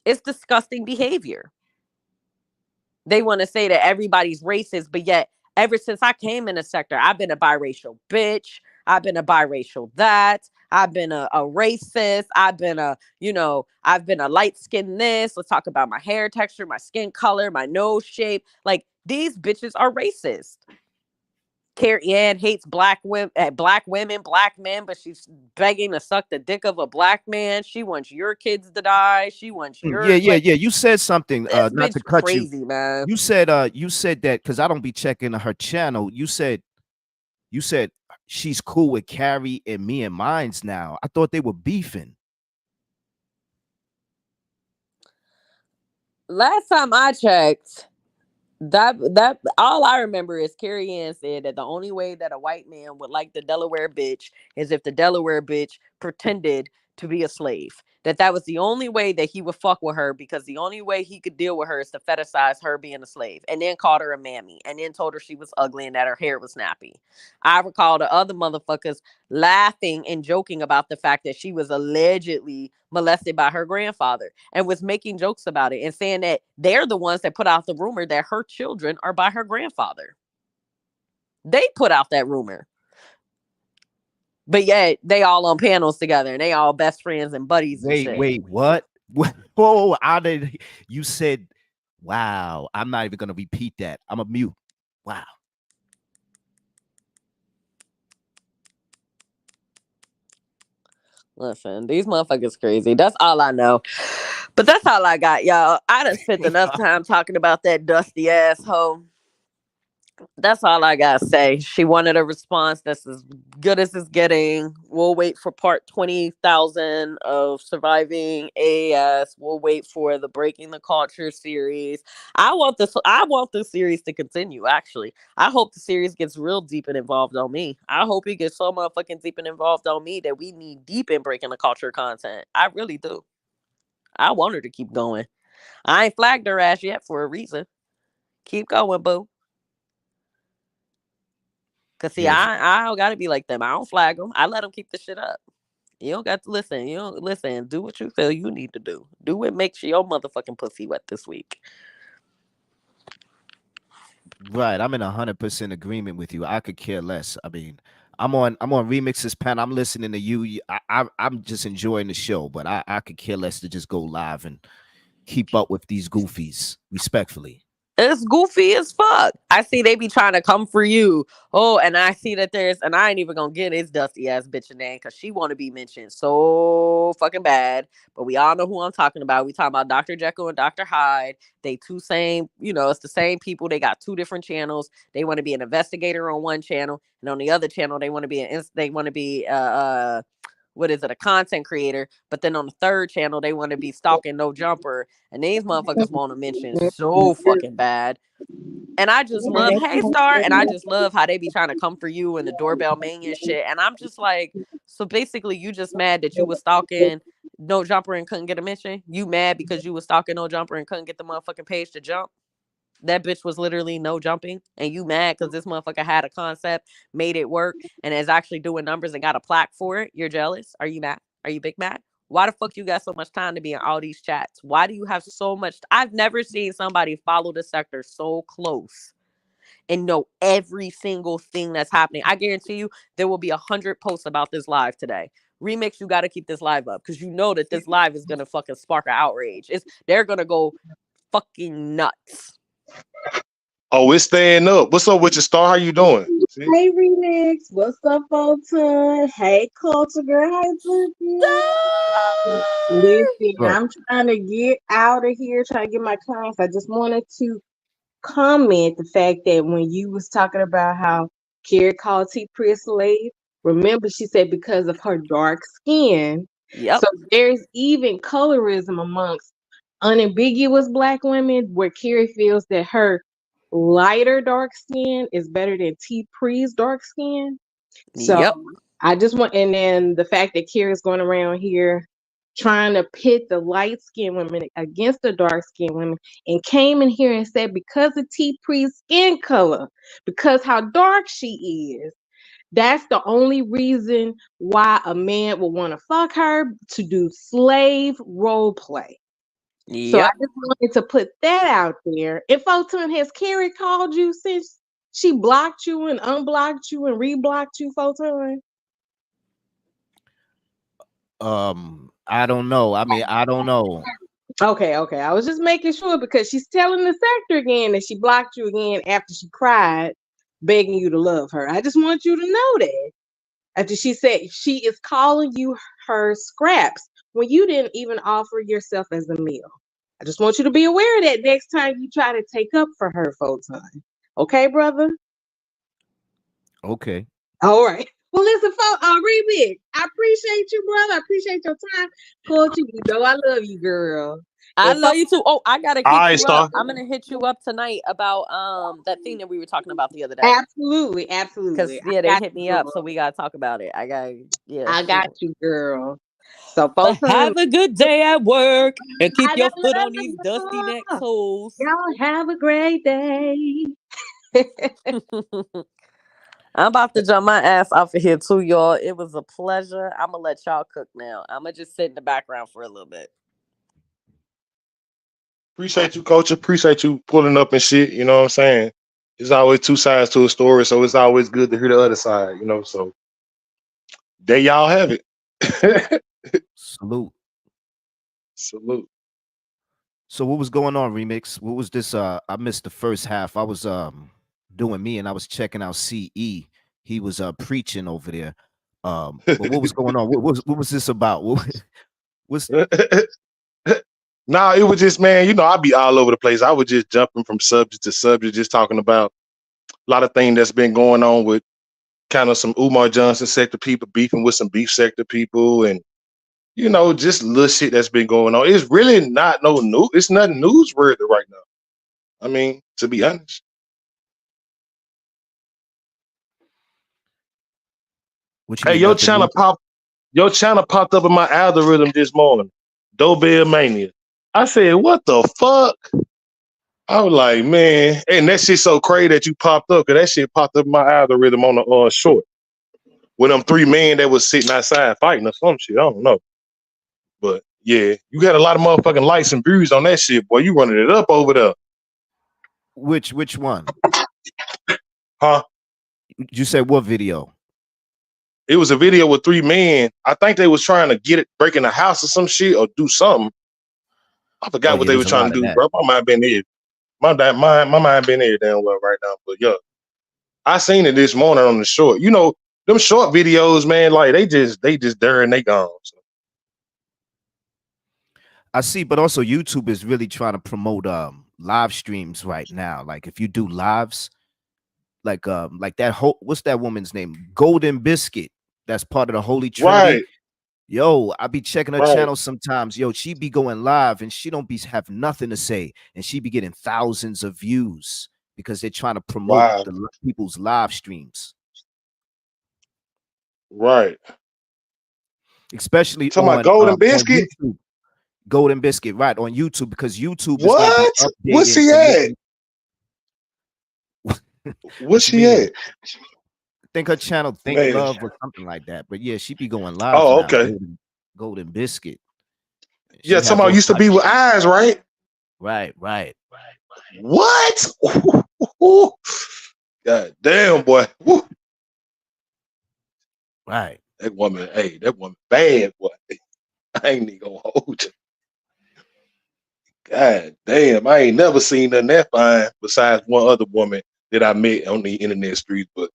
It's disgusting behavior. They want to say that everybody's racist, but yet ever since I came in the sector, I've been a biracial bitch. I've been a biracial that. I've been a racist. I've been I've been a light skin this. Let's talk about my hair texture, my skin color, my nose shape. Like, these bitches are racist. Carrie Ann hates black women, black men, but she's begging to suck the dick of a black man. She wants your kids to die. She wants Yeah, your, yeah, like, yeah. You said something, this not to bitch cut you. crazy, man. You said that because I don't be checking her channel. You said she's cool with Carrie and me and Mines now. I thought they were beefing. Last time I checked, that all I remember is Carrie Ann said that the only way that a white man would like the Delaware bitch is if the Delaware bitch pretended to be a slave. That was the only way that he would fuck with her, because the only way he could deal with her is to fetishize her being a slave, and then called her a mammy, and then told her she was ugly and that her hair was nappy. I recall the other motherfuckers laughing and joking about the fact that she was allegedly molested by her grandfather and was making jokes about it and saying that they're the ones that put out the rumor that her children are by her grandfather. They put out that rumor. But yet they all on panels together and they all best friends and buddies and shit. Wait, what? Whoa, you said, wow. I'm not even gonna repeat that. I'm a mute. Wow. Listen, these motherfuckers crazy. That's all I know. But that's all I got, y'all. I done spent enough time talking about that dusty asshole. That's all I gotta say. She wanted a response that's as good as it's getting. We'll wait for part 20,000 of Surviving AS. We'll wait for the Breaking the Culture series. I want this series to continue, actually. I hope the series gets real deep and involved on me. I hope it gets so motherfucking deep and involved on me that we need deep in Breaking the Culture content. I really do. I want her to keep going. I ain't flagged her ass yet for a reason. Keep going, boo. Cause see, Yes. I don't gotta be like them. I don't flag them. I let them keep the shit up. You don't got to listen. You don't listen. Do what you feel you need to do. Do what makes your motherfucking pussy wet this week. Right. I'm in 100% agreement with you. I could care less. I mean, I'm on remixes pen. I'm listening to you. I'm just enjoying the show, but I could care less to just go live and keep up with these goofies respectfully. It's goofy as fuck. I see they be trying to come for you. Oh, and I see that and I ain't even gonna get his dusty ass bitch name because she want to be mentioned so fucking bad. But we all know who I'm talking about. We talking about Dr. Jekyll and Dr. Hyde. They two same, it's the same people. They got two different channels. They want to be an investigator on one channel, and on the other channel, they want to be what is it, a content creator, but then on the third channel they want to be stalking no jumper, and these motherfuckers want to mention so fucking bad. And I just love Hey Star, and I just love how they be trying to come for you and the doorbell mania shit. And I'm just like, so basically you just mad that you was stalking no jumper and couldn't get a mention? You mad because you was stalking no jumper and couldn't get the motherfucking page to jump? That bitch was literally no jumping, and you mad because this motherfucker had a concept, made it work, and is actually doing numbers and got a plaque for it. You're jealous? Are you mad? Are you big mad? Why the fuck you got so much time to be in all these chats? Why do you have so much? I've never seen somebody follow the sector so close and know every single thing that's happening. I guarantee you there will be 100 posts about this live today. Remix, you got to keep this live up because you know that this live is gonna fucking spark an outrage. They're gonna go fucking nuts. Oh, we're staying up. What's up with your Star? How you doing? See? Hey Remix, what's up, Fulton? Hey Culture Girl, hey Boogie. Listen, Right. I'm trying to get out of here, trying to get my clients. I just wanted to comment the fact that when you was talking about how Carrie called T Pri a slave, remember she said because of her dark skin. Yep. So there's even colorism amongst unambiguous black women, where Carrie feels that her lighter dark skin is better than T Pre's dark skin. So Yep. I just want, and then the fact that Carrie's going around here trying to pit the light skinned women against the dark skinned women, and came in here and said because of T Pre's skin color, because how dark she is, that's the only reason why a man would want to fuck her, to do slave role play. So I Yep. just wanted to put that out there. And Photon, has Carrie called you since she blocked you and unblocked you and reblocked you, Photon? I don't know. I mean, I don't know. Okay. I was just making sure because she's telling the sector again that she blocked you again after she cried, begging you to love her. I just want you to know that. After she said she is calling you her scraps when you didn't even offer yourself as a meal. I just want you to be aware of that next time you try to take up for her, Photon. Okay, brother? Okay. All right. Well, listen, Remix, I appreciate you, brother. I appreciate your time. Culture, you know I love you, girl. I And love you too. Oh, I gotta All hit right, you up. Star. I'm gonna hit you up tonight about that thing that we were talking about the other day. absolutely, Because absolutely. yeah, they got hit you, me up, girl. so we gotta talk about it. I got Shoot. you, girl. So, But Photon, have a good day at work and keep I your foot love on these you, dusty neck girl. toes. Y'all have a great day. I'm about to jump my ass off of here too, y'all. It was a pleasure. I'm gonna let y'all cook now. I'm gonna just sit in the background for a little bit. Appreciate you, coach. Appreciate you pulling up and shit. You know what I'm saying? There's always two sides to a story, so it's always good to hear the other side. You know, so there y'all have it. Salute. Salute. So what was going on, Remix? What was this? I missed the first half. I was doing me and I was checking out CE. He was preaching over there. But what was going on? What was this about? What's Nah, it was just, man, you know, I'd be all over the place. I was just jumping from subject to subject, just talking about a lot of things that's been going on with kind of some Umar Johnson sector people beefing with some beef sector people, and you know, just little shit that's been going on. It's really not no new. It's nothing newsworthy right now. I mean, to be honest. what you Hey, mean? Nothing new? your channel popped up in my algorithm this morning. Dobell Mania. I said, what the fuck? I was like, man, and that shit so crazy that you popped up, cause that shit popped up in my algorithm on the short. With them three men that was sitting outside fighting or some shit. I don't know. But yeah, you got a lot of motherfucking likes and views on that shit, boy. You running it up over there. Which one? Huh? You said what video? It was a video with three men. I think they was trying to get it, break in the house or some shit or do something. I Oh forgot what yeah, they there's were a trying lot to of do, that. bro. My mind been there. My mind been there damn well right now. But yeah, I seen it this morning on the short. You know, them short videos, man, like they just there and they gone. So. I see, but also YouTube is really trying to promote live streams right now. Like if you do lives, like that whole, what's that woman's name? Golden Biscuit. That's part of the Holy Trinity. Right, Yo, I be checking her right, channel sometimes. Yo, she be going live and she don't be have nothing to say, and she be getting thousands of views because they're trying to promote wow, the people's live streams, right. especially Talking about Golden on Biscuit. YouTube. Golden Biscuit, right, on YouTube, because YouTube is going to be What? What's updating she and at? making. What's What you she mean? at? I think her channel Think Man. Love or something like that. But yeah, she be going live Oh, now. okay. Golden Biscuit. Yeah, She have somehow all used to types. be with eyes, right? Right. What? God damn, boy. Woo. Right. That woman, hey, that woman bad, boy. I ain't even gonna hold you. God damn, I ain't never seen nothing that fine besides one other woman that I met on the internet streets. But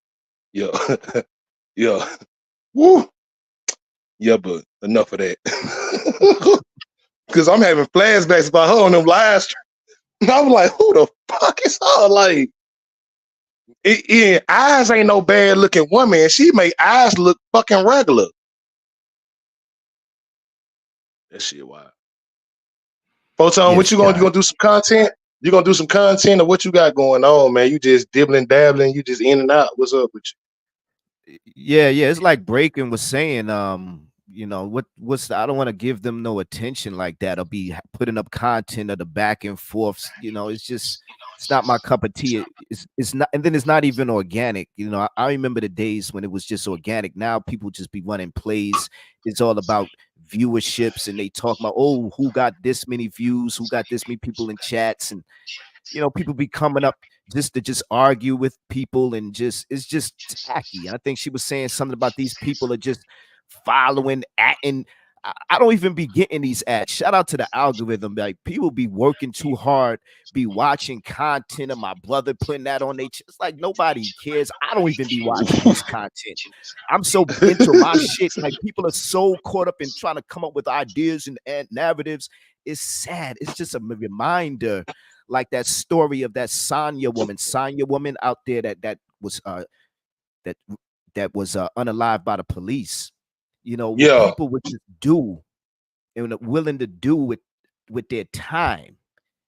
yeah, yeah, woo, yeah. But enough of that, because I'm having flashbacks about her on them live streams. I'm like, who the fuck is her? Like, eyes ain't no bad looking woman, and she make eyes look fucking regular. That shit wild. Photon, what Yes, you gonna God. do some content? You gonna do some content or what you got going on, man? You just dibbling, dabbling, you just in and out. What's up with Yeah, yeah. It's like Breaking was saying, what's I don't want to give them no attention like that. I'll be putting up content of the back and forths. It's not my cup of tea. It's not, and then it's not even organic. I remember the days when it was just organic. Now people just be running plays. It's all about viewerships, and they talk about, oh, who got this many views, who got this many people in chats, and people be coming up just to argue with people, and it's just tacky. And I think she was saying something about these people are just following at, and I don't even be getting these ads. Shout out to the algorithm. Like, people be working too hard, be watching content of my brother putting that on their it's like nobody cares. I don't even be watching this content. I'm so into my shit. Like, people are so caught up in trying to come up with ideas and narratives. It's sad. It's just a reminder, like that story of that Sonya woman out there that was unalived by the police. What Yeah, people would just do and willing to do with their time,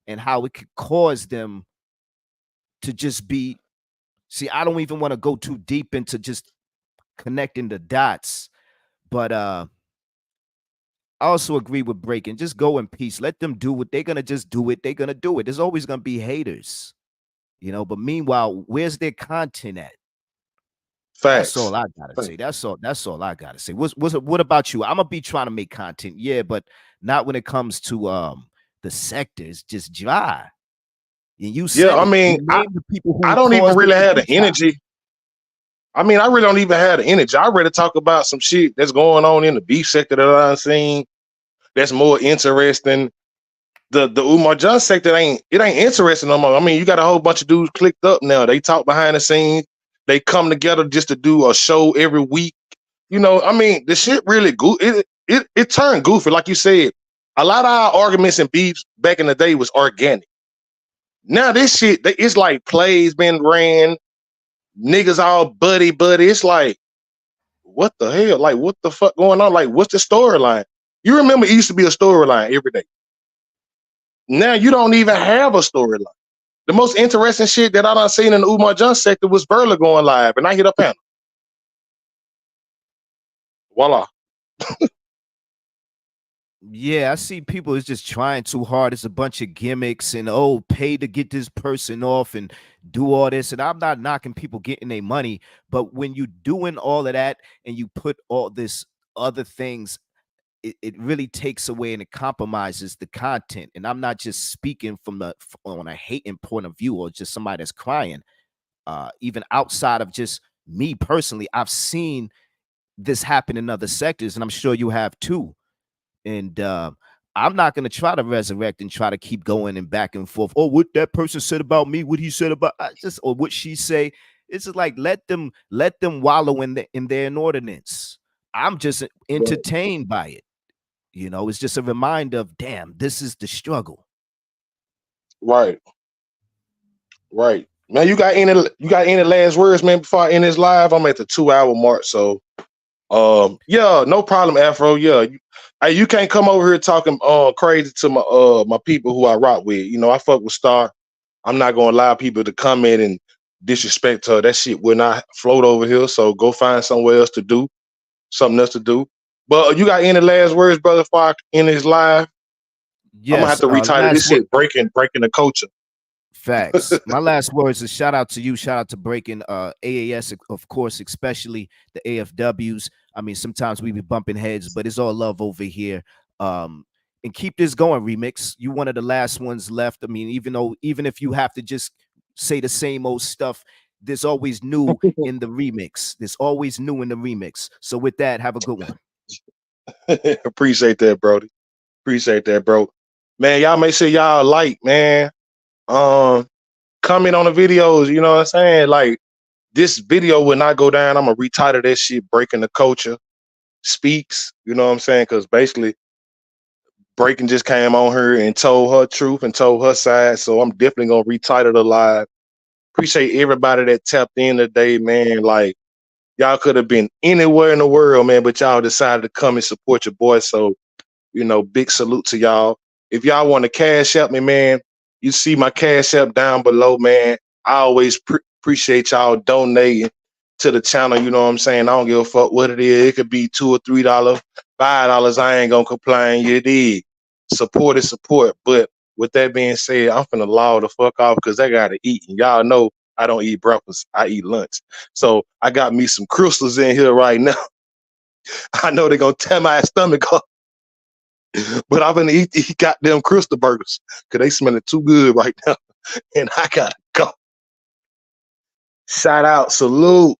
and how it could cause them to just be. See, I don't even want to go too deep into just connecting the dots, but I also agree with Breaking. Just go in peace. Let them do what they're gonna just do it. They're gonna do it. There's always gonna be haters. But meanwhile, where's their content at? That's facts. all I gotta say. That's all I gotta say. What about you? I'm gonna be trying to make content, yeah, but not when it comes to the sector. It's just dry. And you Yeah, said I it. mean, You named the people I who don't even caused it really to have be the dry. energy. I mean, I really don't even have the energy. I ready to talk about some shit that's going on in the beef sector that I've seen that's more interesting. The Umar Johnson sector ain't interesting no more. I mean, you got a whole bunch of dudes clicked up now. They talk behind the scenes. They come together just to do a show every week. I mean, the shit really it turned goofy. Like you said, a lot of our arguments and beefs back in the day was organic. Now this shit, it's like plays been ran, niggas all buddy buddy. It's like, what the hell? Like, what the fuck going on? Like, what's the storyline? You remember it used to be a storyline every day. Now you don't even have a storyline. The most interesting shit that I done seen in the Umar Johnson sector was Burla going live, and I hit a panel. Voila. Yeah, I see people is just trying too hard. It's a bunch of gimmicks and pay to get this person off and do all this. And I'm not knocking people getting their money, but when you doing all of that and you put all this other things, it really takes away and it compromises the content. And I'm not just speaking on a hating point of view or just somebody that's crying. Even outside of just me personally, I've seen this happen in other sectors, and I'm sure you have too. And I'm not going to try to resurrect and try to keep going and back and forth. Oh, what that person said about me, what he said about or what she say. It's just like let them wallow in their inordinates. I'm just entertained by it. It's just a reminder of, damn, this is the struggle. Right. Right. Man, you got any last words, man, before I end this live? I'm at the 2-hour mark, so yeah, no problem, Afro. Yeah. You can't come over here talking crazy to my people who I rock with. I fuck with Star. I'm not gonna allow people to come in and disrespect her. That shit will not float over here. So go find somewhere else to do, something else to do. But you got any last words, brother, before I end this live? I'm gonna have Yes. to retitle Last this word. shit breaking the culture. Facts. My last words is shout out to you. Shout out to Breaking AAS, of course, especially the AFWs. I mean, sometimes we be bumping heads, but it's all love over here. And keep this going, Remix. You one of the last ones left. I mean, even if you have to just say the same old stuff, there's always new in the remix. There's always new in the remix. So with that, have a good one. Appreciate that, Brody. Appreciate that, bro. Man, y'all make sure y'all like, man. Comment on the videos, you know what I'm saying? Like, this video will not go down. I'm gonna retitle that shit Breaking the Culture Speaks, you know what I'm saying? Because basically Breaking just came on her and told her truth and told her side. So I'm definitely gonna retitle the live. Appreciate everybody that tapped in today, man. Like, y'all could have been anywhere in the world, man, but y'all decided to come and support your boy. So, big salute to y'all. If y'all want to cash up me, man, you see my cash up down below, man. I always appreciate y'all donating to the channel. You know what I'm saying? I don't give a fuck what it is. It could be $2 or $3, $5. I ain't gonna complain. You dig? Support is support. But with that being said, I'm finna log the fuck off because I gotta eat. And y'all know I don't eat breakfast. I eat lunch. So I got me some crystals in here right now. I know they're gonna tear my stomach up, but I'm gonna eat these goddamn crystal burgers because they smelling too good right now. And I gotta go. Shout out, salute.